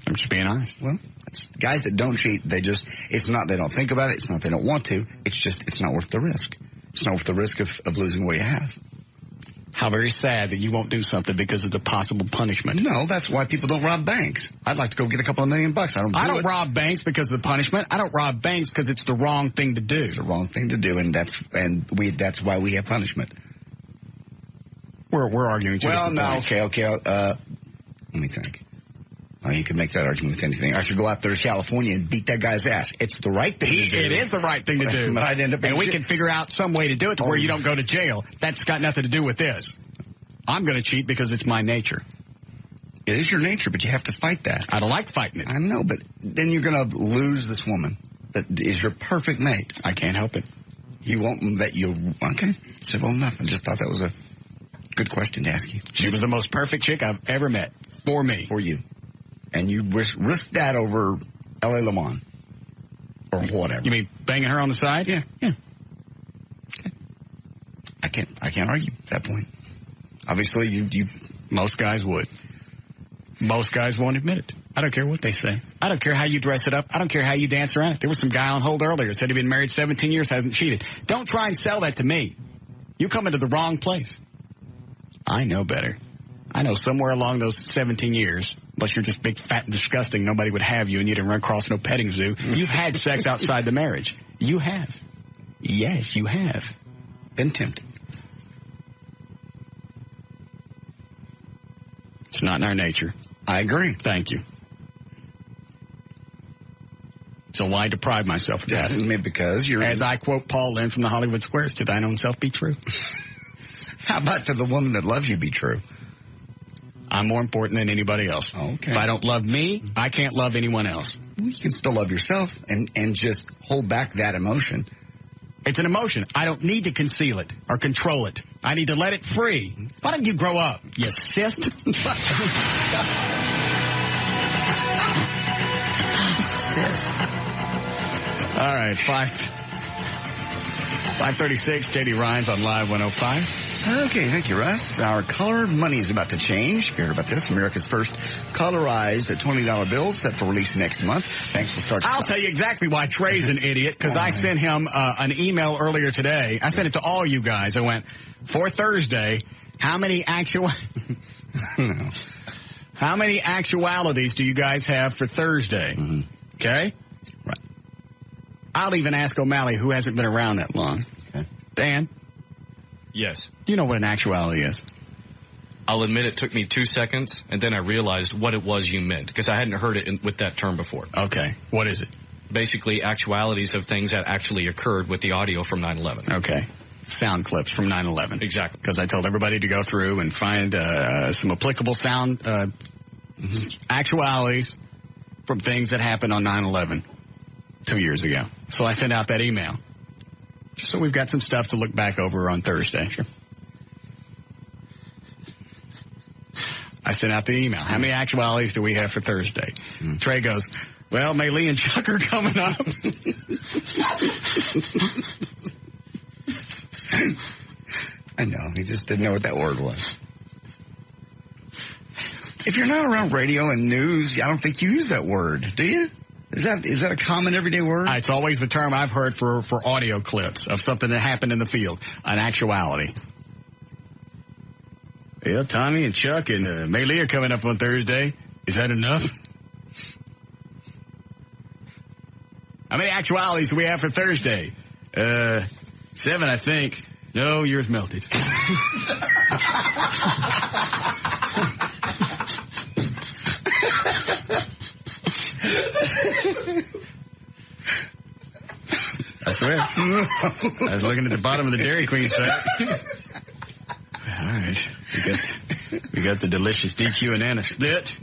I'm just being honest. Well, it's guys that don't cheat, it's not they don't think about it, it's not they don't want to, it's not worth the risk. It's not worth the risk of losing what you have. How very sad that you won't do something because of the possible punishment. No, that's why people don't rob banks. I'd like to go get a couple of $1 million. I don't rob banks because of the punishment. I don't rob banks because it's the wrong thing to do. It's the wrong thing to do, and that's why we have punishment. We're arguing. Okay. Let me think. You can make that argument with anything. I should go out there to California and beat that guy's ass. It's the right thing to do. It is the right thing to do. But I'd end up and we can figure out some way to do it to where you don't go to jail. That's got nothing to do with this. I'm going to cheat because it's my nature. It is your nature, but you have to fight that. I don't like fighting it. I know, but then you're going to lose this woman that is your perfect mate. I can't help it. You won't that you okay? Simple enough. I just thought that was a good question to ask you. She was the most perfect chick I've ever met. For me. For you. And you risk that over L.A. Le Mans. Or whatever. You mean banging her on the side? Yeah. Okay. I can't argue at that point. Obviously, you most guys would. Most guys won't admit it. I don't care what they say. I don't care how you dress it up. I don't care how you dance around it. There was some guy on hold earlier said he'd been married 17 years, hasn't cheated. Don't try and sell that to me. You come into the wrong place. I know better. I know somewhere along those 17 years, unless you're just big, fat, and disgusting, nobody would have you and you didn't run across no petting zoo. You've had sex outside the marriage. You have. Yes, you have. Been tempted. It's not in our nature. I agree. Thank you. So why deprive myself of that? Doesn't mean because you're... As I quote Paul Lynn from the Hollywood Squares, to thine own self be true. How about to the woman that loves you be true? I'm more important than anybody else. Okay. If I don't love me, I can't love anyone else. You can still love yourself and just hold back that emotion. It's an emotion. I don't need to conceal it or control it. I need to let it free. Why don't you grow up, you cyst? Cyst. All right, 5:36, J.D. Ryan's on Live 105. Okay, thank you, Russ. Our color of money is about to change. You heard about this. America's first colorized $20 bill set for release next month. Banks will start... I'll tell you exactly why Trey's an idiot, because I sent him an email earlier today. I sent it to all you guys. I went, for Thursday, how many actualities do you guys have for Thursday? Mm-hmm. Okay? Right. I'll even ask O'Malley, who hasn't been around that long. Okay. Dan? Yes. You know what an actuality is. I'll admit it took me 2 seconds, and then I realized what it was you meant, because I hadn't heard it with that term before. Okay. What is it? Basically, actualities of things that actually occurred with the audio from 9/11. Okay. Sound clips from 9/11. Exactly. Because I told everybody to go through and find some applicable sound actualities from things that happened on 9/11 2 years ago. So I sent out that email. Just so we've got some stuff to look back over on Thursday. Sure. I sent out the email. How many actualities do we have for Thursday? Trey goes, well, Maylee and Chuck are coming up. I know. He just didn't know what that word was. If you're not around radio and news, I don't think you use that word, do you? Is that a common everyday word? It's always the term I've heard for audio clips of something that happened in the field. An actuality. Yeah, Tommy and Chuck and Maylee are coming up on Thursday. Is that enough? How many actualities do we have for Thursday? 7, I think. No, yours melted. I swear. I was looking at the bottom of the Dairy Queen site. All right. We got the delicious DQ and Anna split.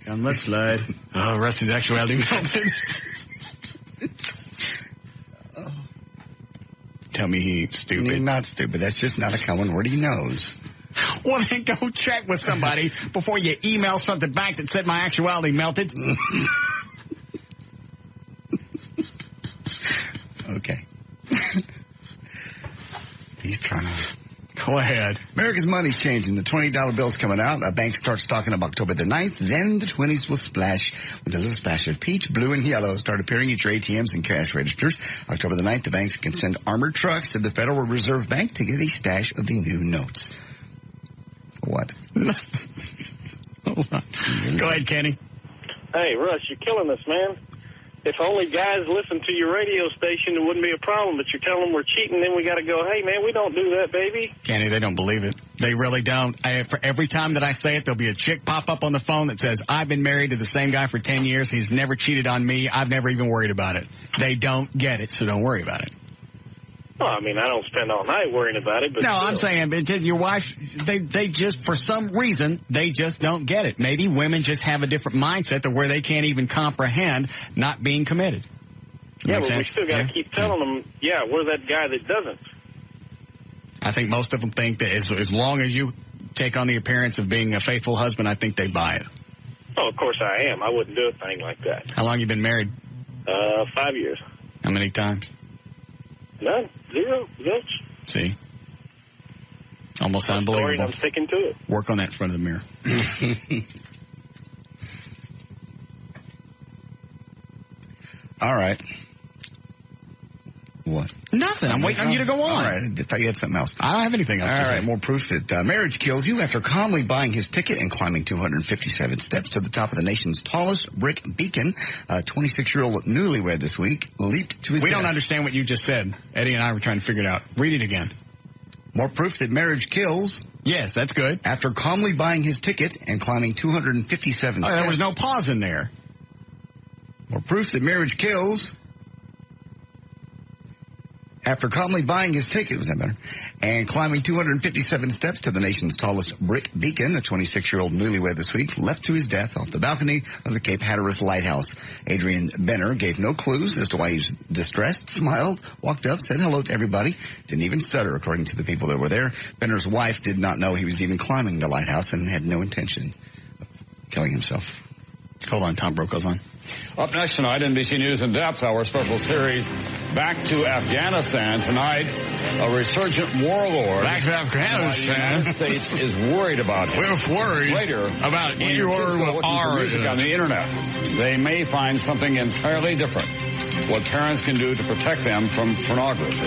On that slide. Oh, Russ is actuality melted. Tell me he ain't stupid. He's not stupid. That's just not a common word. He knows. Well, then go check with somebody before you email something back that said my actuality melted. Okay. He's trying to... Go ahead. America's money's changing. The $20 bill's coming out. A bank starts stocking up October the 9th. Then the 20s will splash with a little splash of peach, blue, and yellow. Start appearing at your ATMs and cash registers. October the 9th, the banks can send armored trucks to the Federal Reserve Bank to get a stash of the new notes. What? Hold on. Go ahead, Kenny. Hey, Russ, you're killing us, man. If only guys listen to your radio station, it wouldn't be a problem. But you're telling them we're cheating, then we got to go, hey, man, we don't do that, baby. Kenny, they don't believe it. They really don't. For every time that I say it, there'll be a chick pop up on the phone that says, I've been married to the same guy for 10 years. He's never cheated on me. I've never even worried about it. They don't get it, so don't worry about it. Well, I mean, I don't spend all night worrying about it. But no, still. I'm saying your wife, they just, for some reason, they just don't get it. Maybe women just have a different mindset to where they can't even comprehend not being committed. Yeah, but we still got to keep telling them, yeah, we're that guy that doesn't. I think most of them think that as long as you take on the appearance of being a faithful husband, I think they buy it. Oh, of course I am. I wouldn't do a thing like that. How long you been married? 5 years. How many times? None. 0. Zilch. See? Almost Story, unbelievable. and I'm sticking to it. Work on that in front of the mirror. All right. What? Nothing. I'm waiting on you to go on. All right. I thought you had something else. I don't have anything else All to say. right. More proof that marriage kills you. After calmly buying his ticket and climbing 257 steps to the top of the nation's tallest brick beacon, a 26-year-old newlywed this week leaped to his We death. don't understand what you just said. Eddie and I were trying to figure it out. Read it again. More proof that marriage kills. Yes, that's good. After calmly buying his ticket and climbing 257 steps. There was no pause in there. More proof that marriage kills. After calmly buying his ticket, was that better? And climbing 257 steps to the nation's tallest brick beacon, a 26-year-old newlywed this week left to his death off the balcony of the Cape Hatteras Lighthouse. Adrian Benner gave no clues as to why he was distressed, smiled, walked up, said hello to everybody, didn't even stutter, according to the people that were there. Benner's wife did not know he was even climbing the lighthouse and had no intention of killing himself. Hold on, Tom Brokaw's on. Up next tonight, NBC News in Depth, our special series, Back to Afghanistan. Tonight, a resurgent warlord. Back to Afghanistan. The United States is worried about him. We're worried Later, about when you you're with looking R for music in it. on the internet, they may find something entirely different. What parents can do to protect them from pornography.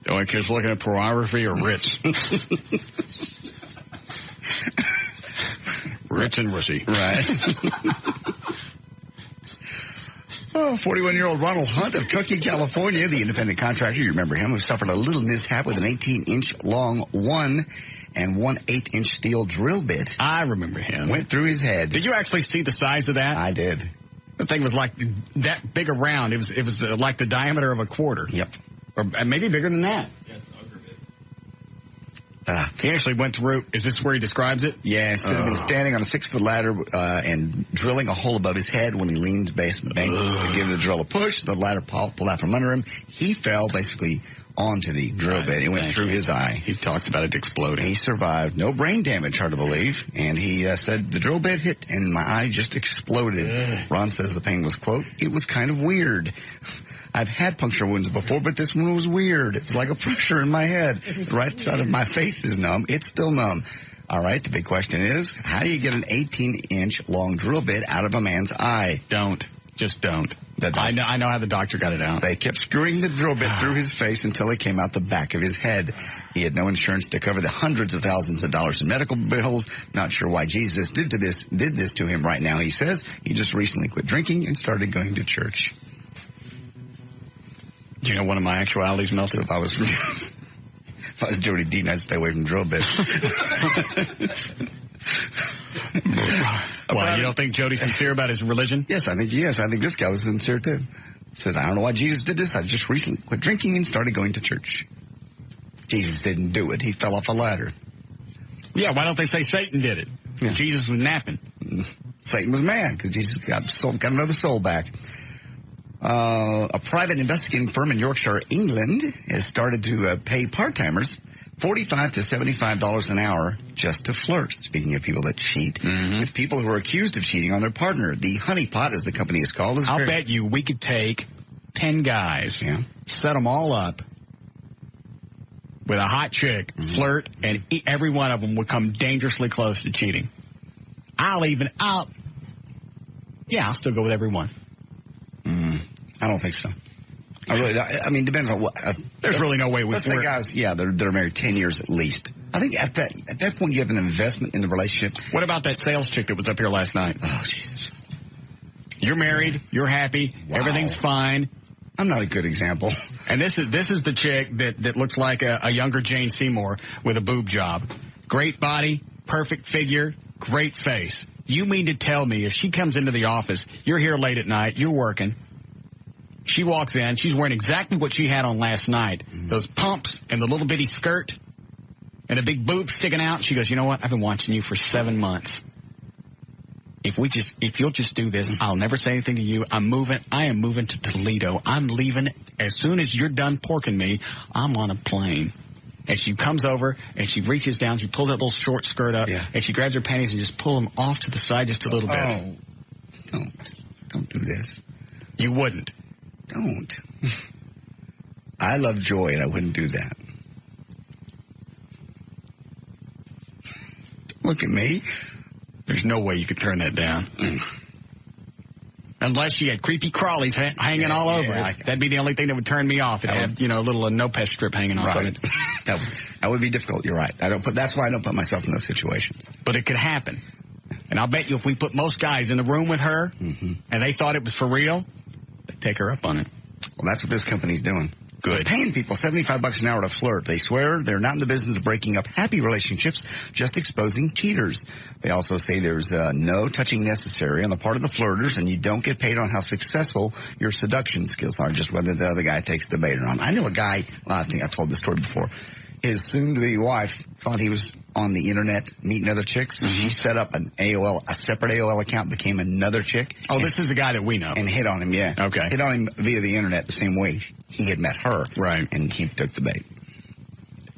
The only kids looking at pornography are rich. Rich and rushy. Right. 41-year-old Ronald Hunt of Truckee, California, the independent contractor, you remember him, who suffered a little mishap with an 18-inch long 1 1/8-inch steel drill bit. I remember him. Went through his head. Did you actually see the size of that? I did. The thing was like that big around. It was like the diameter of a quarter. Yep. Or maybe bigger than that. He actually went through. Is this where he describes it? Yeah, instead of standing on a 6-foot ladder and drilling a hole above his head when he leaned basement bank to give the drill a push, the ladder pulled out from under him. He fell basically onto the drill bit. It went through his eye. He talks about it exploding. He survived. No brain damage, hard to believe. And he said, the drill bit hit and my eye just exploded. Ron says the pain was, quote, it was kind of weird. I've had puncture wounds before, but this one was weird. It's like a pressure in my head. The right side of my face is numb. It's still numb. All right, the big question is, how do you get an 18-inch long drill bit out of a man's eye? Don't. Just don't. I know how the doctor got it out. They kept screwing the drill bit through his face until it came out the back of his head. He had no insurance to cover the hundreds of thousands of dollars in medical bills. Not sure why Jesus did this to him right now. He says he just recently quit drinking and started going to church. Do you know one of my actualities melted? If I was Jody Dean, I'd stay away from drill bits. Why, you don't think Jody's sincere about his religion? Yes, I think this guy was sincere too. Said, I don't know why Jesus did this. I just recently quit drinking and started going to church. Jesus didn't do it. He fell off a ladder. Yeah, why don't they say Satan did it? Yeah. Jesus was napping. Satan was mad because Jesus got another soul back. A private investigating firm in Yorkshire, England, has started to pay part-timers $45 to $75 an hour just to flirt. Speaking of people that cheat, with people who are accused of cheating on their partner. The honeypot, as the company is called, I'll bet you we could take 10 guys, set them all up with a hot chick, flirt, and every one of them would come dangerously close to cheating. I'll still go with every one. I don't think so. I mean, depends on what. There's really no way we. Let's say guys, they're married 10 years at least. I think at that point you have an investment in the relationship. What about that sales chick that was up here last night? Oh, Jesus. You're married. You're happy. Wow. Everything's fine. I'm not a good example. And this is the chick that looks like a younger Jane Seymour with a boob job. Great body, perfect figure, great face. You mean to tell me if she comes into the office, you're here late at night, you're working, she walks in, she's wearing exactly what she had on last night, those pumps and the little bitty skirt and a big boob sticking out. She goes, you know what? I've been watching you for 7 months. If you'll just do this, I'll never say anything to you. I am moving to Toledo. I'm leaving as soon as you're done porking me. I'm on a plane. And she comes over and she reaches down, she pulls that little short skirt up, and she grabs her panties and just pulls them off to the side just a little bit. Oh, don't do this. You wouldn't. Don't. I love joy and I wouldn't do that. Look at me. There's no way you could turn that down. Unless she had creepy crawlies hanging all over it. That'd be the only thing that would turn me off. It had, a little no-pest strip hanging off of it. That would be difficult. You're right. That's why I don't put myself in those situations. But it could happen. And I'll bet you if we put most guys in the room with her and they thought it was for real, they'd take her up on it. Well, that's what this company's doing. Good. They're paying people $75 an hour to flirt. They swear they're not in the business of breaking up happy relationships, just exposing cheaters. They also say there's no touching necessary on the part of the flirters, and you don't get paid on how successful your seduction skills are, just whether the other guy takes the bait or not. I knew a guy, I think I've told this story before, his soon-to-be wife thought he was on the internet meeting other chicks. So she set up a separate AOL account, became another chick. Oh, this is a guy that we know. And hit on him, yeah. Okay. Hit on him via the internet the same way he had met her. Right. And he took the bait.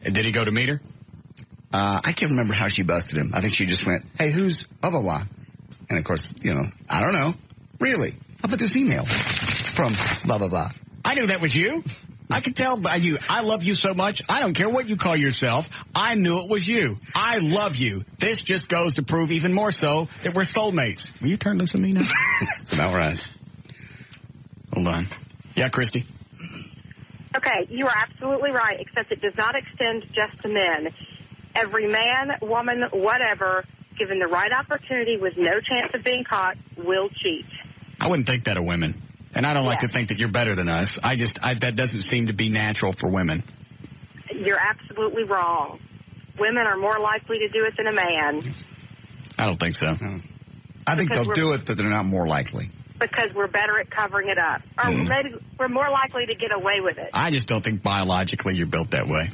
And did he go to meet her? I can't remember how she busted him. I think she just went, hey, who's blah, blah, blah. And, of course, I don't know. Really? How about this email from blah, blah, blah? I knew that was you. I could tell by you. I love you so much. I don't care what you call yourself. I knew it was you. I love you. This just goes to prove even more so that we're soulmates. Will you turn this to me now? That's about right. Hold on. Yeah, Christy? Okay, you are absolutely right, except it does not extend just to men. Every man, woman, whatever, given the right opportunity with no chance of being caught, will cheat. I wouldn't think that of women. And I don't like to think that you're better than us. That doesn't seem to be natural for women. You're absolutely wrong. Women are more likely to do it than a man. I don't think so. No. I think they'll do it, but they're not more likely. Because we're better at covering it up. Or maybe we're more likely to get away with it. I just don't think biologically you're built that way.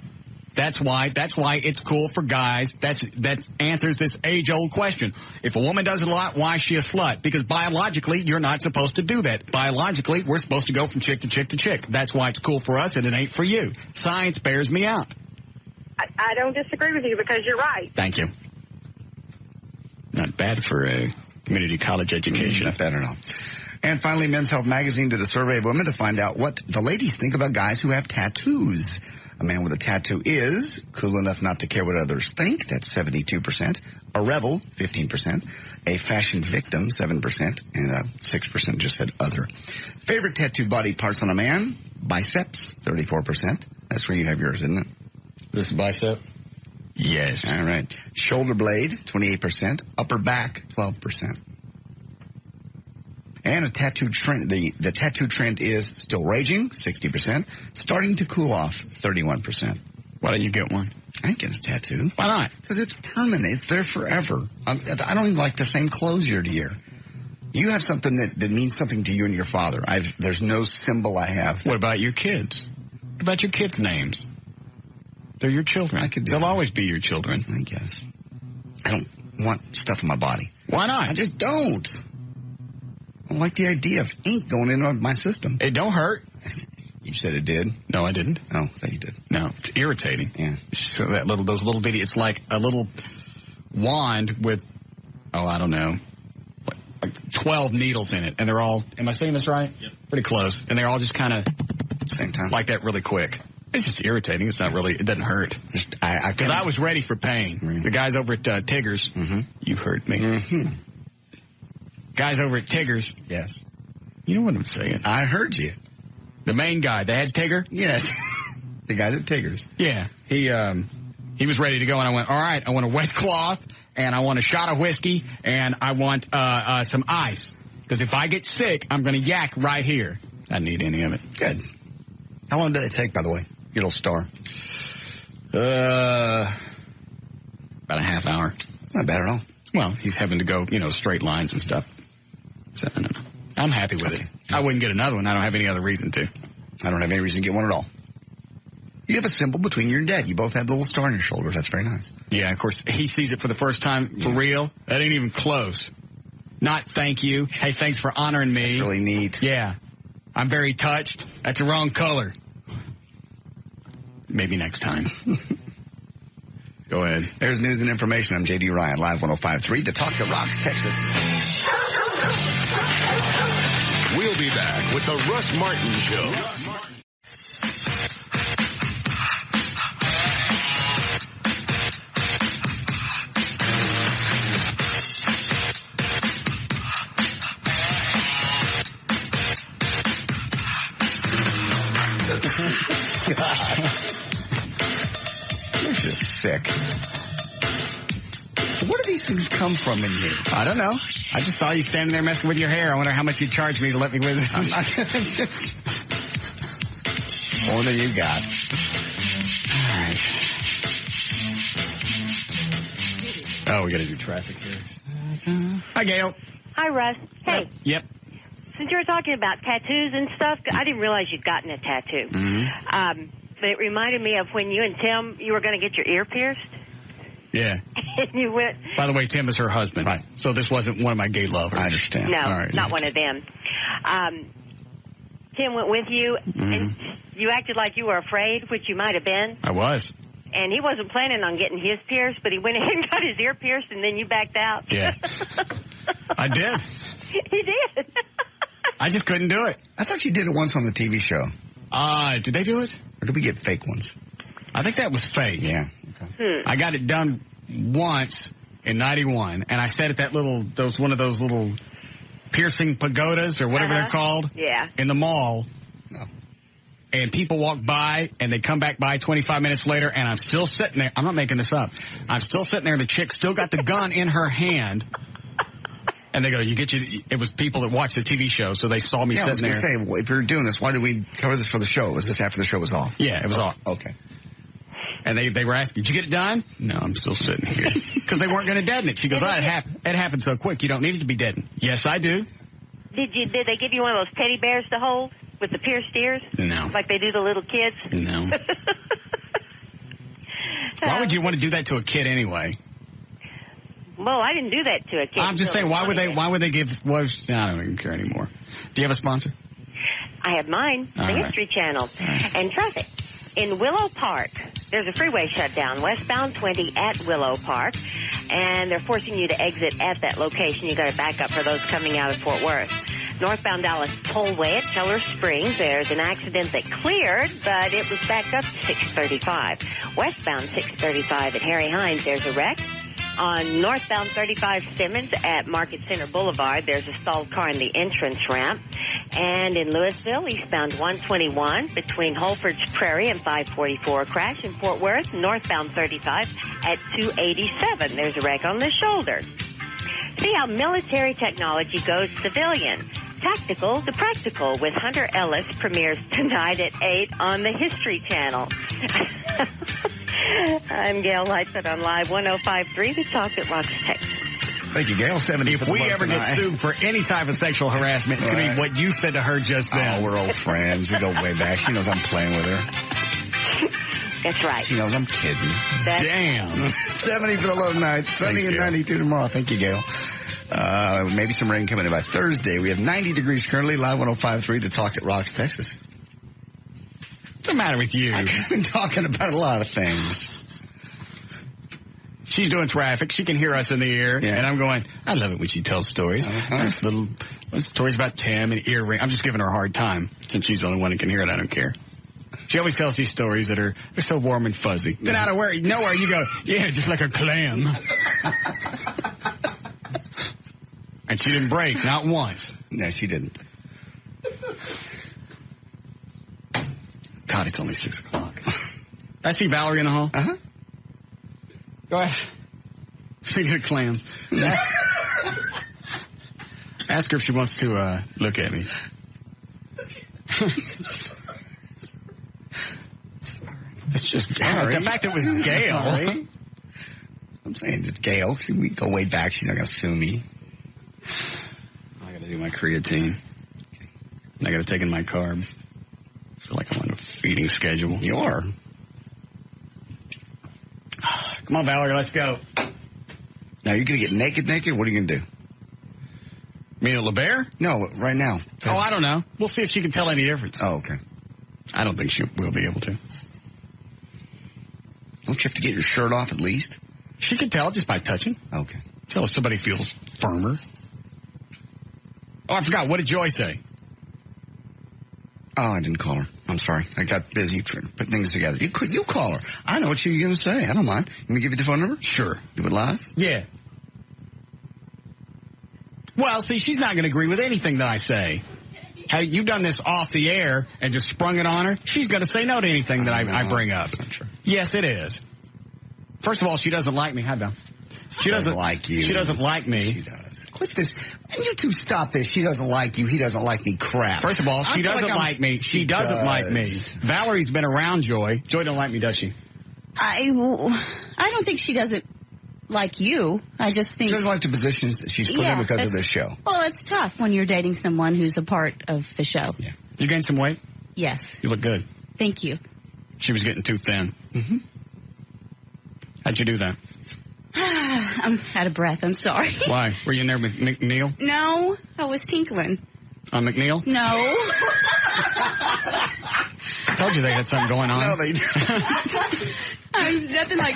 That's why it's cool for guys. That answers this age-old question. If a woman does it a lot, why is she a slut? Because biologically, you're not supposed to do that. Biologically, we're supposed to go from chick to chick to chick. That's why it's cool for us, and it ain't for you. Science bears me out. I don't disagree with you because you're right. Thank you. Not bad for a community college education. Not bad at all. And finally, Men's Health Magazine did a survey of women to find out what the ladies think about guys who have tattoos. A man with a tattoo is cool enough not to care what others think. That's 72%. A rebel, 15%. A fashion victim, 7%. And 6% just said other. Favorite tattooed body parts on a man? Biceps, 34%. That's where you have yours, isn't it? This bicep? Yes. All right. Shoulder blade, 28%. Upper back, 12%. And a tattoo trend, the tattoo trend is still raging, 60%. Starting to cool off, 31%. Why don't you get one? I ain't getting a tattoo. Why not? Because it's permanent. It's there forever. I don't even like the same clothes year to year. You have something that means something to you and your father. There's no symbol I have. What about your kids? What about your kids' names? They're your children. They'll always be your children. I guess. I don't want stuff on my body. Why not? I just don't. I don't like the idea of ink going into my system. It don't hurt. You said it did. No, I didn't. Oh, I thought you did. No, it's irritating. Yeah. So those little bitty, it's like a little wand with, I don't know, like 12 needles in it. And they're all, am I saying this right? Yep. Pretty close. And they're all just kind of same time, like that really quick. It's just irritating. It's not really, it doesn't hurt. Because I was ready for pain. Mm-hmm. The guys over at Tigger's, you hurt me. Mm-hmm. Guys over at Tigger's. Yes. You know what I'm saying. I heard you. The main guy, the head Tigger? Yes. The guys at Tigger's. Yeah. He was ready to go, and I went, all right, I want a wet cloth, and I want a shot of whiskey, and I want some ice. Because if I get sick, I'm going to yak right here. I don't need any of it. Good. How long did it take, by the way? Your little star. About a half hour. It's not bad at all. Well, he's having to go, straight lines and stuff. So, I don't know. I'm happy with it. I wouldn't get another one. I don't have any other reason to. I don't have any reason to get one at all. You have a symbol between you and Dad. You both have the little star on your shoulders. That's very nice. Yeah, of course. He sees it for the first time for real. That ain't even close. Not thank you. Hey, thanks for honoring me. That's really neat. Yeah. I'm very touched. That's the wrong color. Maybe next time. Go ahead. There's news and information. I'm J.D. Ryan, Live 105.3, The Talk That Rocks, Texas. We'll be back with The Russ Martin Show. You're just sick. Where do these things come from in you? I don't know. I just saw you standing there messing with your hair. I wonder how much you'd charge me to let me with it. I'm not gonna more than you got. All right. Oh, we got to do traffic here. Hi, Gail. Hi, Russ. Hey. Yep. Since you were talking about tattoos and stuff, I didn't realize you'd gotten a tattoo. Mm-hmm. But it reminded me of when you and Tim, you were going to get your ear pierced. Yeah. And you went. By the way, Tim is her husband. Right. So this wasn't one of my gay lovers. I understand. No, All right. not one of them. Tim went with you, and you acted like you were afraid, which you might have been. I was. And he wasn't planning on getting his pierced, but he went ahead and got his ear pierced, and then you backed out. Yeah. I did. He did. I just couldn't do it. I thought you did it once on the TV show. Did they do it? Or did we get fake ones? I think that was fake. Yeah. Okay. I got it done once in 91, and I sat at that one of those little piercing pagodas or whatever they're called. Yeah. In the mall. No. And people walk by, and they come back by 25 minutes later, and I'm still sitting there. I'm not making this up. I'm still sitting there, and the chick still got the gun in her hand. And they go, it was people that watched the TV show, so they saw me sitting there. I was going to say, if you're doing this, why did we cover this for the show? Was this after the show was off? Yeah, it was off. Okay. And they were asking, did you get it done? No, I'm still sitting here. Because they weren't going to deaden it. She goes, it happened so quick, you don't need it to be deadened. Yes, I do. Did they give you one of those teddy bears to hold with the pierced ears? No. Like they do the little kids? No. Why would you want to do that to a kid anyway? Well, I didn't do that to a kid. I'm just saying, why would they give, I don't even care anymore. Do you have a sponsor? I have mine, the History Channel. And traffic. In Willow Park, there's a freeway shutdown, westbound 20 at Willow Park, and they're forcing you to exit at that location. You got to back up for those coming out of Fort Worth. Northbound Dallas Tollway at Keller Springs, there's an accident that cleared, but it was backed up to 635. Westbound 635 at Harry Hines, there's a wreck. On northbound 35 Simmons at Market Center Boulevard, there's a stalled car in the entrance ramp. And in Louisville, eastbound 121 between Holford's Prairie and 544, crash in Fort Worth, northbound 35 at 287. There's a wreck on the shoulder. See how military technology goes civilian. Tactical to Practical with Hunter Ellis premieres tonight at 8 on the History Channel. I'm Gail Lightfoot on Live 105.3, the Talk that Rocks Texas. Thank you, Gail. 70 If we ever get sued for any type of sexual harassment, it's going to be what you said to her just then. Oh, we're old friends. We go way back. She knows I'm playing with her. That's right. She knows I'm kidding. Damn. 70 for the low night. Sunny and 92 tomorrow. Thank you, Gail. Maybe some rain coming in by Thursday. We have 90 degrees currently. Live 105.3, the Talk that Rocks Texas. What's the matter with you? I've been talking about a lot of things. She's doing traffic. She can hear us in the ear. Yeah. And I'm going, I love it when she tells stories. Nice little stories about Tim and earring. I'm just giving her a hard time since she's the only one that can hear it. I don't care. She always tells these stories that they're so warm and fuzzy. Then out of nowhere you go, yeah, just like a clam. And she didn't break, not once. No, she didn't. God, it's only 6 o'clock. I see Valerie in the hall. Uh-huh. Go ahead. Speaking of clams. Ask her if she wants to look at me. It's just the fact it was Gail. I'm saying just Gail. We go way back. She's not going to sue me. I got to do my creatine. And I got to take in my carbs. I feel like I'm on a feeding schedule. You are. Come on, Valerie, let's go. Now, you're going to get naked? What are you going to do? Me and LeBear? No, right now. Oh, I don't know. We'll see if she can tell any difference. Oh, okay. I don't think she will be able to. Don't you have to get your shirt off at least? She can tell just by touching. Okay. Tell if somebody feels firmer. Oh, I forgot. What did Joy say? Oh, I didn't call her. I'm sorry. I got busy trying to put things together. You call her. I know what you're going to say. I don't mind. Let me give you the phone number? Sure. Do it live? Yeah. Well, see, she's not going to agree with anything that I say. Had you done this off the air and just sprung it on her, she's going to say no to anything that I bring up. That's not true. Yes, it is. First of all, she doesn't like me. Hi, Bill. She doesn't like you. She doesn't like me. She does. Quit this. And you two stop this. She doesn't like you. He doesn't like me. Crap. First of all, she doesn't like me. She doesn't like me. Valerie's been around Joy. Joy don't like me, does she? I don't think she doesn't like you. I just think... She doesn't like the positions that she's put in because of this show. Well, it's tough when you're dating someone who's a part of the show. Yeah. You gained some weight? Yes. You look good. Thank you. She was getting too thin. Mm-hmm. How'd you do that? I'm out of breath. I'm sorry. Why? Were you in there with McNeil? No, I was tinkling. On McNeil? No. I told you they had something going on. No, they didn't. I'm nothing like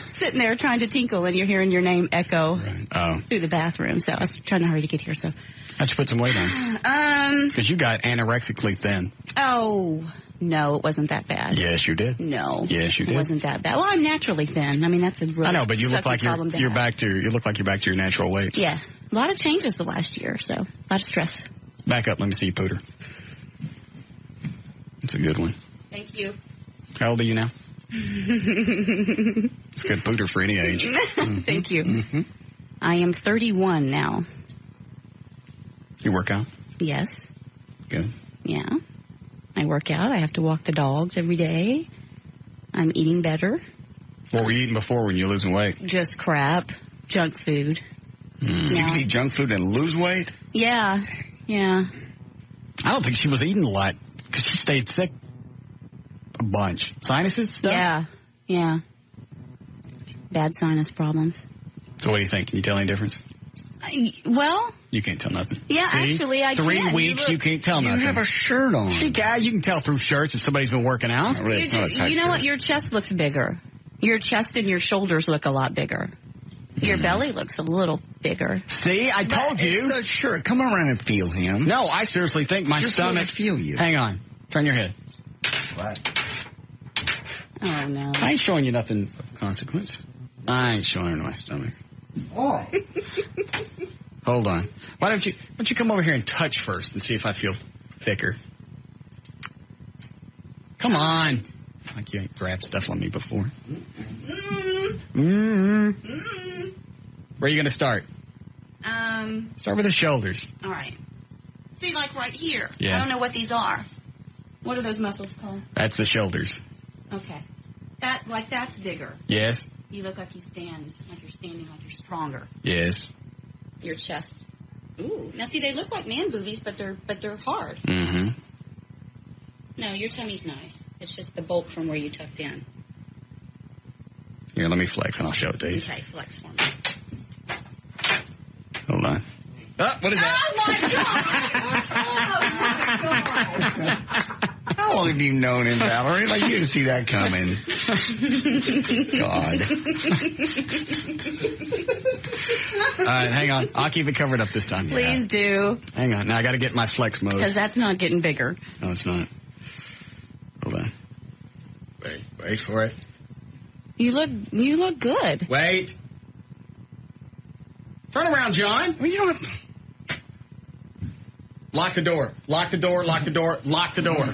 sitting there trying to tinkle and you're hearing your name echo through the bathroom. So I was trying to hurry to get here. So how'd you put some weight on? Because you got anorexically thin. Oh, no, it wasn't that bad. Yes, you did. No. Yes, you did. It wasn't that bad. Well, I'm naturally thin. I mean, that's a really I know, but you look like you you're back to your natural weight. Yeah. A lot of changes the last year, so a lot of stress. Back up. Let me see you, Pooter. It's a good one. Thank you. How old are you now? It's a good Pooter for any age. Thank you. Mm-hmm. I am 31 now. You work out? Yes. Good. Yeah. I work out. I have to walk the dogs every day. I'm eating better. What were you eating before when you were losing weight? Just crap. Junk food. You can eat junk food and lose weight? Yeah. Yeah. I don't think she was eating a lot because she stayed sick a bunch. Sinuses stuff? Yeah. Yeah. Bad sinus problems. So what do you think? Can you tell any difference? Well... You can't tell nothing. Yeah, See? actually, I can. 3 weeks, you can't tell nothing. You have a shirt on. See, guys, you can tell through shirts if somebody's been working out. Really, it's not a tight you know shirt. what? Your chest looks bigger. Your chest and your shoulders look a lot bigger. Your belly looks a little bigger. See, I told you. It's the shirt. Come around and feel him. No, I seriously think my Just stomach... let me feel you. Hang on. Turn your head. What? Oh, no. I ain't showing you nothing of consequence. I ain't showing her my stomach. Why? Hold on. Why don't you come over here and touch first and see if I feel thicker? Come on. Like you ain't grabbed stuff on me before. Where are you going to start? Start with the shoulders. All right. See, like right here. Yeah. I don't know what these are. What are those muscles called? That's the shoulders. Okay. That's bigger. Yes. You look like you're standing like you're stronger. Yes. Your chest. Ooh. Now see, they look like man boobies, but they're hard. Mm-hmm. No, your tummy's nice. It's just the bulk from where you tucked in. Here, let me flex and I'll show it to you. Okay, flex for me. Hold on. Oh, what is that? Oh, my God! How long have you known him, Valerie? Like, you didn't see that coming. God. All right, hang on. I'll keep it covered up this time. Please do. Hang on. Now I got to get my flex mode. Because that's not getting bigger. No, it's not. Hold on. Wait for it. You look good. Wait. Turn around, John. Well, you don't have... Lock the door. Lock the door. Lock the door. Lock the door.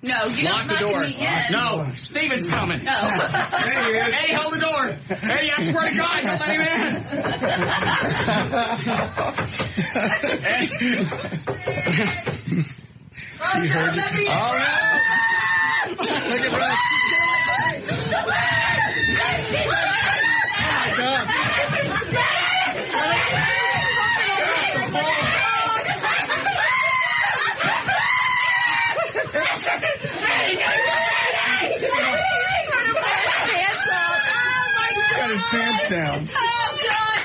No, you Lock the door. No, Steven's coming. No. There he is. Eddie, hold the door. Eddie, I swear to God, don't let him in. You heard it. Oh, no. Look at Russ. Got his pants down. Oh, God,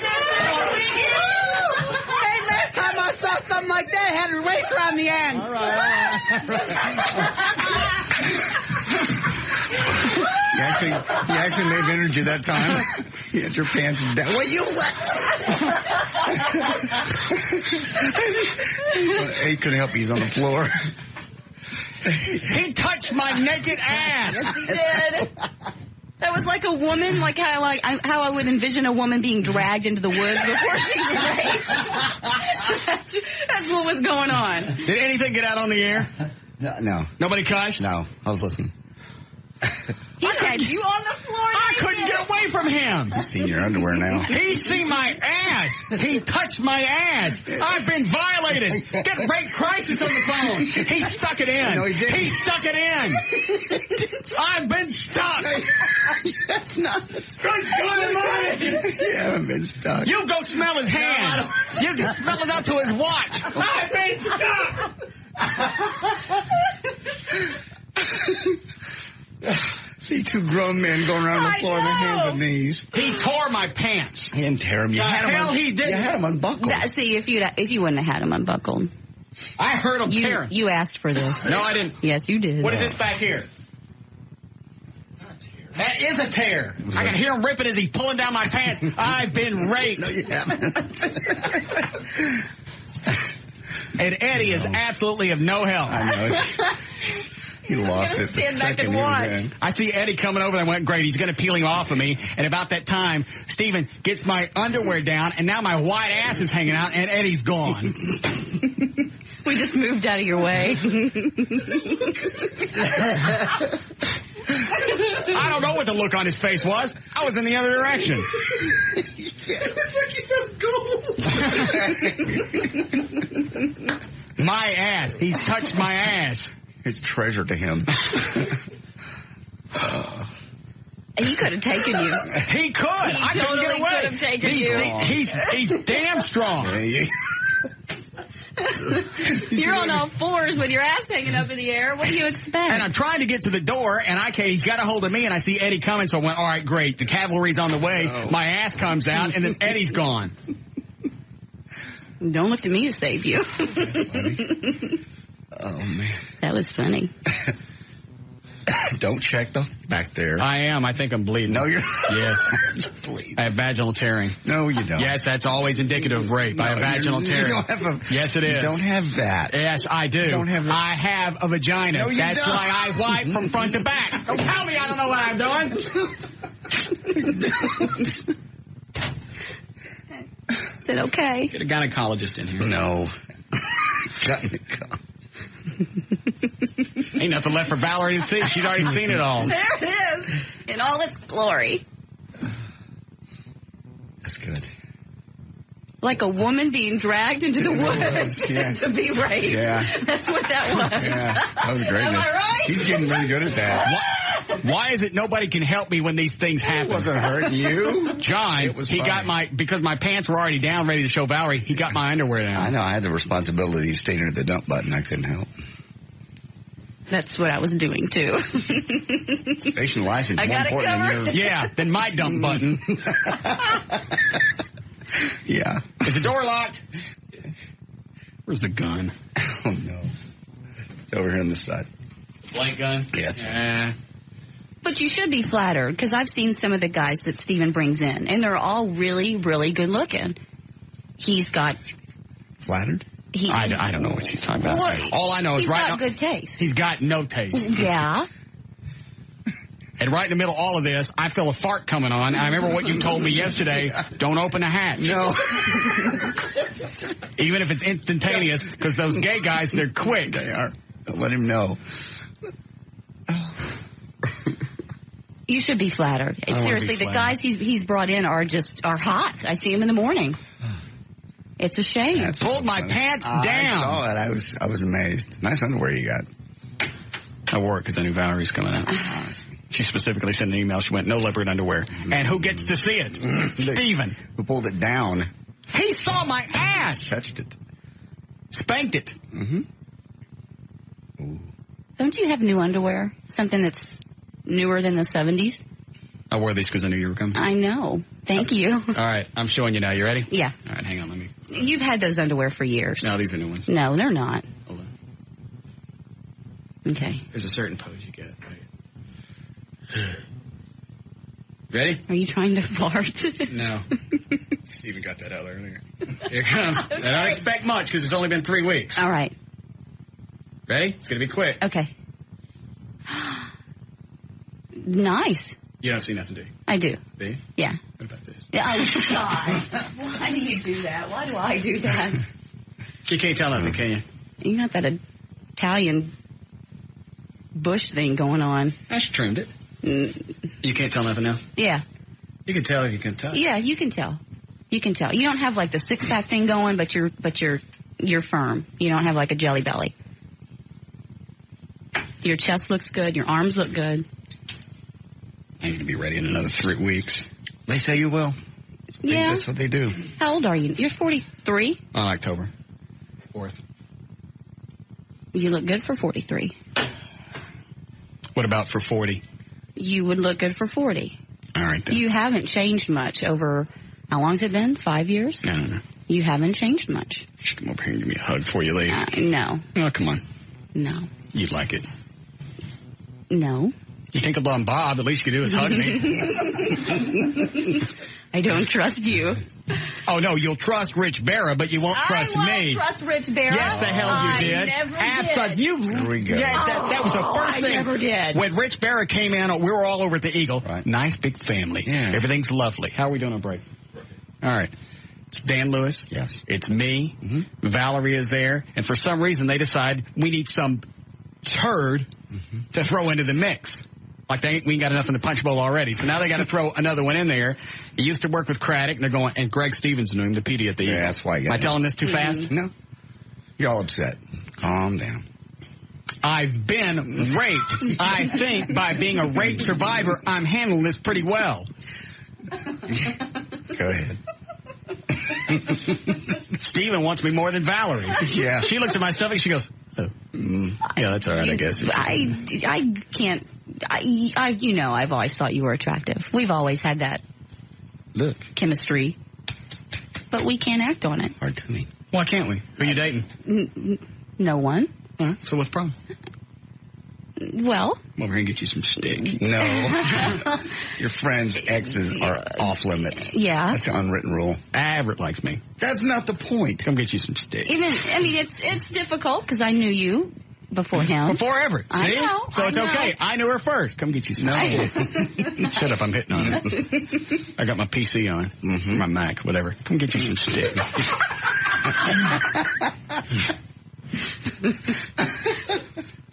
hey, last time I saw something like that, it had a race around the end. All right. You actually may have entered you that time. You had your pants down. Well, you He couldn't help you. He's on the floor. He touched my naked ass. Yes, he did. That was like a woman, like how I would envision a woman being dragged into the woods before she's raped. That's what was going on. Did anything get out on the air? No. Nobody cussed? No. I was listening. He had you on the floor. I couldn't get away from him. You've seen your underwear now. He's seen my ass. He touched my ass. I've been violated. Get rape crisis on the phone. He stuck it in. No, he didn't. He stuck it in. I've been stuck. Good God Almighty. You haven't been stuck. You go smell his hands. You can smell it up to his watch. I've been stuck. See two grown men going around the floor on their hands and knees. He tore my pants. He didn't tear them. You had them he didn't. You had them unbuckled. See, if you wouldn't have had them unbuckled. I heard him tearing. You asked for this. No, I didn't. Yes, you did. What is this back here? That is a tear. I can hear him ripping as he's pulling down my pants. I've been raped. No, you haven't. And Eddie is absolutely of no help. I know. He lost it the second he was in. I see Eddie coming over and I went, great, he's going to peel him off of me. And about that time, Steven gets my underwear down, and now my white ass is hanging out, and Eddie's gone. We just moved out of your way. I don't know what the look on his face was. I was in the other direction. It was like he felt gold. My ass. He's touched my ass. It's treasure to him. He could have taken you. He could. I couldn't get away. Could have taken you. He's damn strong. You're on all fours with your ass hanging up in the air. What do you expect? And I'm trying to get to the door, and he's got a hold of me, and I see Eddie coming, so I went, all right, great. The cavalry's on the way. Oh. My ass comes out, and then Eddie's gone. Don't look to me to save you. Oh, man. That was funny. Don't check back there. I am. I think I'm bleeding. No, you're Yes. I have vaginal tearing. No, you don't. Yes, that's always indicative of rape. No, I have vaginal tearing. You don't have yes, it is. You don't have that. Yes, I do. You don't have that. I have a vagina. No, you that's don't. why I wipe from front to back. Don't tell me I don't know what I'm doing. Is it okay? Get a gynecologist in here. No. Ain't nothing left for Valerie to see. She's already seen it all. There it is, in all its glory. That's good. Like a woman being dragged into the woods to be raped. Yeah. That's what that was. Yeah, that was great. Am I right? He's getting really good at that. Why is it nobody can help me when these things happen? It wasn't hurting you. John, he got because my pants were already down, ready to show Valerie, he got my underwear down. I know, I had the responsibility of staying at the dump button. I couldn't help. That's what I was doing, too. Station license is more important than your... Yeah, than my dump button. Yeah. Is the door locked? Where's the gun? Oh, no. It's over here on this side. Blank gun? Yeah. But you should be flattered, because I've seen some of the guys that Steven brings in, and they're all really, really good looking. He's got... Flattered? I don't know what he's talking about. Well, all I know is he's right now... got good taste. He's got no taste. Yeah. And right in the middle of all of this, I feel a fart coming on. I remember what you told me yesterday. Don't open the hatch. No. Even if it's instantaneous, because those gay guys, they're quick. They are. Don't let him know. You should be flattered. Seriously, the guys he's brought in are hot. I see him in the morning. It's a shame. That's pulled my pants down. I saw it. I was amazed. Nice underwear you got. I wore it because I knew Valerie's coming out. She specifically sent an email. She went, no leopard underwear. And who gets to see it? Steven. Who pulled it down? He saw my ass. Touched it. Spanked it. Mm-hmm. Don't you have new underwear? Something that's newer than the 70s? I wore these because I knew you were coming. I know. Thank you. All right. I'm showing you now. You ready? Yeah. All right. Hang on. Let me. You've had those underwear for years. No, these are new ones. No, they're not. Hold on. Okay. There's a certain pose you get. Ready? Are you trying to fart? No. Steven got that out earlier. Here it comes. Okay. And I don't expect much because it's only been 3 weeks. All right. Ready? It's going to be quick. Okay. Nice. You don't see nothing, do you? I do. Do you? Yeah. What about this? Yeah, oh, God. Why do you do that? Why do I do that? You can't tell nothing, can you? You got that Italian bush thing going on. I just trimmed it. You can't tell nothing else? Yeah. You can tell if you can tell. Yeah, you can tell. You can tell. You don't have like the six-pack thing going, but you're firm. You don't have like a jelly belly. Your chest looks good. Your arms look good. I need to be ready in another 3 weeks. They say you will. Yeah. That's what they do. How old are you? You're 43? On October 4th. You look good for 43. What about for 40? You would look good for 40. All right, then. You haven't changed much over, how long has it been? 5 years? I don't know. You haven't changed much. You should come over here and give me a hug before you leave. No. Oh, come on. No. You'd like it. No. You think I'm Bob, at least you could do is hug me. I don't trust you. Oh, no, you'll trust Rich Barra, but you won't trust me. I won't trust Rich Barra. Yes, the hell you did. I never did. Here we go. Yeah, that was the first thing. I never did. When Rich Barra came in, we were all over at the Eagle. Right. Nice big family. Yeah. Everything's lovely. How are we doing on break? All right. It's Dan Lewis. Yes. It's me. Mm-hmm. Valerie is there. And for some reason, they decide we need some turd to throw into the mix. Like we ain't got enough in the punch bowl already. So now they got to throw another one in there. He used to work with Craddock, and they're going, and Greg Stevens knew him, the PD at the Eagle. That's why. Am I telling this too fast? No. You're all upset. Calm down. I've been raped. I think by being a rape survivor, I'm handling this pretty well. Go ahead. Steven wants me more than Valerie. Yeah. She looks at my stomach, she goes, oh. Yeah, that's all right, I guess. I can't. You know, I've always thought you were attractive. We've always had that chemistry, but we can't act on it. Hard to me. Why can't we? Who are you dating? No one. So what's the problem? Well, I'm over here and get you some steak. No. Your friends' exes are off limits. Yeah. That's an unwritten rule. Everett likes me. That's not the point. Come get you some steak. It's difficult because I knew you before him. Before Everett. See? I know. So it's okay. I knew her first. Come get you some steak. Shut up, I'm hitting on it. I got my PC on. My Mac, whatever. Come get you some steak.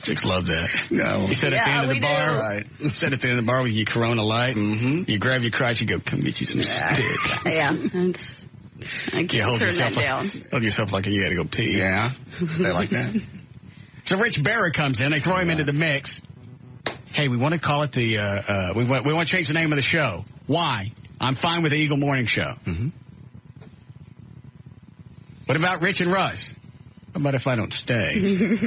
Chicks love that. No. You sit at the end of the bar. Right. Sit at the end of the bar with your Corona Light. You grab your crotch, you go, come get you some steak. Yeah. I can't turn that down. Hold yourself like you got to go pee. Yeah. They like that. So Rich Barra comes in. They throw him into the mix. Hey, we want to call it the, we want to change the name of the show. Why? I'm fine with the Eagle Morning Show. What about Rich and Russ? How about if I don't stay?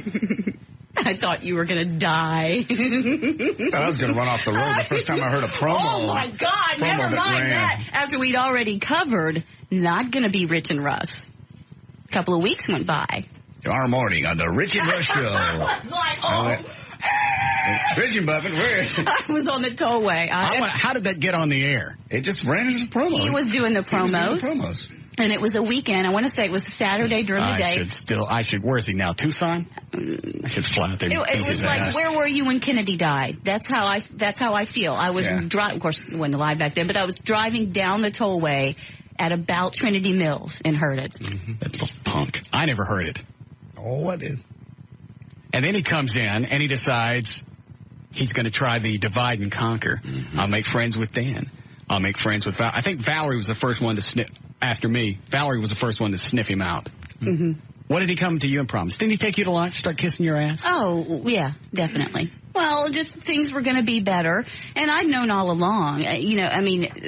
I thought you were going to die. I was going to run off the road the first time I heard a promo. Oh, my God. Never mind that. After we'd already covered, not going to be Rich and Russ. A couple of weeks went by. Tomorrow morning on the Rich and Russ Show. I was like, Rich and Buffett, where? I was on the tollway. How did that get on the air? It just ran as a promo. He was doing the promos. And it was a weekend. I want to say it was Saturday during the day. Where is he now? Tucson? I should fly out there. It was like, where were you when Kennedy died? That's how I feel. I was driving, of course, it wasn't live back then, but I was driving down the tollway at about Trinity Mills and heard it. That little punk. I never heard it. Oh, I did. And then he comes in and he decides he's going to try the divide and conquer. I'll make friends with Dan. I'll make friends with Val. I think Valerie was the first one to sniff. After me, Valerie was the first one to sniff him out. What did he come to you and promise? Didn't he take you to lunch, start kissing your ass? Oh, yeah, definitely. Well, just things were going to be better. And I'd known all along.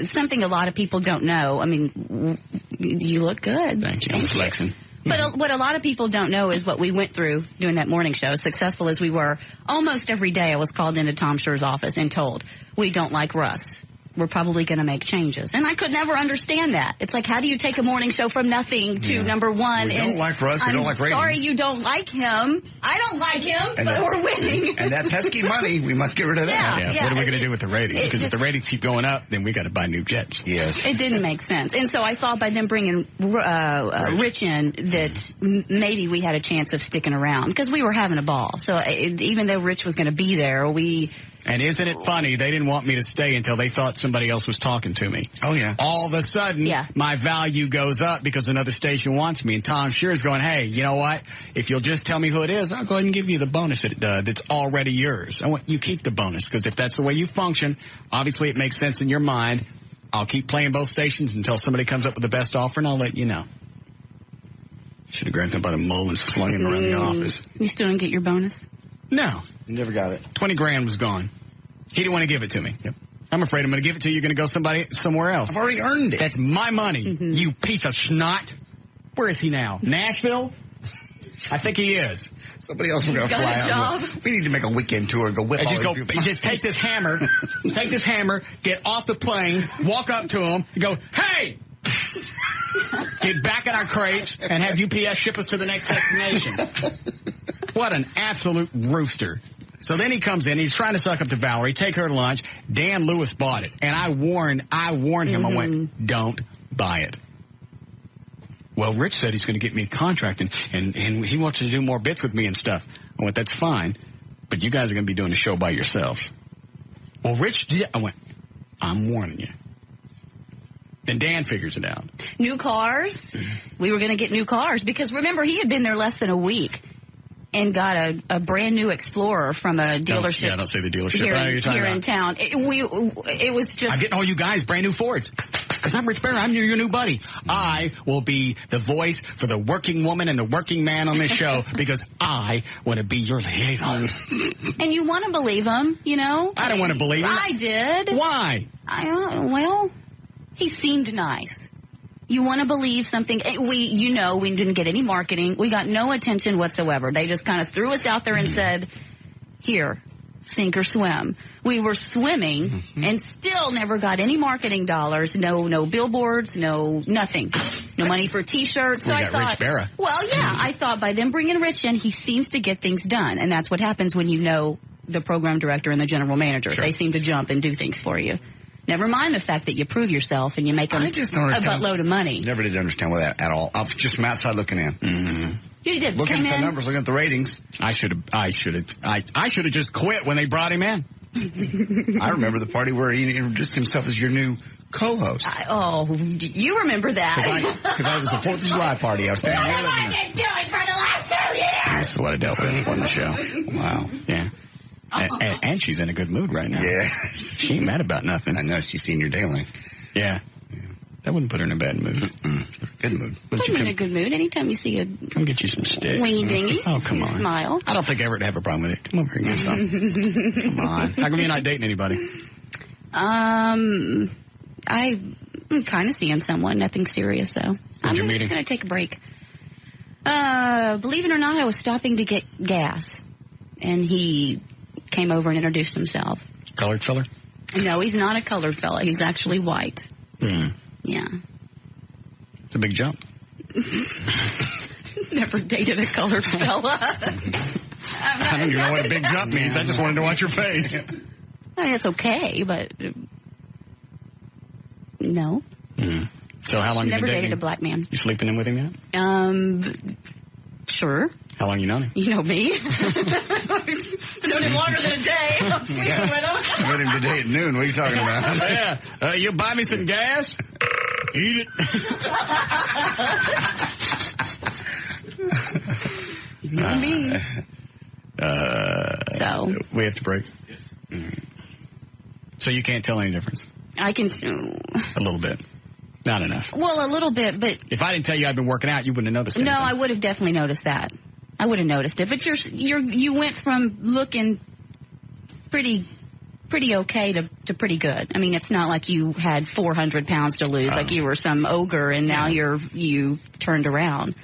Something a lot of people don't know. I mean, you look good. Thank you. I'm flexing. But what a lot of people don't know is what we went through doing that morning show. As successful as we were, almost every day I was called into Tom Schur's office and told, we don't like Russ. We're probably going to make changes. And I could never understand that. It's like, how do you take a morning show from nothing to number one? We don't like Russ. We don't like ratings. Sorry you don't like him. I don't like him, but we're winning. And that pesky money, we must get rid of that. Yeah. What are we going to do with the ratings? Because if the ratings keep going up, then we got to buy new jets. Yes. It didn't make sense. And so I thought by them bringing Rich in that maybe we had a chance of sticking around because we were having a ball. So even though Rich was going to be there, we And isn't it funny? They didn't want me to stay until they thought somebody else was talking to me. Oh, yeah. All of a sudden, my value goes up because another station wants me. And Tom Shear's going, hey, you know what? If you'll just tell me who it is, I'll go ahead and give you the bonus that's already yours. I want you keep the bonus because if that's the way you function, obviously it makes sense in your mind. I'll keep playing both stations until somebody comes up with the best offer, and I'll let you know. Should have grabbed him by the mole and slung him around the office. You still didn't get your bonus? No. You never got it. 20 grand was gone. He didn't want to give it to me. Yep. I'm afraid I'm going to give it to you. You're going to go somewhere else. I've already earned it. That's my money, you piece of snot. Where is he now? Nashville? I think he is. Somebody else was going to fly out. We need to make a weekend tour and go whip all these people. Just take this hammer, get off the plane, walk up to him, and go, hey! Get back in our crates and have UPS ship us to the next destination. What an absolute rooster. So then he comes in, he's trying to suck up to Valerie, take her to lunch. Dan Lewis bought it. And I warned him, I went, don't buy it. Well, Rich said he's going to get me a contract and he wants to do more bits with me and stuff. I went, that's fine, but you guys are going to be doing a show by yourselves. Well, Rich did. I went, I'm warning you. Then Dan figures it out. New cars. We were going to get new cars because remember he had been there less than a week and got a brand new Explorer from a dealership. Don't say the dealership. Here in town. It was just. I'm getting all you guys brand new Fords. Because I'm Rich Barry. I'm your new buddy. I will be the voice for the working woman and the working man on this show because I want to be your liaison. And you want to believe him, you know? I don't want to believe him. I did. Why? Well, he seemed nice. You want to believe something. We didn't get any marketing. We got no attention whatsoever. They just kind of threw us out there and said, here, sink or swim. We were swimming and still never got any marketing dollars. No billboards, nothing. No money for T-shirts. So I thought, Rich Barra. Well, yeah, I thought by them bringing Rich in, he seems to get things done. And that's what happens when you know the program director and the general manager. Sure. They seem to jump and do things for you. Never mind the fact that you prove yourself and you make them a buttload of money. Never did understand that at all. I'm just from outside looking in. Mm-hmm. You did. Looking at the numbers, looking at the ratings. I should have just quit when they brought him in. I remember the party where he introduced himself as your new co-host. You remember that? Because I was a 4th of July party. I was standing there. What have I been doing for the last 2 years? This is what I dealt with on the show. Wow. Yeah. And she's in a good mood right now. Yeah. She ain't mad about nothing. I know. She's seen your daily. Yeah. That wouldn't put her in a bad mood. Good mood. Put me in a good mood. Anytime you see come get you some stick. Wingy dingy. Oh, come on. Smile. I don't think I ever have a problem with it. Come over here and get some. Come on. How come you're not dating anybody? I'm kind of seeing someone. Nothing serious, though. I'm just going to take a break. Believe it or not, I was stopping to get gas. And he came over and introduced himself. Colored fella? No, he's not a colored fella. He's actually white. Yeah. It's a big jump. Never dated a colored fella. I don't even know what a big jump means. I just wanted to watch your face. I mean, it's okay, but no. So how long have you been dating? Never dated a black man. You sleeping in with him yet? Sure. How long you known him? You know me. I've known him longer than a day. I'm sleeping with him. I met him today at noon. What are you talking about? Yeah. You buy me some gas? Eat it. You know me. So. We have to break? Yes. So you can't tell any difference? I can. A little bit. Not enough. Well, a little bit, but. If I didn't tell you I'd been working out, you wouldn't have noticed it. No, I would have definitely noticed that. I would have noticed it. But you went from looking pretty okay to pretty good. I mean, it's not like you had 400 pounds to lose, like you were some ogre, and now you've turned around,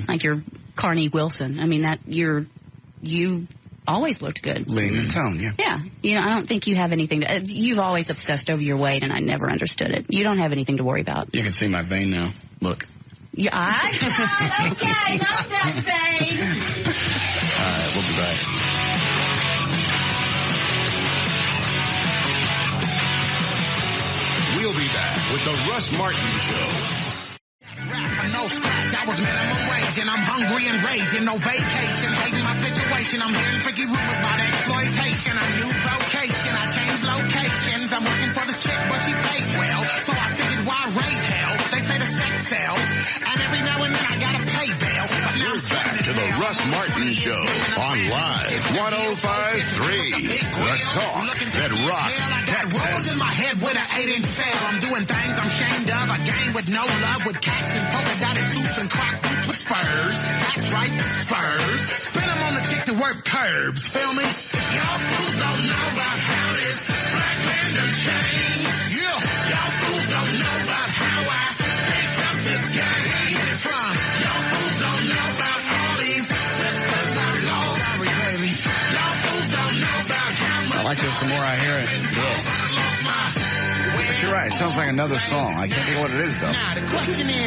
like you're Carney Wilson. I mean, you always looked good. Lean and tone, yeah. Yeah. You know, I don't think you have anything to, you've always obsessed over your weight, and I never understood it. You don't have anything to worry about. You can see my vein now. Look. Yeah, I got okay, not that vein. All right, we'll be back. We'll be back with the Russ Martin Show. No scratch, I was minimum wage, and I'm hungry and raging. No vacation, hating my situation. I'm hearing freaky rumors about exploitation. A new vocation. locations. I'm working for this chick, but she pays well. So I figured, why raise hell? They say the sex sells, and every now and then I gotta pay bail. But now Here's back to the Russ Martin Show on Live 105.3. The talk that rocks Texas. Rolls in my head with an 8-inch sail. I'm doing things I'm ashamed of. A game with no love, with cats and polka dotted suits and croc boots with spurs. That's right, spurs. Spin them on the chick to work curbs. Feel me? Y'all fools don't know about how this black man done changed. Yeah. Y'all fools don't know about how I picked up this game. From y'all fools don't know about all these sisters I lost. Sorry, baby. Y'all fools don't know about how much I like this the more I hear it. But you're right. It sounds like another song. I can't think of what it is, though.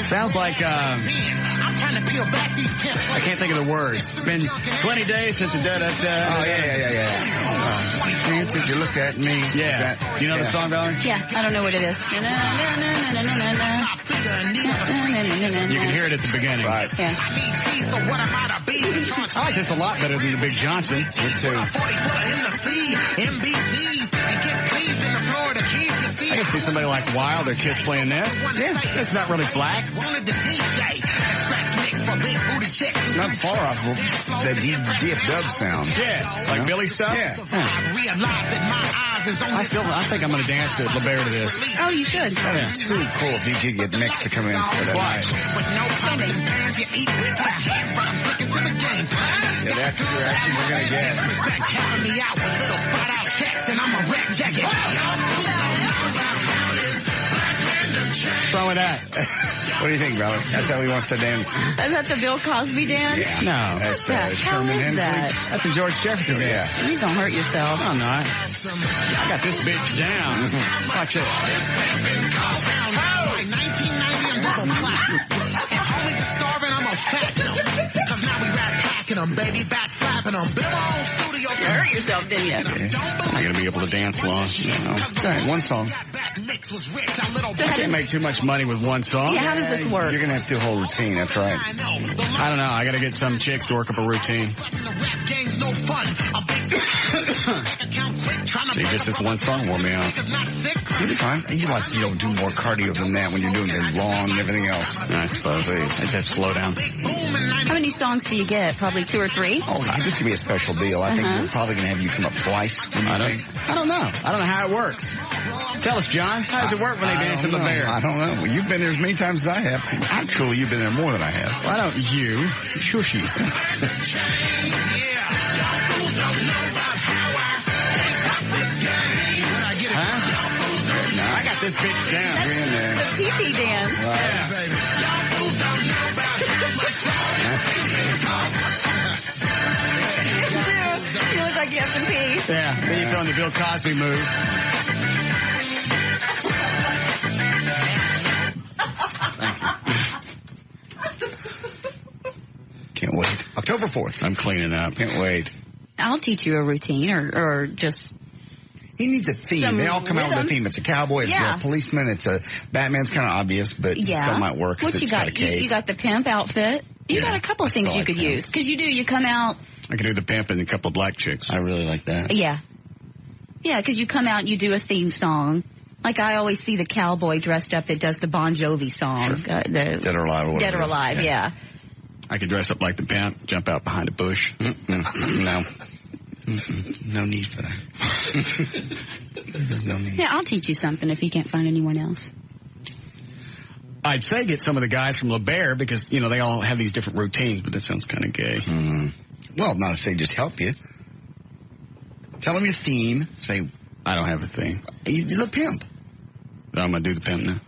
Sounds like, I'm trying to peel back these pimps. I can't think of the words. It's been 20 days since da-da-da. Oh, yeah. Since you looked at me. Yeah. Do you know the song, Valerie? Yeah, I don't know what it is. You can hear it at the beginning. Right. Yeah. I like this a lot better than the Big Johnson. Me too. I can see somebody like Wild or Kiss playing this. Yeah, it's not really black. It's not far off the DFW sound. Yeah, like Billy stuff. Yeah. I think I'm going to dance at LeBaire to this. Oh, you should. That'd be too cool if you could get mixed to come in for that night. Yeah, that's the reaction we're going to get. What's wrong with that? What do you think, brother? That's how he wants to dance. Is that the Bill Cosby dance? Yeah. No. That's How Sherman is Hensley. that? That's the George Jefferson dance. Yeah. You don't hurt yourself. I'm not. I got this bitch down. Watch it. Baby, back slapping them. Bill on studio. You hurt yourself, didn't you? I'm not going to be able to dance long. It's all right, one song. I can't make too much money with one song. Yeah, how does this work? You're going to have to do a whole routine. That's right. I don't know. I got to get some chicks to work up a routine. See, just this one song wore me out. You'll be fine. You don't do more cardio than that when you're doing the long and everything else. I suppose. I just have to slow down. How many songs do you get? Probably 2 or 3? Oh, this could be a special deal. I think we're probably going to have you come up twice. I don't know. I don't know how it works. Tell us, John. How does it work when they dance in the bear? I don't know. Well, you've been there as many times as I have. Actually, you've been there more than I have. Why don't you? Shushies. Huh? No, I got this bitch down. That's in there. the pee-pee dance. Yeah. You look like you have to pee. Yeah, then you throw in the Bill Cosby move. Can't wait. October 4th. I'm cleaning up. Can't wait. I'll teach you a routine or just... He needs a theme. They all come out with a theme. It's a cowboy, it's a policeman, it's a Batman's kind of obvious, but it still might work. What you got? You got the pimp outfit. You got a couple of things you could use. Because you come out... I can do the pimp and a couple of black chicks. I really like that. Yeah. Yeah, because you come out and you do a theme song. Like I always see the cowboy dressed up that does the Bon Jovi song. Sure. Dead or Alive. Or whatever Dead or Alive, yeah. I could dress up like the pimp, jump out behind a bush. No. No need for that. There's no need. Yeah, I'll teach you something if you can't find anyone else. I'd say get some of the guys from LeBaire because, they all have these different routines, but that sounds kind of gay. Well, not if they just help you. Tell them your theme. Say, I don't have a theme. You're the pimp. I'm going to do the pimp now.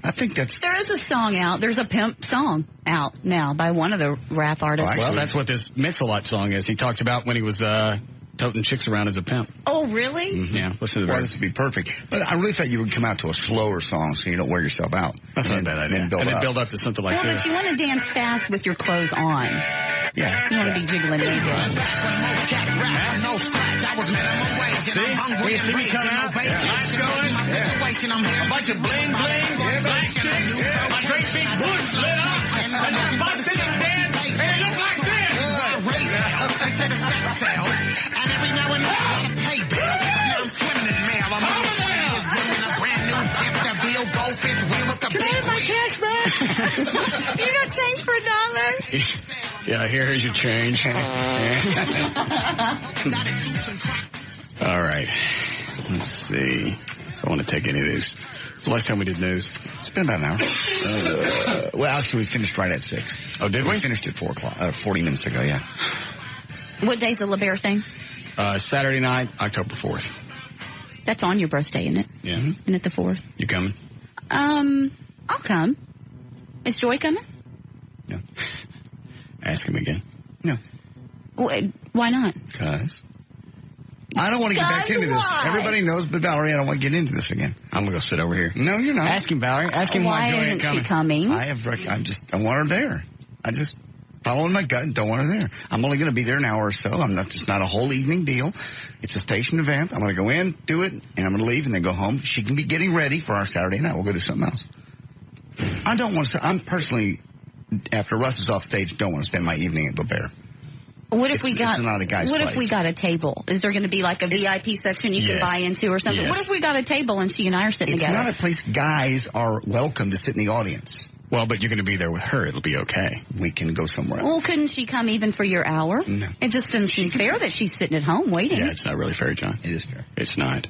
I think that's... There is a song out. There's a pimp song out now by one of the rap artists. Well, that's what this Mix-a-Lot song is. He talks about when he was toting chicks around as a pimp. Oh, really? Mm-hmm. Yeah, listen to Well, that. this would be perfect. But I really thought you would come out to a slower song so you don't wear yourself out. That's not a bad idea. And then build up to something like well, this. but you want to dance fast with your clothes on. Yeah. You want to be jiggling naked. See? When you see me come out, lights going, a bunch of bling bling, black chicks, a great big bush lit up, and the box in the dance, and it looked like this. And every now and then I pay bills. Now I'm swimming in mail. I'm got change for $1? Yeah, here's your change. All right. Let's see. I want to take any of these. What's the last time we did news? It's been about an hour. Well, actually, we finished right at 6. Oh, did we? We finished at 4 o'clock, 40 minutes ago, yeah. What day's the LeBaire thing? Saturday night, October 4th. That's on your birthday, isn't it? Yeah. Isn't it the 4th? You coming? I'll come. Is Joy coming? No. Ask him again. No. Why not? Because I don't want to get back into this. Everybody knows, but Valerie, I don't want to get into this again. I'm going to go sit over here. No, you're not. Ask him, Valerie. Ask him why Joy isn't ain't coming. she coming? I want her there. I just following my gut and don't want her there. I'm only going to be there an hour or so. It's not a whole evening deal. It's a station event. I'm going to go in, do it, and I'm going to leave and then go home. She can be getting ready for our Saturday night. We'll go do something else. I don't want to. I'm personally, after Russ is off stage, don't want to spend my evening at LeBaire. What if we got? It's not a guy's what place. if we got a table? Is there going to be like a VIP section you can buy into or something? Yes. What if we got a table and she and I are sitting together? It's not a place guys are welcome to sit in the audience. Well, but you're going to be there with her. It'll be okay. We can go somewhere else. Well, couldn't she come even for your hour? No. It just doesn't seem fair that she's sitting at home waiting. Yeah, it's not really fair, John. It is fair. It's not.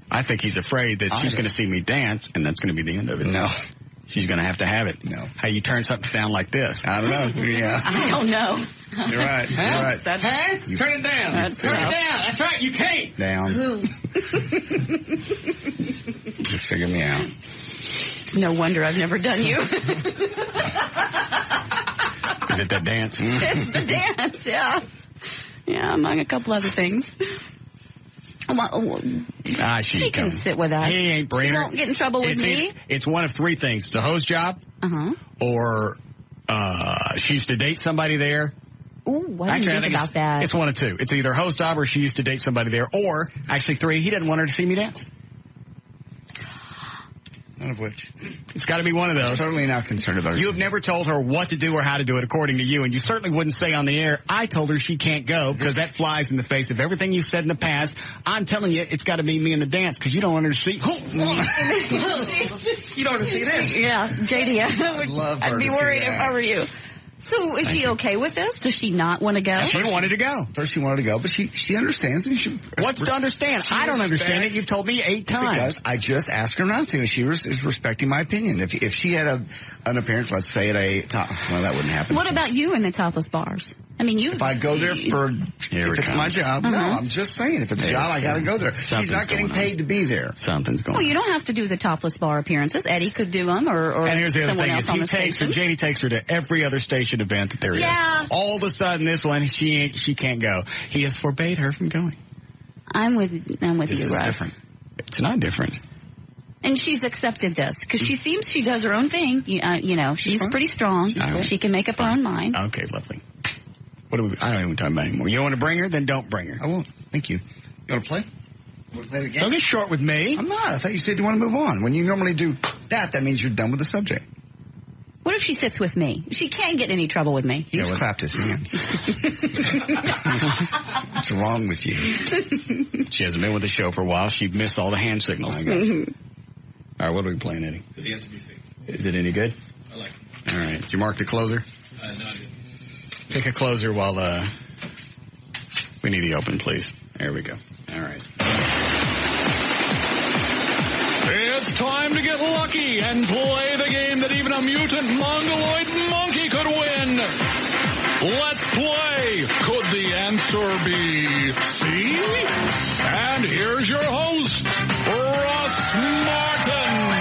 I think he's afraid that she's going to see me dance, and that's going to be the end of it. No. She's going to have it. No. How you turn something down like this? I don't know. Yeah. I don't know. You're right. You're right. Turn it down. Turn it down. That's right. You can't. Down. Just figure me out. It's no wonder I've never done you. Is it that dance? It's the dance, yeah. Yeah, among a couple other things. She can sit with us. He ain't bringing her. She won't get in trouble with me. It's one of three things. It's a host job, or she used to date somebody there. Ooh, I didn't think about that. It's one of two. It's either host job or she used to date somebody there, or actually three, he didn't want her to see me dance. None of which. It's got to be one of those. I'm certainly not concerned about her. You have never told her what to do or how to do it according to you, and you certainly wouldn't say on the air, I told her she can't go, because that flies in the face of everything you've said in the past. I'm telling you, it's got to be me in the dance, because you don't want her to see. You don't want to see this. Yeah, JD, I'd be worried if I were you. So is she okay with this? Does she not want to go? She wanted to go. First she wanted to go, but she understands. And what's to understand? I don't understand it. You've told me 8 times. Because I just asked her not to, and she is respecting my opinion. If she had an appearance, let's say at a top, well, that wouldn't happen. What about you in the topless bars? I mean, if I go there if it's my job, no, I'm just saying, if it's a job, I got to go there. She's not getting paid to be there. Something's going on. Well, you don't have to do the topless bar appearances. Eddie could do them, or and here's the other someone thing: else is on he the takes her, station. JD takes her to every other station event that there is. All of a sudden, this one she can't go. He has forbade her from going. I'm with you, Russ. Different. It's not different. And she's accepted this because she seems she does her own thing. You know, she's pretty strong. She can make up her own mind. Okay, lovely. I don't even talk about it anymore. You don't want to bring her? Then don't bring her. I won't. Thank you. You want to play? Play it again? Don't get short with me. I'm not. I thought you said you want to move on. When you normally do that means you're done with the subject. What if she sits with me? She can't get in any trouble with me. He's clapped his hands. What's wrong with you? She hasn't been with the show for a while. She missed all the hand signals. All right, what are we playing, Eddie? For the NCBC. Is it any good? I like it. All right. Did you mark the closer? No, I didn't. Pick a closer while we need the open, please. There we go. All right. It's time to get lucky and play the game that even a mutant mongoloid monkey could win. Let's play. Could the answer be C? And here's your host, Russ Martin.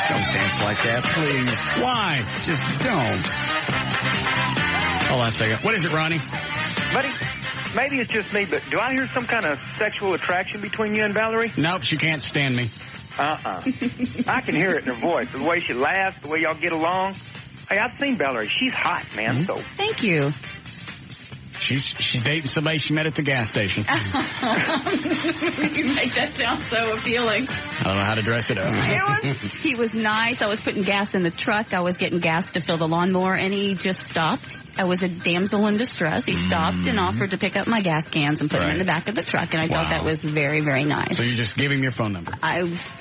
Don't dance like that, please. Why? Just don't. Hold on a second. What is it, Ronnie? Buddy, maybe it's just me, but do I hear some kind of sexual attraction between you and Valerie? Nope, she can't stand me. I can hear it in her voice, the way she laughs, the way y'all get along. Hey, I've seen Valerie. She's hot, man. So Thank you. She's dating somebody she met at the gas station. You make that sound so appealing. I don't know how to dress it up. He was nice. I was putting gas in the truck. I was getting gas to fill the lawnmower, and he just stopped. I was a damsel in distress. He stopped and offered to pick up my gas cans and put them in the back of the truck, and I thought that was very, very nice. So you just give him your phone number?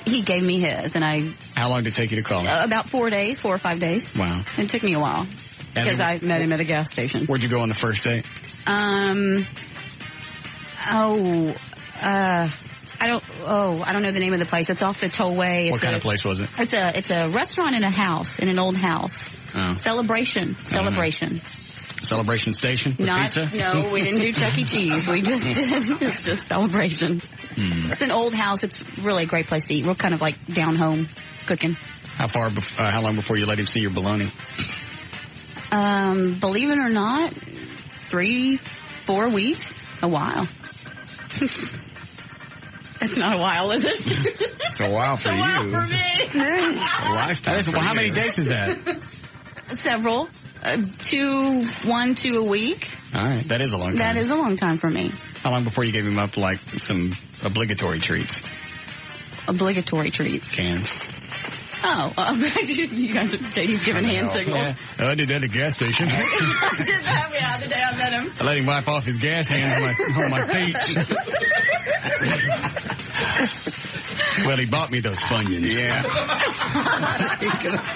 He gave me his, and I... How long did it take you to call him? About 4 or 5 days. Wow. It took me a while. Because I met him at a gas station. Where'd you go on the first date? I don't know the name of the place. It's off the tollway. What kind of place was it? It's a restaurant in a house, in an old house. Oh. Celebration. Celebration Station with pizza? No, we didn't do Chuck E. Cheese. We just did. It's just Celebration. It's an old house. It's really a great place to eat. We're kind of like down home cooking. How long before you let him see your bologna? Believe it or not, 3-4 weeks. A while. That's not a while, is it? It's a while for you. It's a while for me. It's a lifetime. Well, how many dates is that? Several. 1, 2 a week. All right. That is a long time. That is a long time for me. How long before you gave him up like some obligatory treats? Obligatory treats. Cans. Oh, you guys, JD's giving hand signals. Yeah. I did that at a gas station. I did that, the day I met him. I let him wipe off his gas hands on my feet. Well, he bought me those Funyuns. Yeah.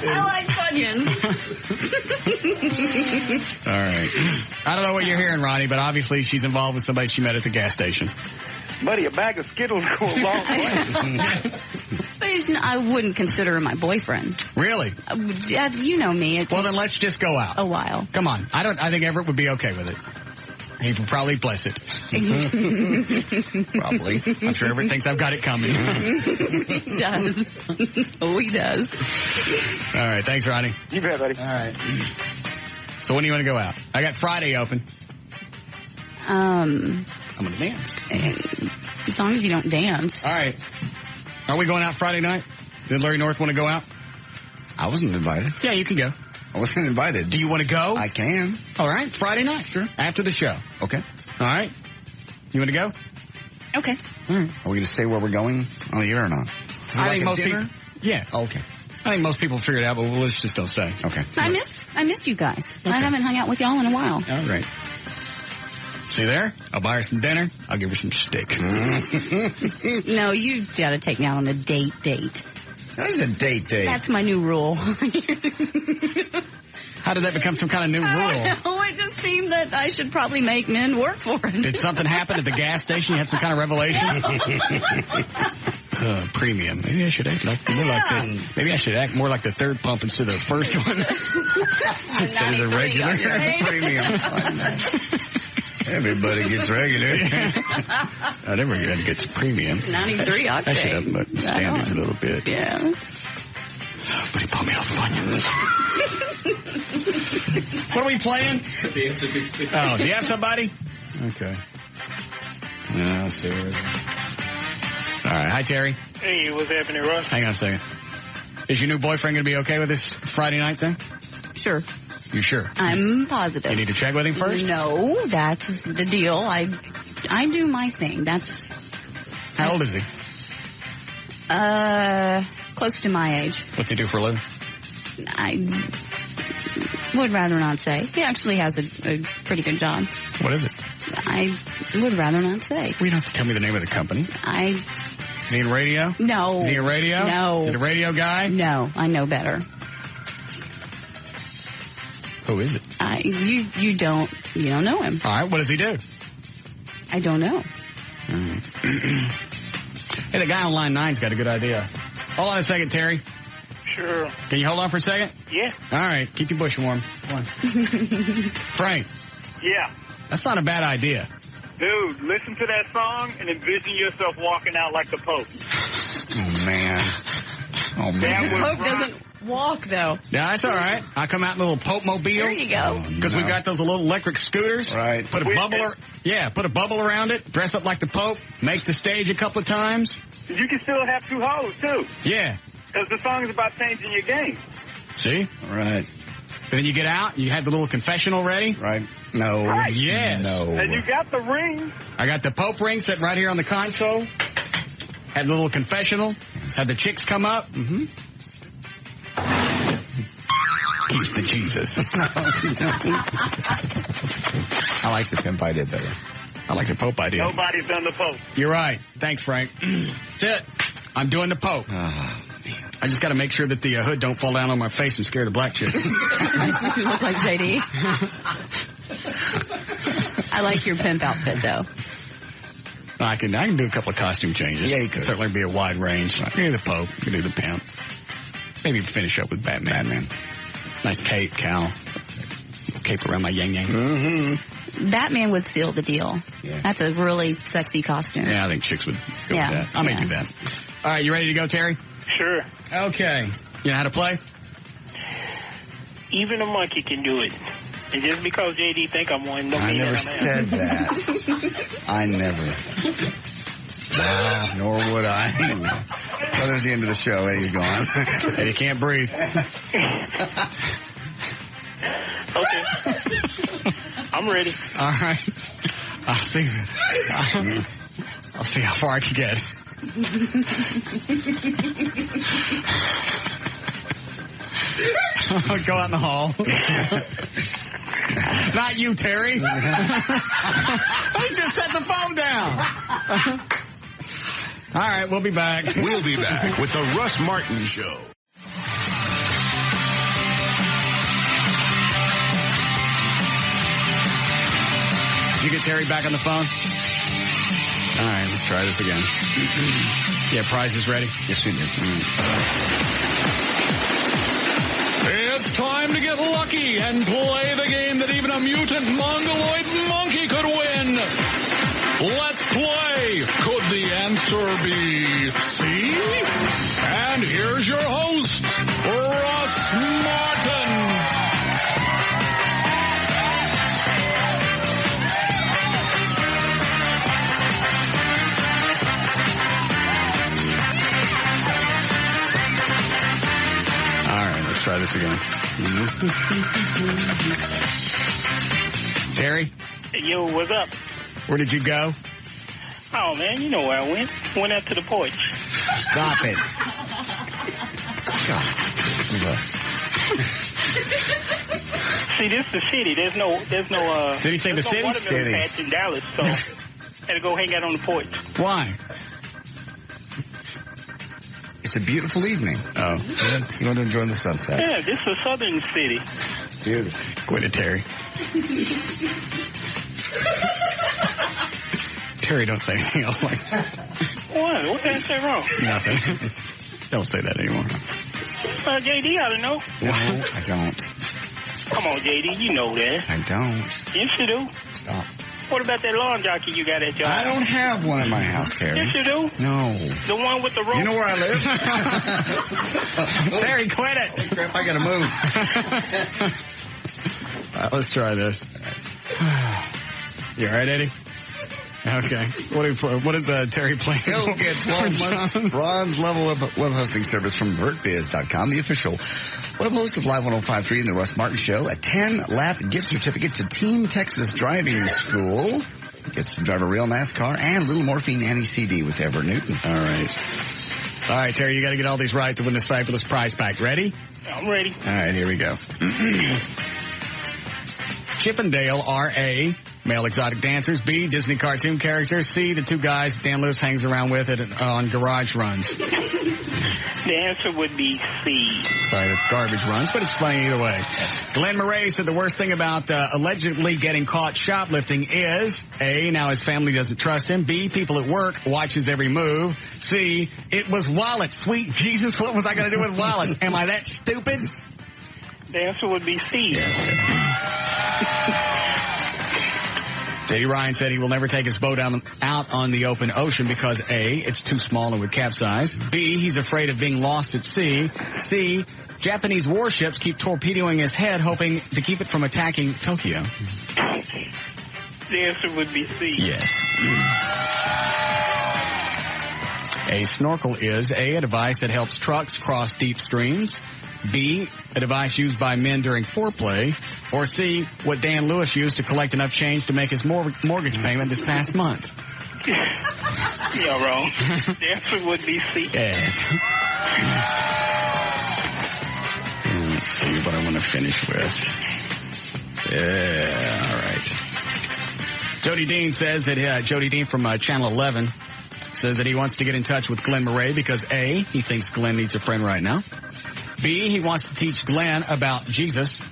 I like Funyuns. All right. I don't know what you're hearing, Ronnie, but obviously she's involved with somebody she met at the gas station. Buddy, a bag of Skittles go a long way. But I wouldn't consider him my boyfriend. Really? You know me. Well, then let's just go out. A while. Come on. I think Everett would be okay with it. He would probably bless it. Probably. I'm sure Everett thinks I've got it coming. He does. Oh, he does. All right. Thanks, Ronnie. You bet, buddy. All right. So when do you want to go out? I got Friday open. I'm going to dance. As long as you don't dance. All right. Are we going out Friday night? Did Larry North want to go out? I wasn't invited. Yeah, you can go. I wasn't invited. Do you want to go? I can. All right. Friday night. Sure. After the show. Okay. All right. You want to go? Okay. All right. Are we going to say where we're going on the air or not? I think most people. Yeah. Oh, okay. I think most people figured it out, but let's just don't say. Okay. I miss you guys. Okay. I haven't hung out with y'all in a while. All right. See there? I'll buy her some dinner. I'll give her some steak. No, you got to take me out on a date. That's a date. That's my new rule. How did that become some kind of new rule? Oh, it just seemed that I should probably make men work for it. Did something happen at the gas station? You had some kind of revelation? Premium. Maybe I should act maybe I should act more like the third pump instead of the first one. Instead of the regular. Premium. Everybody gets regular. Not everybody gets premium. 93 octane. I should have but standards a little bit. Yeah. But he bought me those Funyuns. What are we playing? The answer big stick. Oh, do you have somebody? Okay. No, sir. All right. Hi, Terry. Hey, what's happening, Russ? Hang on a second. Is your new boyfriend going to be okay with this Friday night thing? Sure. You sure? I'm positive. You need to check with him first? No, that's the deal. I do my thing. That's... How old is he? Close to my age. What's he do for a living? I would rather not say. He actually has a pretty good job. What is it? I would rather not say. Well, you don't have to tell me the name of the company. Is he in radio? No. Is he in radio? No. Is he a radio guy? No, I know better. Who is it? You don't know him. All right, what does he do? I don't know. Hey, the guy on line 9's got a good idea. Hold on a second, Terry. Sure. Can you hold on for a second? Yeah. All right, keep your bush warm. Come on. Frank. Yeah. That's not a bad idea. Dude, listen to that song and envision yourself walking out like the Pope. Oh, man. Pope doesn't walk, though. Yeah, that's all right. I come out in a little Pope mobile. There you go. Because we got those little electric scooters. Right. Put a bubble around it, dress up like the Pope, make the stage a couple of times. You can still have two hoes, too. Yeah. Because the song is about changing your game. See? All right. Then you get out, you have the little confessional ready. Right. No. Right. Yes. No. And you got the ring. I got the Pope ring sitting right here on the console. Had the little confessional. Had the chicks come up. Mm-hmm. Keeps the Jesus. I like the pimp idea better. I like the Pope idea. Nobody's done the Pope. You're right. Thanks, Frank. That's it. I'm doing the Pope. I just got to make sure that the hood don't fall down on my face and scare the black chicks. You look like JD. I like your pimp outfit, though. I can do a couple of costume changes. Yeah, you could. Certainly be a wide range. You can do the Pope. You can do the pimp. Maybe finish up with Batman. Nice cape, cowl. Cape around my yang-yang. Mm-hmm. Batman would seal the deal. Yeah. That's a really sexy costume. Yeah, I think chicks would go Yeah. with that. I may do that. All right, you ready to go, Terry? Sure. Okay. You know how to play? Even a monkey can do it. And just because JD think I'm one, don't I mean never that I'm said that. I never. Nor would I. Well, there's the end of the show. Eddie's gone. Eddie can't breathe. Okay. I'm ready. All right. I'll see how far I can get. Go out in the hall. Not you, Terry. I just set the phone down. All right, we'll be back. We'll be back with the Russ Martin Show. Did you get Terry back on the phone? All right, let's try this again. Yeah, prize is ready? Yes, we did. It's time to get lucky and play the game that even a mutant mongoloid monkey could win. Let's play. Could the answer be C? And here's your host, Russ Martin. All right, let's try this again. Terry? Yo, what's up? Where did you go? Oh, man, you know where I went. Went out to the porch. Stop it. See, this is the city. There's no. Did he say the city? City. Patch in Dallas, so had to go hang out on the porch. Why? It's a beautiful evening. Oh. You want to enjoy the sunset. Yeah, this is a southern city. Beautiful. Quit it, Terry. Terry, don't say anything else like that. What? What did I say wrong? Nothing. Don't say that anymore. JD ought to know. No, I don't. Come on, JD, you know that. I don't. Yes, you do. Stop. What about that lawn jockey you got at your house? I don't have one at my house, Terry. Yes, you do. No. The one with the rope. You know where I live? Terry, quit it. Hey, crap, I gotta move. All right, let's try this. You all right, Eddie? Okay. What is Terry playing? He'll get 12 months bronze level web hosting service from VertBiz.com, the official web host of Live 105.3 and the Russ Martin Show. A 10-lap gift certificate to Team Texas Driving School. Gets to drive a real NASCAR and Little Morphine Anti-CD with Everett Newton. All right. All right, Terry, you got to get all these right to win this fabulous prize pack. Ready? I'm ready. All right, here we go. Chippendale are A, male exotic dancers, B, Disney cartoon characters, C, the two guys Dan Lewis hangs around with on garage runs. The answer would be C. Sorry, that's garbage runs, but it's funny either way. Glenn Murray said the worst thing about allegedly getting caught shoplifting is A, now his family doesn't trust him, B, people at work watch his every move, C, it was wallets. Sweet Jesus, what was I going to do with wallets? Am I that stupid? The answer would be C. J.D. Ryan said he will never take his boat out on the open ocean because A, it's too small and would capsize. B, he's afraid of being lost at sea. C, Japanese warships keep torpedoing his head, hoping to keep it from attacking Tokyo. The answer would be C. Yes. A snorkel is A, a device that helps trucks cross deep streams. B, a device used by men during foreplay. Or C, what Dan Lewis used to collect enough change to make his mortgage payment this past month. You're wrong. The answer would be C. Yes. Let's see what I want to finish with. Yeah, all right. Jody Dean says that, Jody Dean from Channel 11 says that he wants to get in touch with Glenn Murray because A, he thinks Glenn needs a friend right now. B, he wants to teach Glenn about Jesus.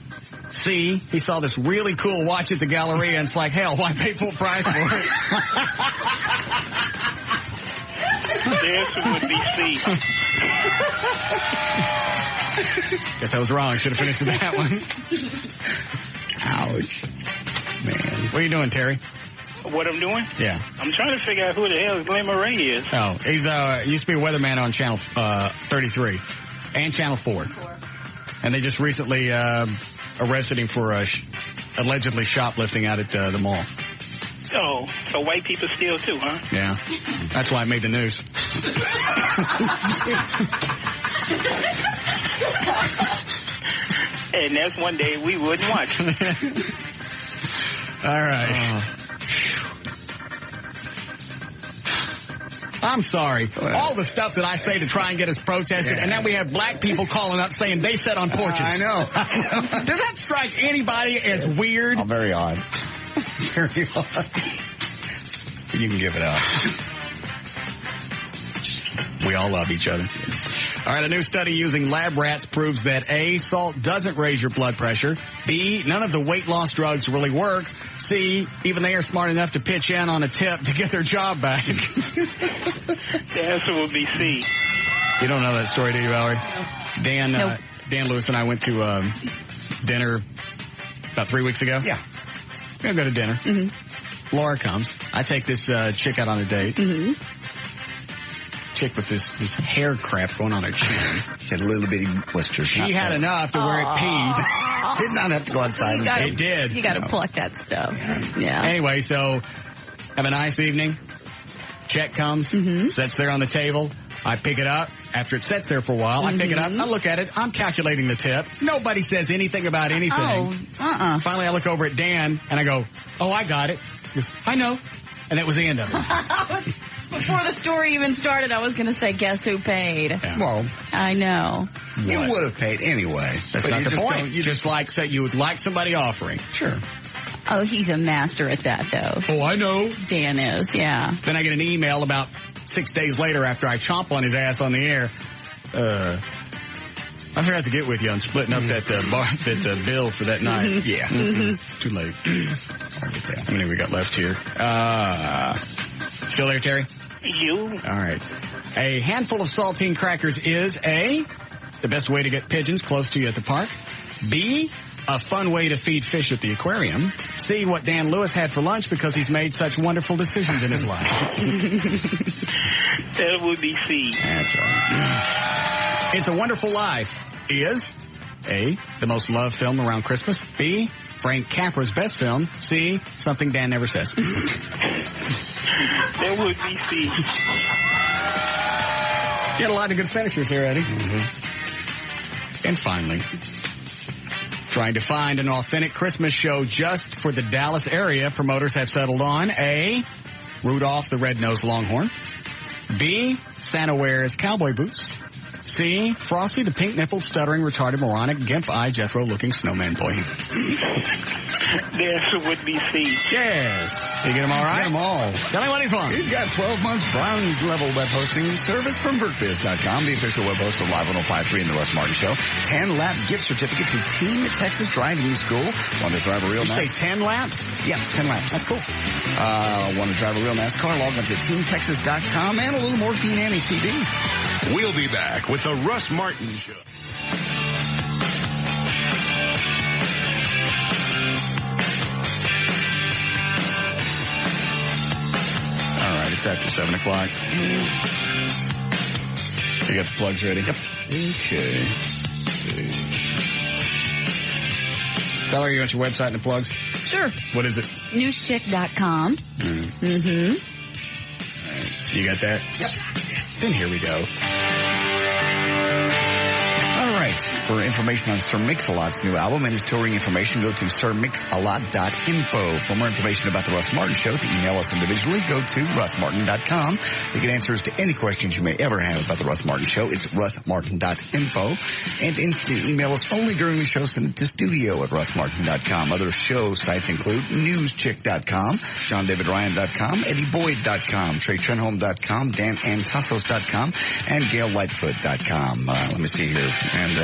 C, he saw this really cool watch at the Galleria and it's like, hell, why pay full price for it? The answer would be C. Guess I was wrong. Should have finished with that one. Ouch. Man. What are you doing, Terry? What I'm doing? Yeah. I'm trying to figure out who the hell Glenn Murray is. Oh, he's used to be a weatherman on Channel 33 and Channel 4. And they just recently arrested him for allegedly shoplifting out at the mall. Oh, so white people steal too, huh? Yeah. That's why it made the news. And that's one day we wouldn't watch. All right. I'm sorry. All the stuff that I say to try and get us protested, and then we have black people calling up saying they sat on porches. I know. Does that strike anybody as weird? Oh, very odd. Very odd. You can give it up. We all love each other. All right, a new study using lab rats proves that A, salt doesn't raise your blood pressure. B, none of the weight loss drugs really work. C, even they are smart enough to pitch in on a tip to get their job back. The answer would be C. You don't know that story, do you, Valerie? Dan, Nope. Dan Lewis and I went to dinner about 3 weeks ago. Yeah. We're going to go to dinner. Mm-hmm. Laura comes. I take this chick out on a date. Mm-hmm. Chick with this hair crap going on her chin. She had a little bitty blister. She had enough to where it peed. Did not have to go outside. It did. You got to pluck that stuff. Yeah. Anyway, so have a nice evening. Check comes, sits there on the table. I pick it up. After it sits there for a while, I pick it up. I look at it. I'm calculating the tip. Nobody says anything about anything. Finally, I look over at Dan, and I go, oh, I got it. He goes, I know. And that was the end of it. Before the story even started, I was going to say, guess who paid? Yeah. Well, I know. You would have paid anyway. That's not the point. You just like say you would like somebody offering. Sure. Oh, he's a master at that, though. Oh, I know. Dan is, yeah. Then I get an email about 6 days later after I chomp on his ass on the air. I forgot to get with you on splitting up that bill for that night. Yeah. Too late. How many we got left here? Still there, Terry? You. All right. A handful of saltine crackers is A, the best way to get pigeons close to you at the park. B, a fun way to feed fish at the aquarium. C, what Dan Lewis had for lunch because he's made such wonderful decisions in his life. That would be C. That's right. It's a Wonderful Life is A, the most loved film around Christmas. B, Frank Capra's best film. C, something Dan never says. That would be C. You had a lot of good finishers here, Eddie. And finally, trying to find an authentic Christmas show just for the Dallas area, promoters have settled on A, Rudolph the Red-Nosed Longhorn. B, Santa wears cowboy boots. C, Frosty the pink-nippled, stuttering, retarded, moronic, gimp-eyed, Jethro-looking snowman boy. The answer would be C. Yes. You get them all right? Get them all. Tell me what he's won. He's got 12 months bronze level web hosting service from VertBiz.com, the official web host of Live 105.3 and the Russ Martin Show. 10 lap gift certificate to Team Texas Driving School. Want to drive a real NASCAR? You say 10 laps? Yeah, 10 laps. That's cool. Want to drive a real NASCAR? Log on to TeamTexas.com and a little morphine anti-CD. We'll be back with the Russ Martin Show. All right, it's after 7 o'clock. You got the plugs ready? Yep. Okay. Valerie, you want your website and the plugs? Sure. What is it? Newschick.com. Mm-hmm. All right. You got that? Yep. Then here we go. All right. For information on Sir Mix-a-Lot's new album and his touring information, go to sirmixalot.info. For more information about The Russ Martin Show, to email us individually, go to russmartin.com. To get answers to any questions you may ever have about The Russ Martin Show, it's russmartin.info. And to instantly email us only during the show, send it to studio@russmartin.com. Other show sites include newschick.com, johndavidryan.com, eddieBoyd.com, TreyTrenholm.com, DanAntassos.com, and GailLightfoot.com. Let me see here. And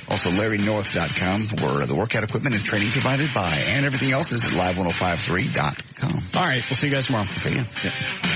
also LarryNorth.com for the workout equipment and training provided by. And everything else is at live1053.com. All right. We'll see you guys tomorrow. See ya. Yeah.